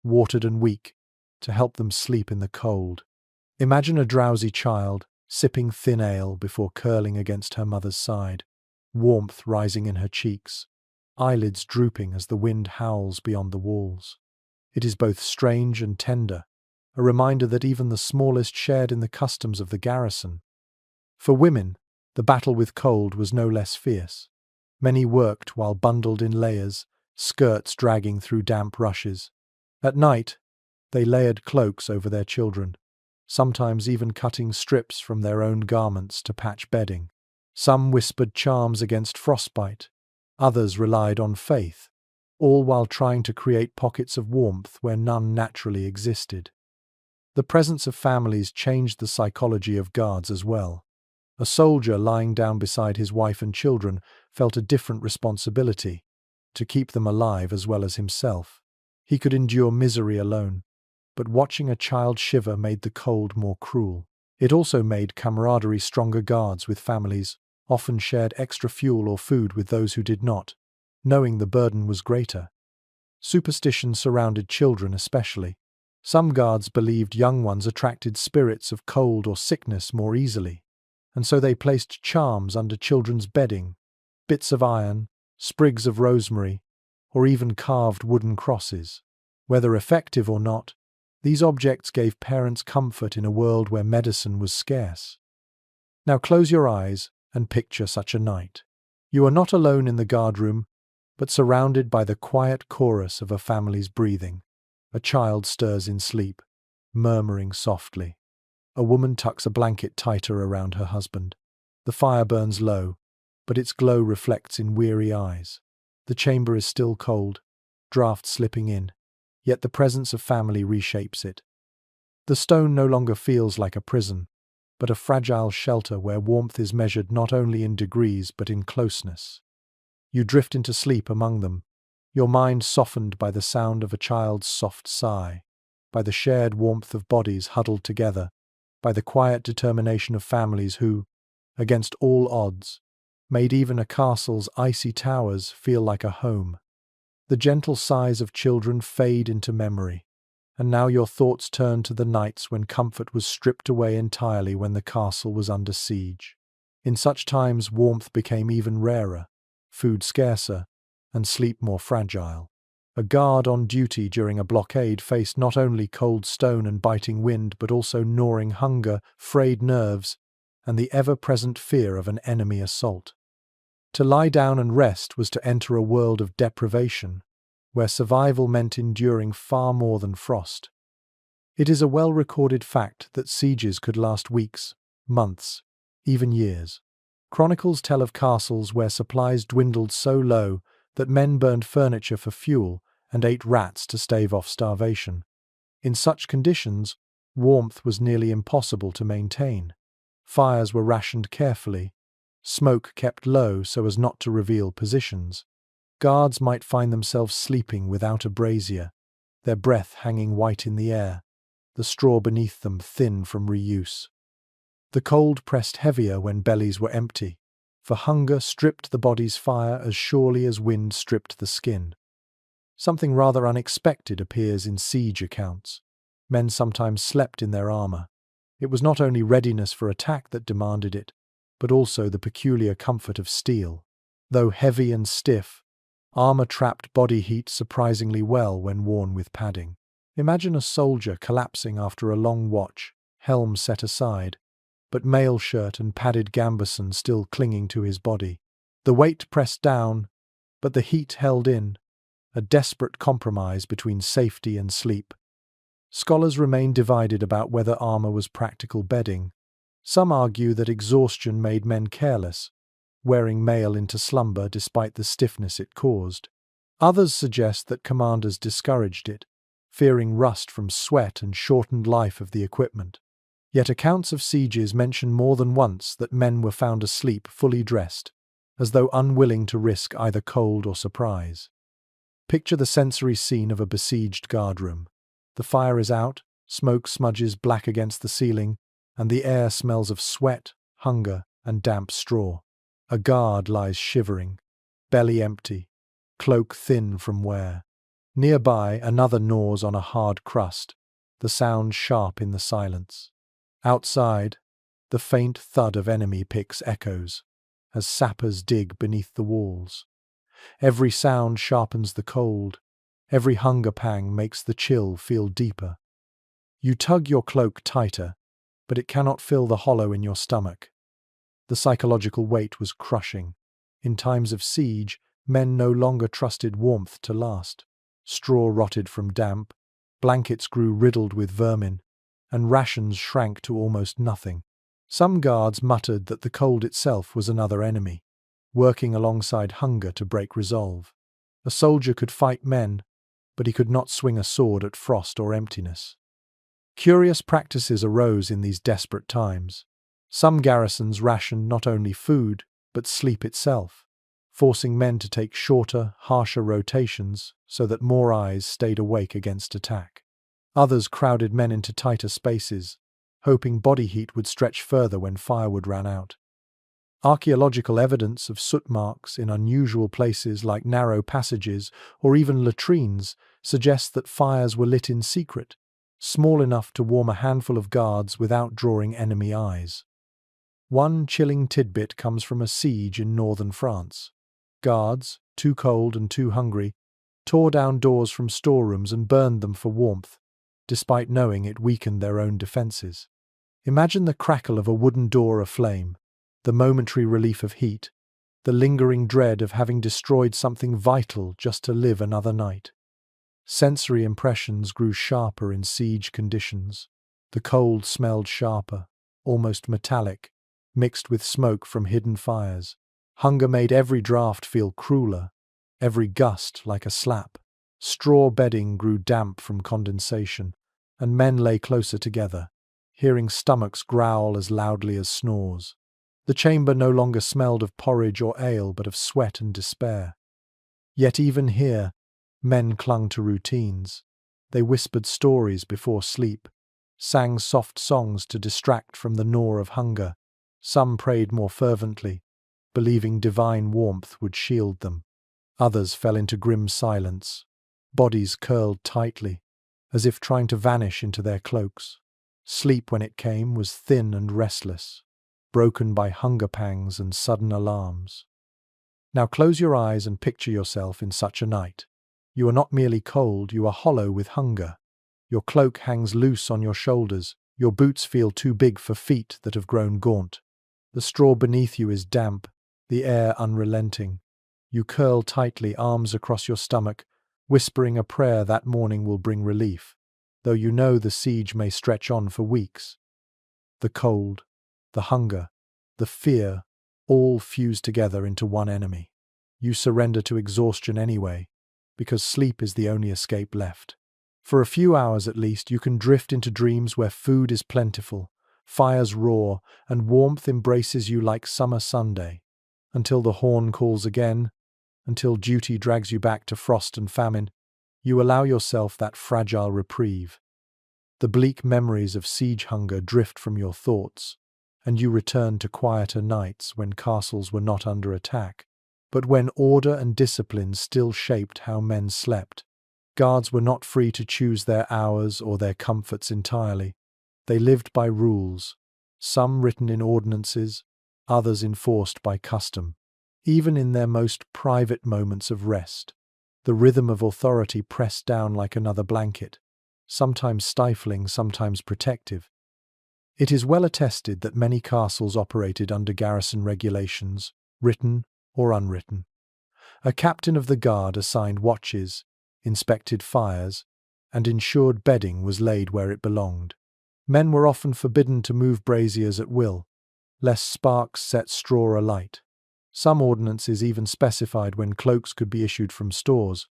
watered and weak, to help them sleep in the cold. Imagine a drowsy child, sipping thin ale before curling against her mother's side, warmth rising in her cheeks, eyelids drooping as the wind howls beyond the walls. It is both strange and tender, a reminder that even the smallest shared in the customs of the garrison. For women, the battle with cold was no less fierce. Many worked while bundled in layers, skirts dragging through damp rushes. At night, they layered cloaks over their children, sometimes even cutting strips from their own garments to patch bedding. Some whispered charms against frostbite, others relied on faith, all while trying to create pockets of warmth where none naturally existed. The presence of families changed the psychology of guards as well. A soldier lying down beside his wife and children felt a different responsibility, to keep them alive as well as himself. He could endure misery alone, but watching a child shiver made the cold more cruel. It also made camaraderie stronger. Guards with families often shared extra fuel or food with those who did not, knowing the burden was greater. Superstition surrounded children especially. Some guards believed young ones attracted spirits of cold or sickness more easily, and so they placed charms under children's bedding, bits of iron, sprigs of rosemary, or even carved wooden crosses. Whether effective or not, these objects gave parents comfort in a world where medicine was scarce. Now close your eyes and picture such a night. You are not alone in the guardroom, but surrounded by the quiet chorus of a family's breathing. A child stirs in sleep, murmuring softly. A woman tucks a blanket tighter around her husband. The fire burns low, but its glow reflects in weary eyes. The chamber is still cold, draught slipping in, yet the presence of family reshapes it. The stone no longer feels like a prison, but a fragile shelter where warmth is measured not only in degrees but in closeness. You drift into sleep among them, your mind softened by the sound of a child's soft sigh, by the shared warmth of bodies huddled together, by the quiet determination of families who, against all odds, made even a castle's icy towers feel like a home. The gentle sighs of children fade into memory, and now your thoughts turn to the nights when comfort was stripped away entirely when the castle was under siege. In such times warmth became even rarer, food scarcer, and sleep more fragile. A guard on duty during a blockade faced not only cold stone and biting wind but also gnawing hunger, frayed nerves, and the ever-present fear of an enemy assault. To lie down and rest was to enter a world of deprivation, where survival meant enduring far more than frost. It is a well-recorded fact that sieges could last weeks, months, even years. Chronicles tell of castles where supplies dwindled so low that men burned furniture for fuel and ate rats to stave off starvation. In such conditions, warmth was nearly impossible to maintain. Fires were rationed carefully, smoke kept low so as not to reveal positions. Guards might find themselves sleeping without a brazier, their breath hanging white in the air, the straw beneath them thin from reuse. The cold pressed heavier when bellies were empty, for hunger stripped the body's fire as surely as wind stripped the skin. Something rather unexpected appears in siege accounts. Men sometimes slept in their armor. It was not only readiness for attack that demanded it, but also the peculiar comfort of steel. Though heavy and stiff, armor trapped body heat surprisingly well when worn with padding. Imagine a soldier collapsing after a long watch, helm set aside, but mail shirt and padded gambeson still clinging to his body. The weight pressed down, but the heat held in, a desperate compromise between safety and sleep. Scholars remain divided about whether armor was practical bedding. Some argue that exhaustion made men careless, wearing mail into slumber despite the stiffness it caused. Others suggest that commanders discouraged it, fearing rust from sweat and shortened life of the equipment. Yet accounts of sieges mention more than once that men were found asleep fully dressed, as though unwilling to risk either cold or surprise. Picture the sensory scene of a besieged guardroom. The fire is out, smoke smudges black against the ceiling, and the air smells of sweat, hunger, and damp straw. A guard lies shivering, belly empty, cloak thin from wear. Nearby, another gnaws on a hard crust, the sound sharp in the silence. Outside, the faint thud of enemy picks echoes, as sappers dig beneath the walls. Every sound sharpens the cold, every hunger pang makes the chill feel deeper. You tug your cloak tighter, but it cannot fill the hollow in your stomach. The psychological weight was crushing. In times of siege, men no longer trusted warmth to last. Straw rotted from damp, blankets grew riddled with vermin, and rations shrank to almost nothing. Some guards muttered that the cold itself was another enemy, working alongside hunger to break resolve. A soldier could fight men, but he could not swing a sword at frost or emptiness. Curious practices arose in these desperate times. Some garrisons rationed not only food, but sleep itself, forcing men to take shorter, harsher rotations so that more eyes stayed awake against attack. Others crowded men into tighter spaces, hoping body heat would stretch further when firewood ran out. Archaeological evidence of soot marks in unusual places like narrow passages or even latrines suggests that fires were lit in secret, small enough to warm a handful of guards without drawing enemy eyes. One chilling tidbit comes from a siege in northern France. Guards, too cold and too hungry, tore down doors from storerooms and burned them for warmth, despite knowing it weakened their own defenses. Imagine the crackle of a wooden door aflame, the momentary relief of heat, the lingering dread of having destroyed something vital just to live another night. Sensory impressions grew sharper in siege conditions. The cold smelled sharper, almost metallic, mixed with smoke from hidden fires. Hunger made every draught feel crueler, every gust like a slap. Straw bedding grew damp from condensation, and men lay closer together, hearing stomachs growl as loudly as snores. The chamber no longer smelled of porridge or ale, but of sweat and despair. Yet even here, men clung to routines. They whispered stories before sleep, sang soft songs to distract from the gnaw of hunger. Some prayed more fervently, believing divine warmth would shield them. Others fell into grim silence, bodies curled tightly, as if trying to vanish into their cloaks. Sleep, when it came, was thin and restless, broken by hunger pangs and sudden alarms. Now close your eyes and picture yourself in such a night. You are not merely cold, you are hollow with hunger. Your cloak hangs loose on your shoulders, your boots feel too big for feet that have grown gaunt. The straw beneath you is damp, the air unrelenting. You curl tightly, arms across your stomach, whispering a prayer that morning will bring relief, though you know the siege may stretch on for weeks. The cold, the hunger, the fear, all fuse together into one enemy. You surrender to exhaustion anyway, because sleep is the only escape left. For a few hours at least, you can drift into dreams where food is plentiful, fires roar, and warmth embraces you like summer Sunday. Until the horn calls again, until duty drags you back to frost and famine, you allow yourself that fragile reprieve. The bleak memories of siege hunger drift from your thoughts, and you return to quieter nights when castles were not under attack, but when order and discipline still shaped how men slept. Guards were not free to choose their hours or their comforts entirely. They lived by rules, some written in ordinances, others enforced by custom. Even in their most private moments of rest, the rhythm of authority pressed down like another blanket, sometimes stifling, sometimes protective. It is well attested that many castles operated under garrison regulations, written or unwritten. A captain of the guard assigned watches, inspected fires, and ensured bedding was laid where it belonged. Men were often forbidden to move braziers at will, lest sparks set straw alight. Some ordinances even specified when cloaks could be issued from stores,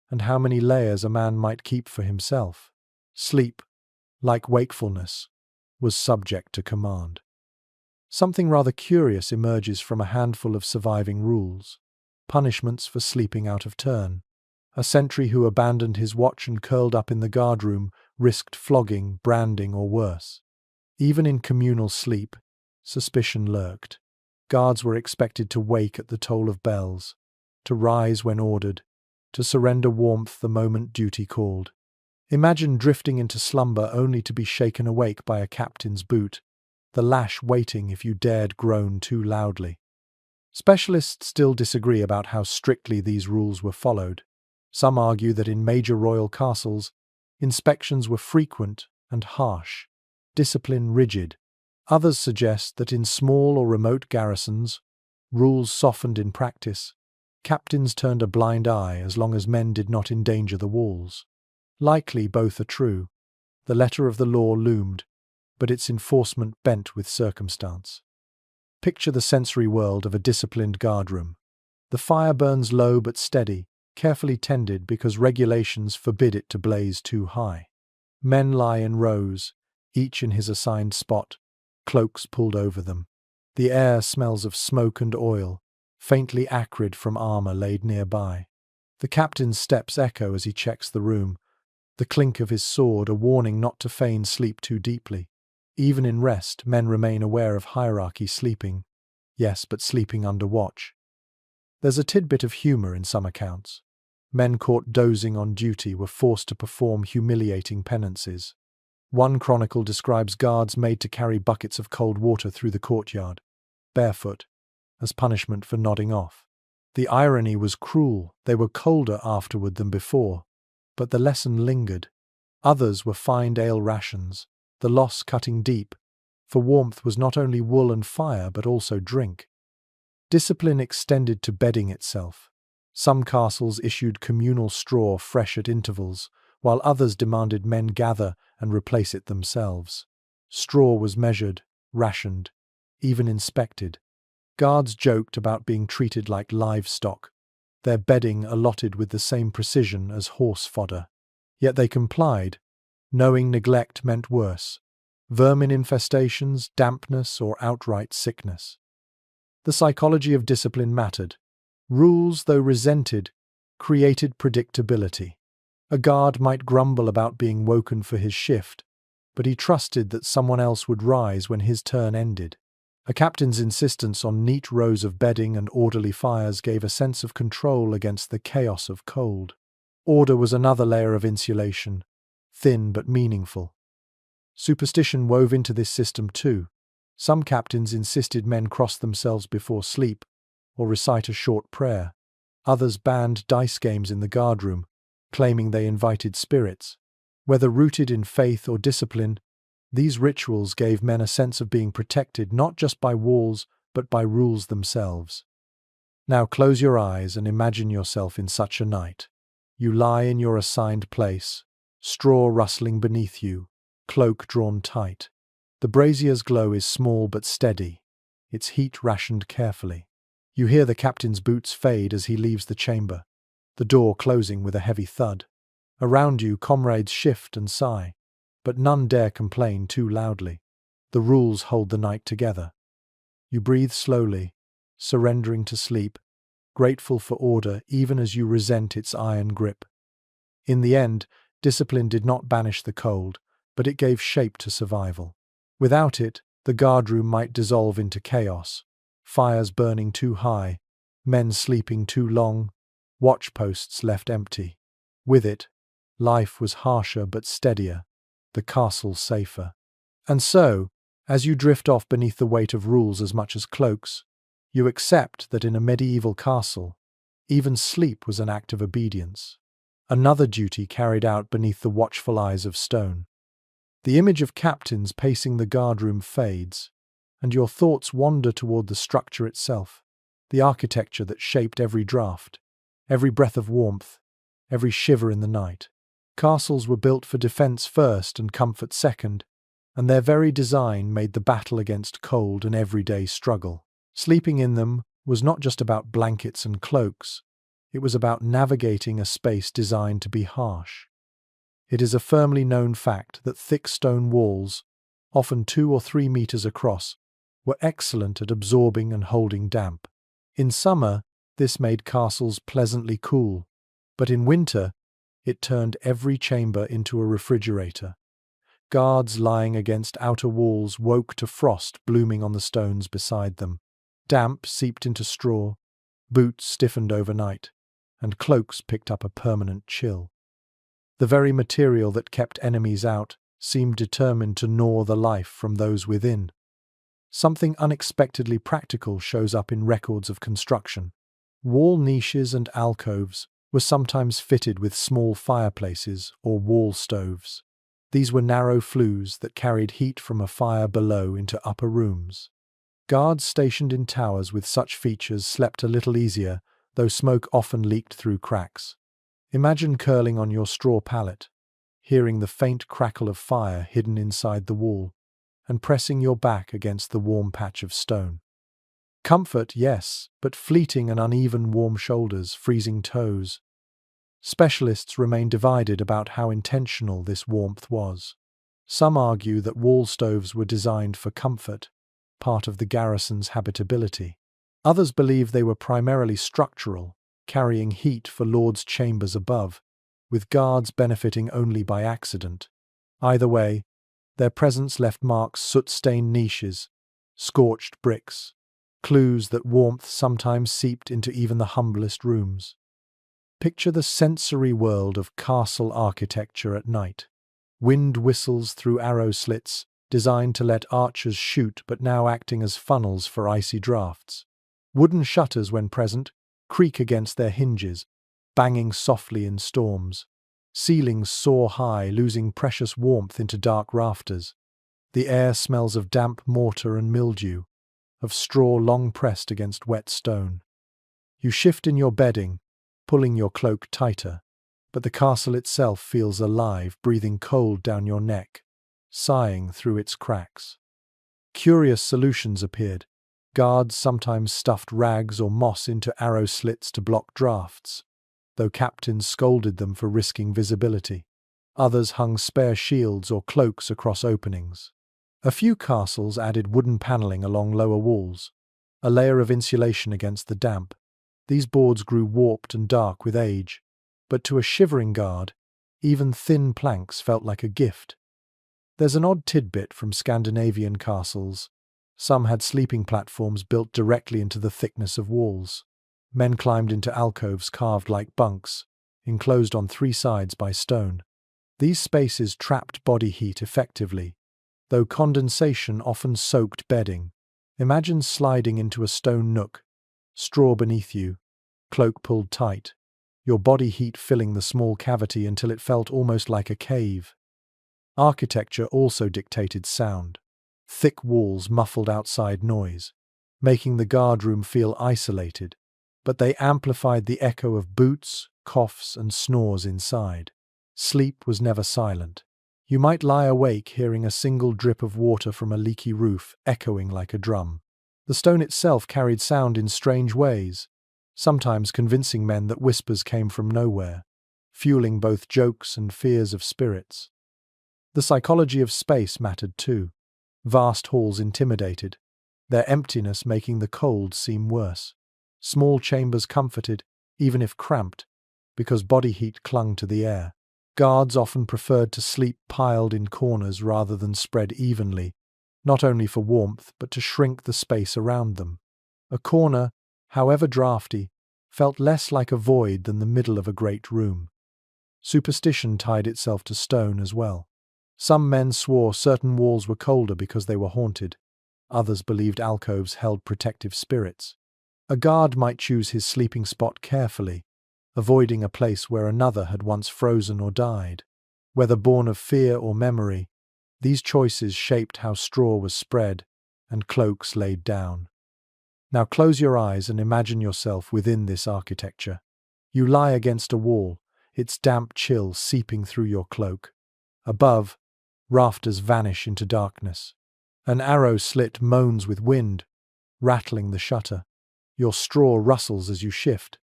and how many layers a man might keep for himself. Sleep, like wakefulness, was subject to command. Something rather curious emerges from a handful of surviving rules: punishments for sleeping out of turn. A sentry who abandoned his watch and curled up in the guardroom risked flogging, branding, or worse. Even in communal sleep, suspicion lurked. Guards were expected to wake at the toll of bells, to rise when ordered, to surrender warmth the moment duty called. Imagine drifting into slumber only to be shaken awake by a captain's boot, the lash waiting if you dared groan too loudly. Specialists still disagree about how strictly these rules were followed. Some argue that in major royal castles, inspections were frequent and harsh, discipline rigid. Others suggest that in small or remote garrisons, rules softened in practice. Captains turned a blind eye as long as men did not endanger the walls. Likely both are true. The letter of the law loomed, but its enforcement bent with circumstance. Picture the sensory world of a disciplined guardroom. The fire burns low but steady, carefully tended because regulations forbid it to blaze too high. Men lie in rows, each in his assigned spot, cloaks pulled over them. The air smells of smoke and oil, faintly acrid from armor laid nearby. The captain's steps echo as he checks the room, the clink of his sword a warning not to feign sleep too deeply. Even in rest, men remain aware of hierarchy, sleeping. Yes, but sleeping under watch. There's a tidbit of humor in some accounts. Men caught dozing on duty were forced to perform humiliating penances. One chronicle describes guards made to carry buckets of cold water through the courtyard, barefoot, as punishment for nodding off. The irony was cruel. They were colder afterward than before, but the lesson lingered. Others were fined ale rations, the loss cutting deep, for warmth was not only wool and fire but also drink. Discipline extended to bedding itself. Some castles issued communal straw fresh at intervals, while others demanded men gather and replace it themselves. Straw was measured, rationed, even inspected. Guards joked about being treated like livestock, their bedding allotted with the same precision as horse fodder. Yet they complied, knowing neglect meant worse: vermin infestations, dampness, or outright sickness. The psychology of discipline mattered. Rules, though resented, created predictability. A guard might grumble about being woken for his shift, but he trusted that someone else would rise when his turn ended. A captain's insistence on neat rows of bedding and orderly fires gave a sense of control against the chaos of cold. Order was another layer of insulation, thin but meaningful. Superstition wove into this system too. Some captains insisted men cross themselves before sleep, or recite a short prayer. Others banned dice games in the guardroom, claiming they invited spirits. Whether rooted in faith or discipline, these rituals gave men a sense of being protected not just by walls, but by rules themselves. Now close your eyes and imagine yourself in such a night. You lie in your assigned place, straw rustling beneath you, cloak drawn tight. The brazier's glow is small but steady, its heat rationed carefully. You hear the captain's boots fade as he leaves the chamber. the door closing with a heavy thud. Around you, comrades shift and sigh, but none dare complain too loudly. The rules hold the night together. You breathe slowly, surrendering to sleep, grateful for order even as you resent its iron grip. In the end, discipline did not banish the cold, but it gave shape to survival. Without it, the guardroom might dissolve into chaos, fires burning too high, men sleeping too long, watch posts left empty. With it, life was harsher but steadier, the castle safer. And so, as you drift off beneath the weight of rules as much as cloaks, you accept that in a medieval castle, even sleep was an act of obedience, another duty carried out beneath the watchful eyes of stone. The image of captains pacing the guardroom fades, and your thoughts wander toward the structure itself, the architecture that shaped every draught, every breath of warmth, every shiver in the night. Castles were built for defense first and comfort second, and their very design made the battle against cold an everyday struggle. Sleeping in them was not just about blankets and cloaks, it was about navigating a space designed to be harsh. It is a firmly known fact that thick stone walls, often 2 or 3 meters across, were excellent at absorbing and holding damp. In summer, this made castles pleasantly cool, but in winter, it turned every chamber into a refrigerator. Guards lying against outer walls woke to frost blooming on the stones beside them. Damp seeped into straw, boots stiffened overnight, and cloaks picked up a permanent chill. The very material that kept enemies out seemed determined to gnaw the life from those within. Something unexpectedly practical shows up in records of construction. Wall niches and alcoves were sometimes fitted with small fireplaces or wall stoves. These were narrow flues that carried heat from a fire below into upper rooms. Guards stationed in towers with such features slept a little easier, though smoke often leaked through cracks. Imagine curling on your straw pallet, hearing the faint crackle of fire hidden inside the wall, and pressing your back against the warm patch of stone. Comfort, yes, but fleeting and uneven warm shoulders, freezing toes. Specialists remain divided about how intentional this warmth was. Some argue that wall stoves were designed for comfort, part of the garrison's habitability. Others believe they were primarily structural, carrying heat for lords' chambers above, with guards benefiting only by accident. Either way, their presence left marks: soot-stained niches, scorched bricks, clues that warmth sometimes seeped into even the humblest rooms. Picture the sensory world of castle architecture at night. Wind whistles through arrow slits, designed to let archers shoot but now acting as funnels for icy draughts. Wooden shutters, when present, creak against their hinges, banging softly in storms. Ceilings soar high, losing precious warmth into dark rafters. The air smells of damp mortar and mildew, of straw long pressed against wet stone. You shift in your bedding, pulling your cloak tighter, but the castle itself feels alive, breathing cold down your neck, sighing through its cracks. Curious solutions appeared. Guards sometimes stuffed rags or moss into arrow slits to block drafts, though captains scolded them for risking visibility. Others hung spare shields or cloaks across openings. A few castles added wooden paneling along lower walls, a layer of insulation against the damp. These boards grew warped and dark with age, but to a shivering guard, even thin planks felt like a gift. There's an odd tidbit from Scandinavian castles. Some had sleeping platforms built directly into the thickness of walls. Men climbed into alcoves carved like bunks, enclosed on 3 sides by stone. These spaces trapped body heat effectively, though condensation often soaked bedding. Imagine sliding into a stone nook, straw beneath you, cloak pulled tight, your body heat filling the small cavity until it felt almost like a cave. Architecture also dictated sound. Thick walls muffled outside noise, making the guardroom feel isolated, but they amplified the echo of boots, coughs, and snores inside. Sleep was never silent. You might lie awake hearing a single drip of water from a leaky roof echoing like a drum. The stone itself carried sound in strange ways, sometimes convincing men that whispers came from nowhere, fueling both jokes and fears of spirits. The psychology of space mattered too. Vast halls intimidated, their emptiness making the cold seem worse. Small chambers comforted, even if cramped, because body heat clung to the air. Guards often preferred to sleep piled in corners rather than spread evenly, not only for warmth but to shrink the space around them. A corner, however drafty, felt less like a void than the middle of a great room. Superstition tied itself to stone as well. Some men swore certain walls were colder because they were haunted. Others believed alcoves held protective spirits. A guard might choose his sleeping spot carefully, avoiding a place where another had once frozen or died. Whether born of fear or memory, these choices shaped how straw was spread and cloaks laid down. Now close your eyes and imagine yourself within this architecture. You lie against a wall, its damp chill seeping through your cloak. Above, rafters vanish into darkness. An arrow slit moans with wind, rattling the shutter. Your straw rustles as you shift,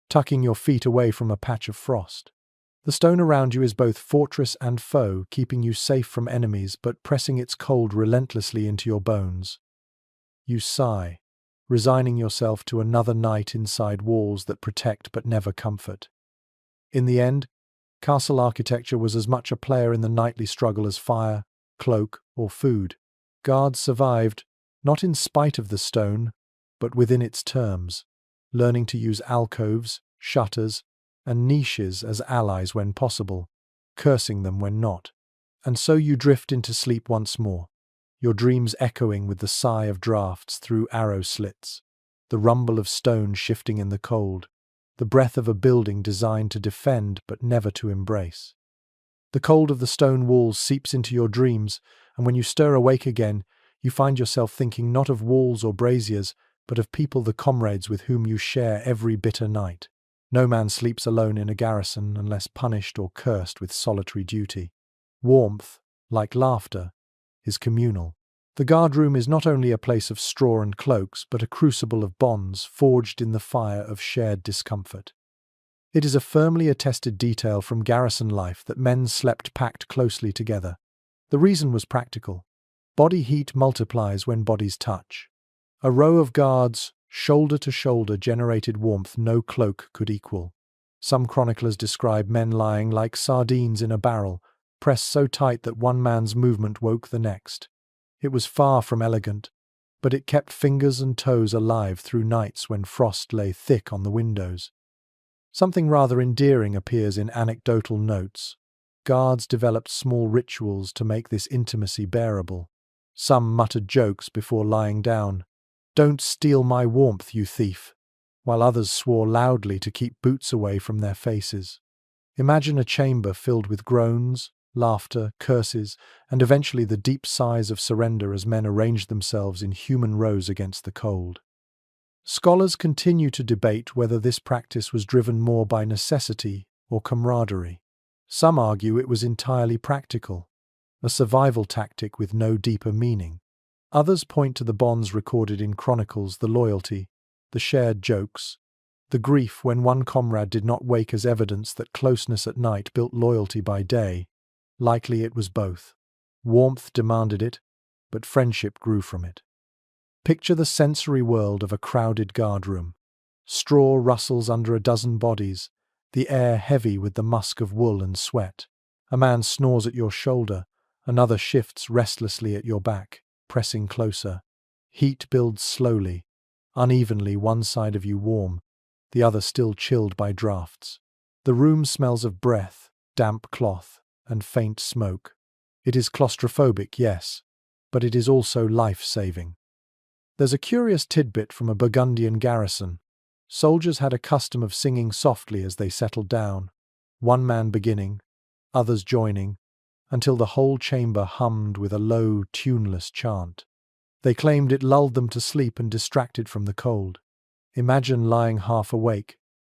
tucking your feet away from a patch of frost. The stone around you is both fortress and foe, keeping you safe from enemies but pressing its cold relentlessly into your bones. You sigh, resigning yourself to another night inside walls that protect but never comfort. In the end, castle architecture was as much a player in the nightly struggle as fire, cloak, or food. Guards survived, not in spite of the stone, but within its terms, learning to use alcoves, shutters, and niches as allies when possible, cursing them when not. And so you drift into sleep once more, your dreams echoing with the sigh of drafts through arrow slits, the rumble of stone shifting in the cold, the breath of a building designed to defend but never to embrace. The cold of the stone walls seeps into your dreams, and when you stir awake again, you find yourself thinking not of walls or braziers, but of people, the comrades with whom you share every bitter night. No man sleeps alone in a garrison unless punished or cursed with solitary duty. Warmth, like laughter, is communal. The guardroom is not only a place of straw and cloaks, but a crucible of bonds forged in the fire of shared discomfort. It is a firmly attested detail from garrison life that men slept packed closely together. The reason was practical. Body heat multiplies when bodies touch. A row of guards, shoulder to shoulder, generated warmth no cloak could equal. Some chroniclers describe men lying like sardines in a barrel, pressed so tight that one man's movement woke the next. It was far from elegant, but it kept fingers and toes alive through nights when frost lay thick on the windows. Something rather endearing appears in anecdotal notes. Guards developed small rituals to make this intimacy bearable. Some muttered jokes before lying down. "Don't steal my warmth, you thief," while others swore loudly to keep boots away from their faces. Imagine a chamber filled with groans, laughter, curses, and eventually the deep sighs of surrender as men arranged themselves in human rows against the cold. Scholars continue to debate whether this practice was driven more by necessity or camaraderie. Some argue it was entirely practical, a survival tactic with no deeper meaning. Others point to the bonds recorded in chronicles, the loyalty, the shared jokes, the grief when one comrade did not wake as evidence that closeness at night built loyalty by day. Likely it was both. Warmth demanded it, but friendship grew from it. Picture the sensory world of a crowded guardroom. Straw rustles under a dozen bodies, the air heavy with the musk of wool and sweat. A man snores at your shoulder, another shifts restlessly at your back, pressing closer. Heat builds slowly, unevenly, one side of you warm, the other still chilled by drafts. The room smells of breath, damp cloth, and faint smoke. It is claustrophobic, yes, but it is also life-saving. There's a curious tidbit from a Burgundian garrison. Soldiers had a custom of singing softly as they settled down, one man beginning, others joining, until the whole chamber hummed with a low, tuneless chant. They claimed it lulled them to sleep and distracted from the cold. Imagine lying half awake,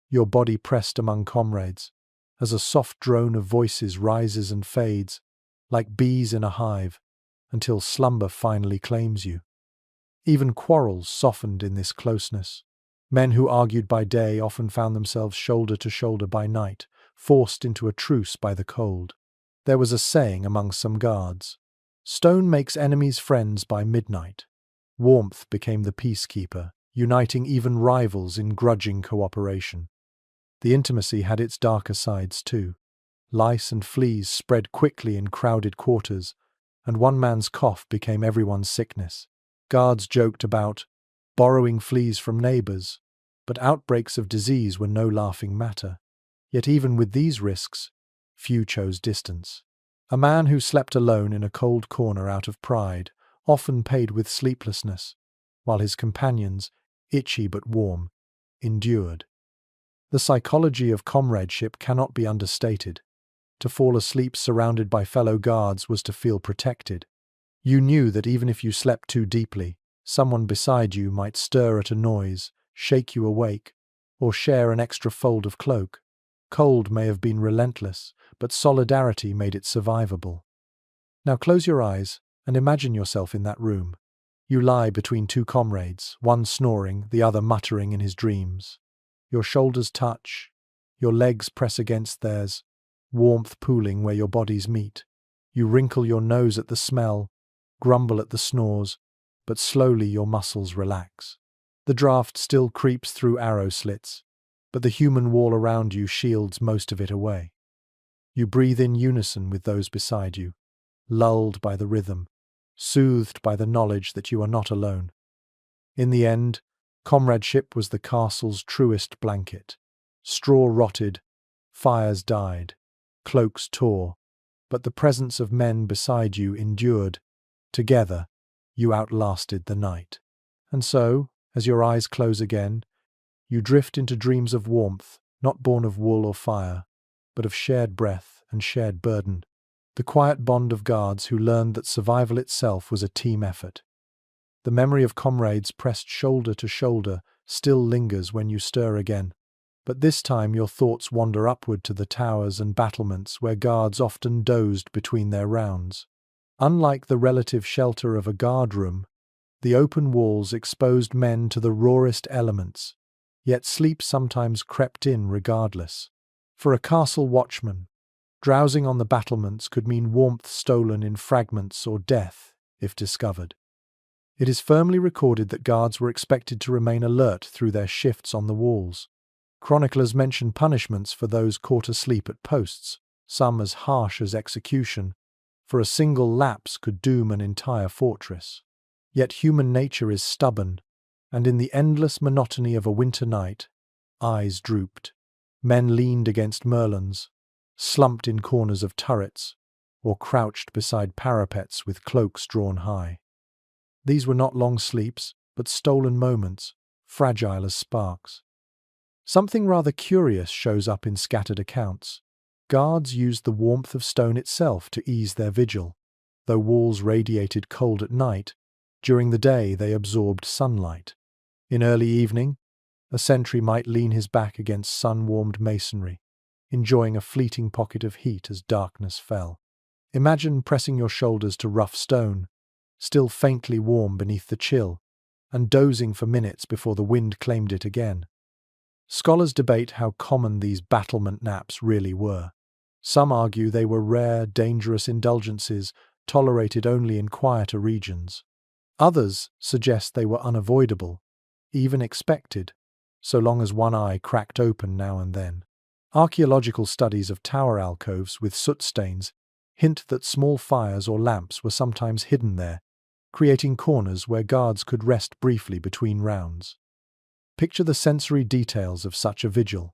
your body pressed among comrades, as a soft drone of voices rises and fades, like bees in a hive, until slumber finally claims you. Even quarrels softened in this closeness. Men who argued by day often found themselves shoulder to shoulder by night, forced into a truce by the cold. There was a saying among some guards: "Stone makes enemies friends by midnight." Warmth became the peacekeeper, uniting even rivals in grudging cooperation. The intimacy had its darker sides too. Lice and fleas spread quickly in crowded quarters, and one man's cough became everyone's sickness. Guards joked about borrowing fleas from neighbors, but outbreaks of disease were no laughing matter. Yet even with these risks, few chose distance. A man who slept alone in a cold corner out of pride often paid with sleeplessness, while his companions, itchy but warm, endured. The psychology of comradeship cannot be understated. To fall asleep surrounded by fellow guards was to feel protected. You knew that even if you slept too deeply, someone beside you might stir at a noise, shake you awake, or share an extra fold of cloak. Cold may have been relentless, but solidarity made it survivable. Now close your eyes and imagine yourself in that room. You lie between two comrades, one snoring, the other muttering in his dreams. Your shoulders touch, your legs press against theirs, warmth pooling where your bodies meet. You wrinkle your nose at the smell, grumble at the snores, but slowly your muscles relax. The draft still creeps through arrow slits, but the human wall around you shields most of it away. You breathe in unison with those beside you, lulled by the rhythm, soothed by the knowledge that you are not alone. In the end, comradeship was the castle's truest blanket. Straw rotted, fires died, cloaks tore, but the presence of men beside you endured. Together, you outlasted the night. And so, as your eyes close again, you drift into dreams of warmth, not born of wool or fire, but of shared breath and shared burden. The quiet bond of guards who learned that survival itself was a team effort. The memory of comrades pressed shoulder to shoulder still lingers when you stir again. But this time your thoughts wander upward to the towers and battlements where guards often dozed between their rounds. Unlike the relative shelter of a guard room, the open walls exposed men to the rawest elements, yet sleep sometimes crept in regardless. For a castle watchman, drowsing on the battlements could mean warmth stolen in fragments or death, if discovered. It is firmly recorded that guards were expected to remain alert through their shifts on the walls. Chroniclers mention punishments for those caught asleep at posts, some as harsh as execution, for a single lapse could doom an entire fortress. Yet human nature is stubborn, and in the endless monotony of a winter night, eyes drooped. Men leaned against merlons, slumped in corners of turrets, or crouched beside parapets with cloaks drawn high. These were not long sleeps, but stolen moments, fragile as sparks. Something rather curious shows up in scattered accounts. Guards used the warmth of stone itself to ease their vigil. Though walls radiated cold at night, during the day they absorbed sunlight. In early evening, a sentry might lean his back against sun-warmed masonry, enjoying a fleeting pocket of heat as darkness fell. Imagine pressing your shoulders to rough stone, still faintly warm beneath the chill, and dozing for minutes before the wind claimed it again. Scholars debate how common these battlement naps really were. Some argue they were rare, dangerous indulgences tolerated only in quieter regions. Others suggest they were unavoidable, even expected, so long as one eye cracked open now and then. Archaeological studies of tower alcoves with soot stains hint that small fires or lamps were sometimes hidden there, creating corners where guards could rest briefly between rounds. Picture the sensory details of such a vigil.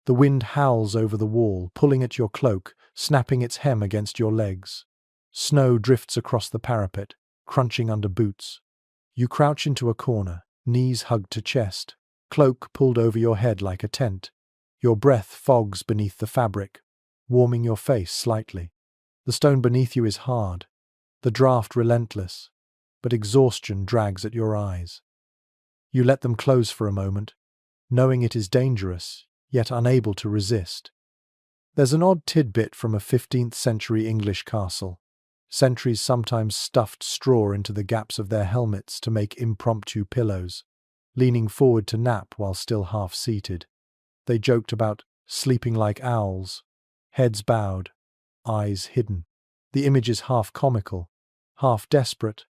The wind howls over the wall, pulling at your cloak, snapping its hem against your legs. Snow drifts across the parapet, crunching under boots. You crouch into a corner, knees hugged to chest, cloak pulled over your head like a tent. Your breath fogs beneath the fabric, warming your face slightly. The stone beneath you is hard, the draft relentless, but exhaustion drags at your eyes. You let them close for a moment, knowing it is dangerous, yet unable to resist. There's an odd tidbit from a 15th century English castle. Sentries sometimes stuffed straw into the gaps of their helmets to make impromptu pillows. leaning forward to nap while still half-seated. They joked about sleeping like owls, heads bowed, eyes hidden. The image is half comical, half desperate,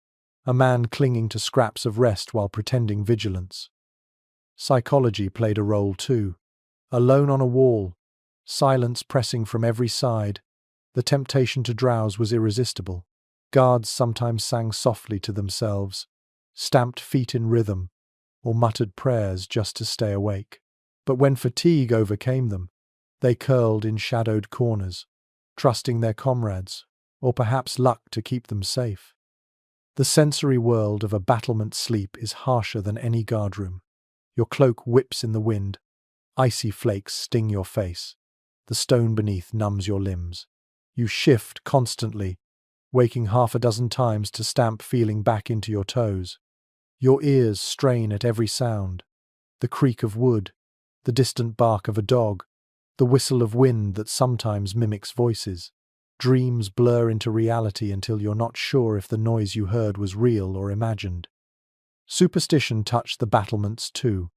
a man clinging to scraps of rest while pretending vigilance. Psychology played a role too. Alone on a wall, silence pressing from every side, the temptation to drowse was irresistible. Guards sometimes sang softly to themselves, stamped feet in rhythm, or muttered prayers just to stay awake. But when fatigue overcame them, they curled in shadowed corners, trusting their comrades, or perhaps luck to keep them safe. The sensory world of a battlement sleep is harsher than any guardroom. Your cloak whips in the wind, icy flakes sting your face, the stone beneath numbs your limbs. You shift constantly, waking half a dozen times to stamp feeling back into your toes. Your ears strain at every sound, the creak of wood, the distant bark of a dog, the whistle of wind that sometimes mimics voices. Dreams blur into reality until you're not sure if the noise you heard was real or imagined. Superstition touched the battlements too.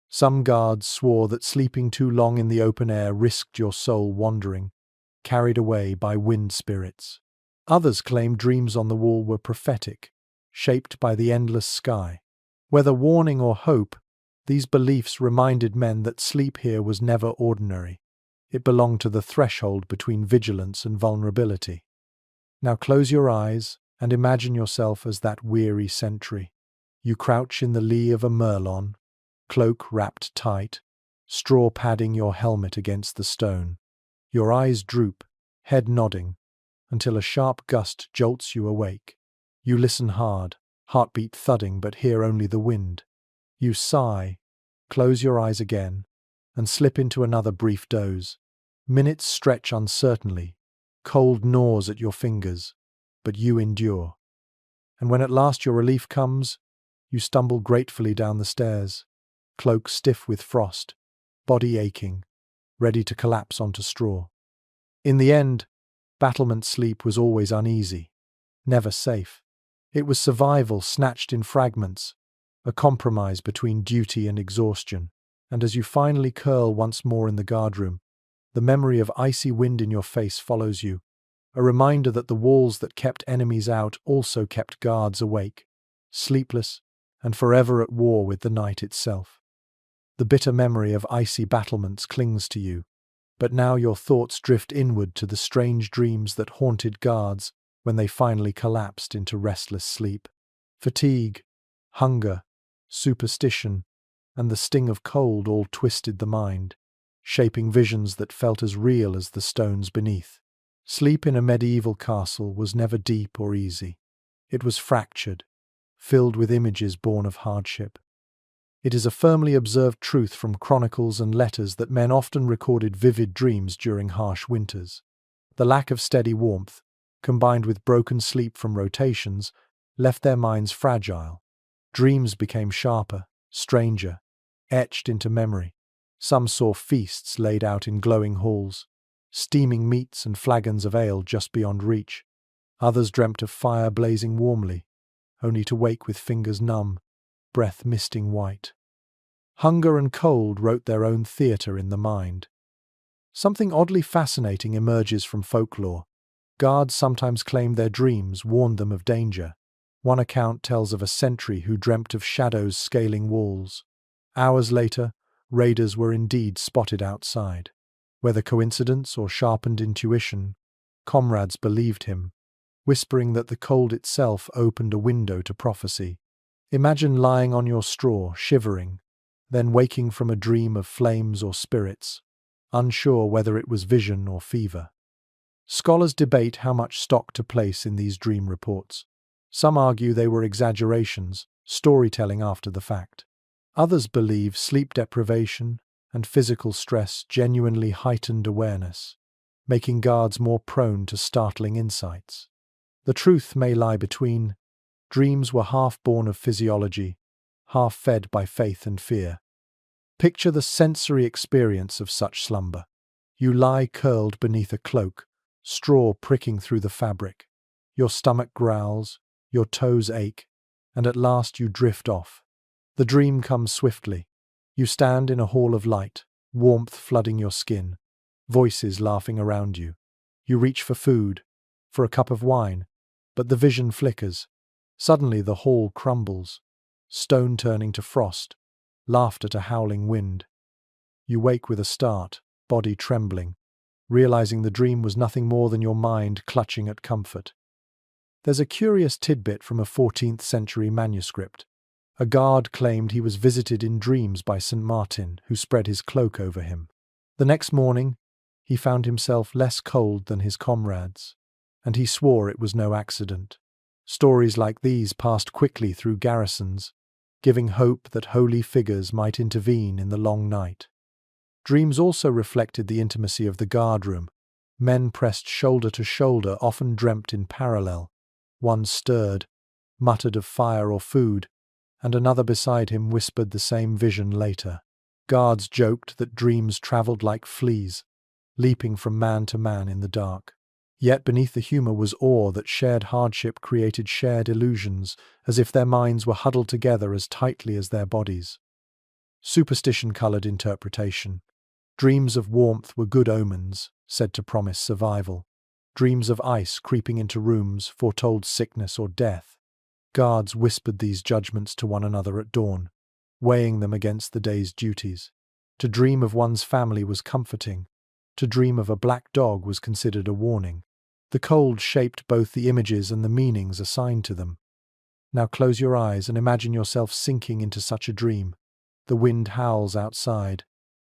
Some guards swore that sleeping too long in the open air risked your soul wandering, carried away by wind spirits. Others claimed dreams on the wall were prophetic, shaped by the endless sky. Whether warning or hope, these beliefs reminded men that sleep here was never ordinary. It belonged to the threshold between vigilance and vulnerability. Now close your eyes and imagine yourself as that weary sentry. You crouch in the lee of a merlon, cloak wrapped tight, straw padding your helmet against the stone. Your eyes droop, head nodding, until a sharp gust jolts you awake. You listen hard, heartbeat thudding, but hear only the wind. You sigh, close your eyes again, and slip into another brief doze. Minutes stretch uncertainly, cold gnaws at your fingers, but you endure. And when at last your relief comes, you stumble gratefully down the stairs, cloak stiff with frost, body aching, ready to collapse onto straw. In the end, battlement sleep was always uneasy, never safe. It was survival snatched in fragments, a compromise between duty and exhaustion. And as you finally curl once more in the guardroom, the memory of icy wind in your face follows you, a reminder that the walls that kept enemies out also kept guards awake, sleepless, and forever at war with the night itself. The bitter memory of icy battlements clings to you, but now your thoughts drift inward to the strange dreams that haunted guards when they finally collapsed into restless sleep. Fatigue, hunger, superstition, and the sting of cold all twisted the mind, shaping visions that felt as real as the stones beneath. Sleep in a medieval castle was never deep or easy. It was fractured, filled with images born of hardship. It is a firmly observed truth from chronicles and letters that men often recorded vivid dreams during harsh winters. The lack of steady warmth, combined with broken sleep from rotations, left their minds fragile. Dreams became sharper, stranger, etched into memory. Some saw feasts laid out in glowing halls, steaming meats and flagons of ale just beyond reach. Others dreamt of fire blazing warmly, only to wake with fingers numb, breath misting white. Hunger and cold wrote their own theatre in the mind. Something oddly fascinating emerges from folklore. Guards sometimes claim their dreams warned them of danger. One account tells of a sentry who dreamt of shadows scaling walls. Hours later, raiders were indeed spotted outside. Whether coincidence or sharpened intuition, comrades believed him, whispering that the cold itself opened a window to prophecy. Imagine lying on your straw, shivering, then waking from a dream of flames or spirits, unsure whether it was vision or fever. Scholars debate how much stock to place in these dream reports. Some argue they were exaggerations, storytelling after the fact. Others believe sleep deprivation and physical stress genuinely heightened awareness, making guards more prone to startling insights. The truth may lie between. Dreams were half born of physiology, half fed by faith and fear. Picture the sensory experience of such slumber. You lie curled beneath a cloak, straw pricking through the fabric. Your stomach growls, your toes ache, and at last you drift off, The dream comes swiftly. You stand in a hall of light, warmth flooding your skin, voices laughing around you. You reach for food, for a cup of wine, but the vision flickers. Suddenly the hall crumbles, stone turning to frost, laughter to howling wind. You wake with a start, body trembling, realizing the dream was nothing more than your mind clutching at comfort. There's a curious tidbit from a 14th century manuscript. A guard claimed he was visited in dreams by St. Martin, who spread his cloak over him. The next morning, he found himself less cold than his comrades, and he swore it was no accident. Stories like these passed quickly through garrisons, giving hope that holy figures might intervene in the long night. Dreams also reflected the intimacy of the guardroom. Men pressed shoulder to shoulder, often dreamt in parallel. One stirred, muttered of fire or food, and another beside him whispered the same vision later. Guards joked that dreams travelled like fleas, leaping from man to man in the dark. Yet beneath the humour was awe that shared hardship created shared illusions, as if their minds were huddled together as tightly as their bodies. Superstition-coloured interpretation. Dreams of warmth were good omens, said to promise survival. Dreams of ice creeping into rooms foretold sickness or death. Guards whispered these judgments to one another at dawn, weighing them against the day's duties. To dream of one's family was comforting. To dream of a black dog was considered a warning. The cold shaped both the images and the meanings assigned to them. Now close your eyes and imagine yourself sinking into such a dream. The wind howls outside,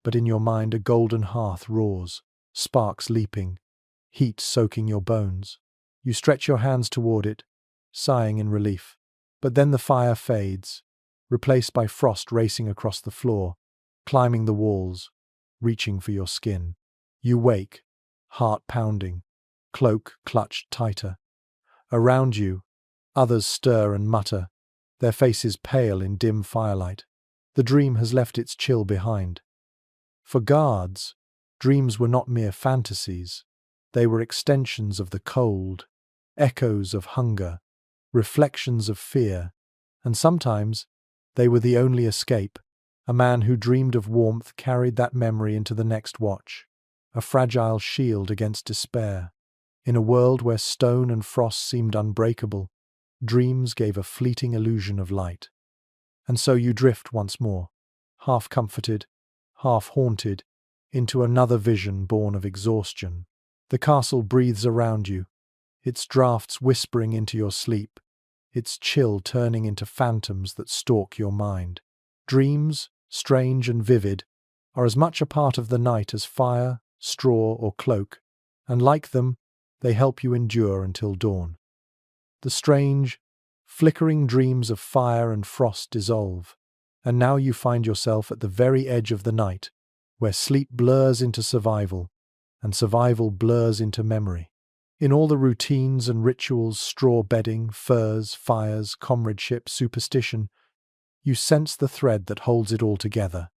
but in your mind a golden hearth roars, sparks leaping, heat soaking your bones. You stretch your hands toward it, sighing in relief. But then the fire fades, replaced by frost racing across the floor, climbing the walls, reaching for your skin. You wake, heart pounding, cloak clutched tighter. Around you, others stir and mutter, their faces pale in dim firelight. The dream has left its chill behind. For guards, dreams were not mere fantasies. They were extensions of the cold, echoes of hunger, reflections of fear, and sometimes they were the only escape. A man who dreamed of warmth carried that memory into the next watch, a fragile shield against despair. In a world where stone and frost seemed unbreakable, dreams gave a fleeting illusion of light. And so you drift once more, half comforted, half haunted, into another vision born of exhaustion. The castle breathes around you, its draughts whispering into your sleep, its chill turning into phantoms that stalk your mind. Dreams, strange and vivid, are as much a part of the night as fire, straw, or cloak, and like them, they help you endure until dawn. The strange, flickering dreams of fire and frost dissolve, and now you find yourself at the very edge of the night, where sleep blurs into survival, and survival blurs into memory. In all the routines and rituals, straw bedding, furs, fires, comradeship, superstition, you sense the thread that holds it all together.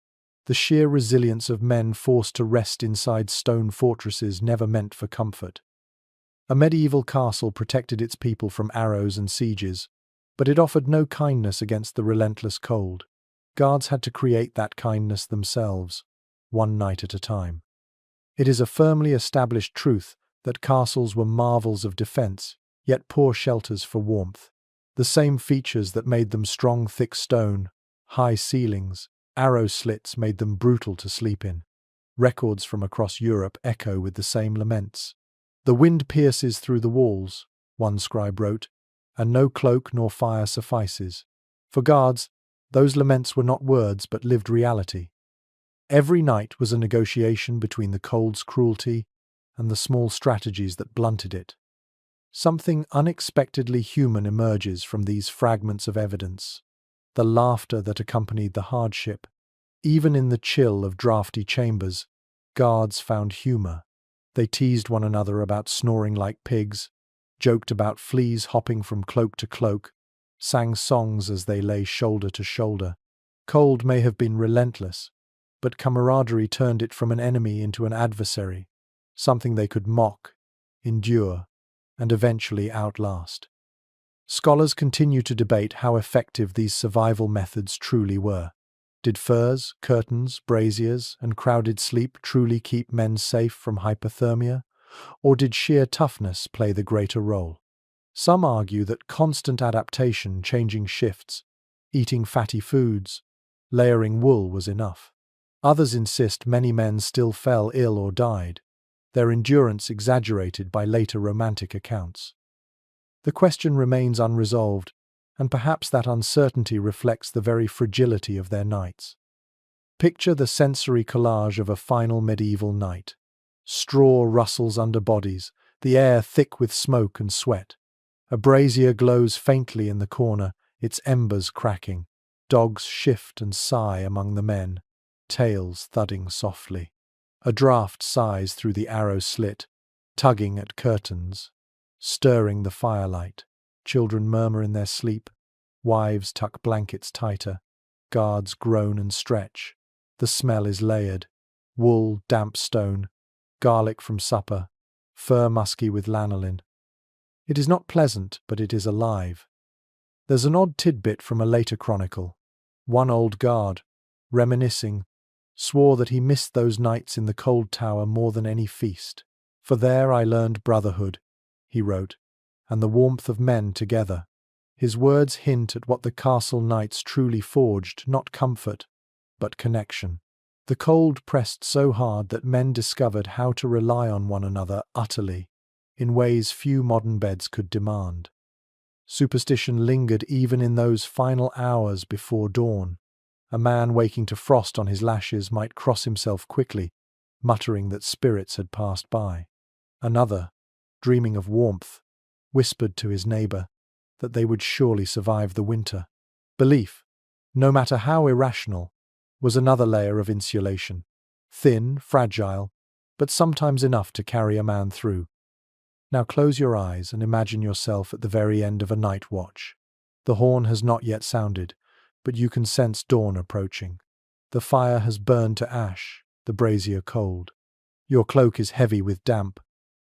The sheer resilience of men forced to rest inside stone fortresses never meant for comfort. A medieval castle protected its people from arrows and sieges, but it offered no kindness against the relentless cold. Guards had to create that kindness themselves, one night at a time. It is a firmly established truth that castles were marvels of defense, yet poor shelters for warmth. The same features that made them strong, thick stone, high ceilings, arrow slits made them brutal to sleep in. Records from across Europe echo with the same laments. The wind pierces through the walls, one scribe wrote, and no cloak nor fire suffices. For guards, those laments were not words but lived reality. Every night was a negotiation between the cold's cruelty and the small strategies that blunted it. Something unexpectedly human emerges from these fragments of evidence. The laughter that accompanied the hardship. Even in the chill of draughty chambers, guards found humour. They teased one another about snoring like pigs, joked about fleas hopping from cloak to cloak, sang songs as they lay shoulder to shoulder. Cold may have been relentless, but camaraderie turned it from an enemy into an adversary, something they could mock, endure, and eventually outlast. Scholars continue to debate how effective these survival methods truly were. Did furs, curtains, braziers, and crowded sleep truly keep men safe from hypothermia, or did sheer toughness play the greater role? Some argue that constant adaptation, changing shifts, eating fatty foods, layering wool was enough. Others insist many men still fell ill or died, their endurance exaggerated by later romantic accounts. The question remains unresolved, and perhaps that uncertainty reflects the very fragility of their nights. Picture the sensory collage of a final medieval night. Straw rustles under bodies, the air thick with smoke and sweat. A brazier glows faintly in the corner, its embers cracking. Dogs shift and sigh among the men, tails thudding softly. A draught sighs through the arrow slit, tugging at curtains, stirring the firelight. Children murmur in their sleep. Wives tuck blankets tighter. Guards groan and stretch. The smell is layered. Wool, damp stone, garlic from supper, fur musky with lanolin. It is not pleasant, but it is alive. There's an odd tidbit from a later chronicle. One old guard, reminiscing, swore that he missed those nights in the cold tower more than any feast. For there I learned brotherhood, he wrote, and the warmth of men together. His words hint at what the castle nights truly forged, not comfort, but connection. The cold pressed so hard that men discovered how to rely on one another utterly, in ways few modern beds could demand. Superstition lingered even in those final hours before dawn. A man waking to frost on his lashes might cross himself quickly, muttering that spirits had passed by. Another, dreaming of warmth, whispered to his neighbour that they would surely survive the winter. Belief, no matter how irrational, was another layer of insulation. Thin, fragile, but sometimes enough to carry a man through. Now close your eyes and imagine yourself at the very end of a night watch. The horn has not yet sounded, but you can sense dawn approaching. The fire has burned to ash, the brazier cold. Your cloak is heavy with damp.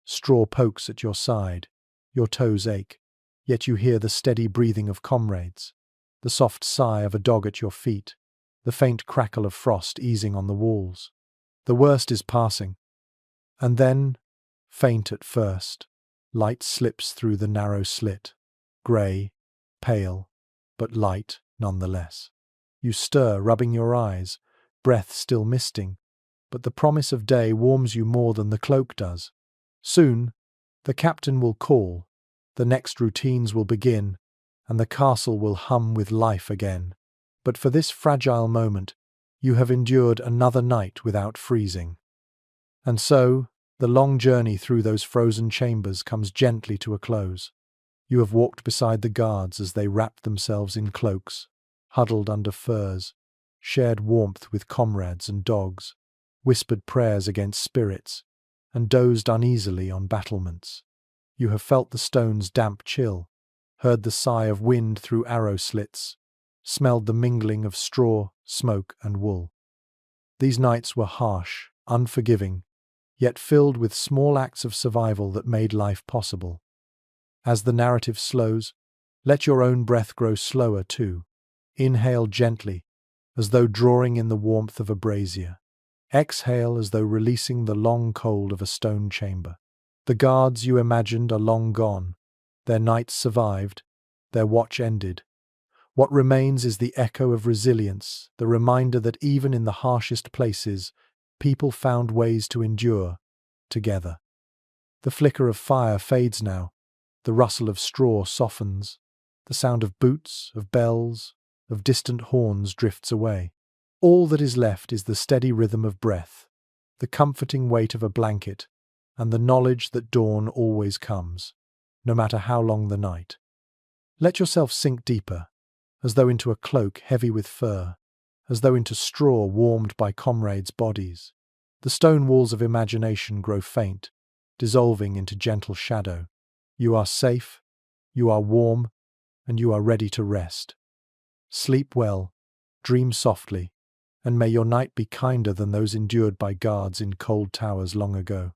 Straw pokes at your side. Your toes ache, yet you hear the steady breathing of comrades, the soft sigh of a dog at your feet, the faint crackle of frost easing on the walls. The worst is passing. And then, faint at first, light slips through the narrow slit, grey, pale, but light nonetheless. You stir, rubbing your eyes, breath still misting, but the promise of day warms you more than the cloak does. Soon, the captain will call, the next routines will begin, and the castle will hum with life again. But for this fragile moment, you have endured another night without freezing. And so, the long journey through those frozen chambers comes gently to a close. You have walked beside the guards as they wrapped themselves in cloaks, huddled under furs, shared warmth with comrades and dogs, whispered prayers against spirits, and dozed uneasily on battlements. You have felt the stone's damp chill, heard the sigh of wind through arrow slits, smelled the mingling of straw, smoke, and wool. These nights were harsh, unforgiving, yet filled with small acts of survival that made life possible. As the narrative slows, let your own breath grow slower too. Inhale gently, as though drawing in the warmth of a brazier. Exhale as though releasing the long cold of a stone chamber. The guards you imagined are long gone. Their nights survived, their watch ended. What remains is the echo of resilience, the reminder that even in the harshest places, people found ways to endure, together. The flicker of fire fades now, the rustle of straw softens, the sound of boots, of bells, of distant horns drifts away. All that is left is the steady rhythm of breath, the comforting weight of a blanket, and the knowledge that dawn always comes, no matter how long the night. Let yourself sink deeper, as though into a cloak heavy with fur, as though into straw warmed by comrades' bodies. The stone walls of imagination grow faint, dissolving into gentle shadow. You are safe, you are warm, and you are ready to rest. Sleep well, dream softly, and may your night be kinder than those endured by guards in cold towers long ago.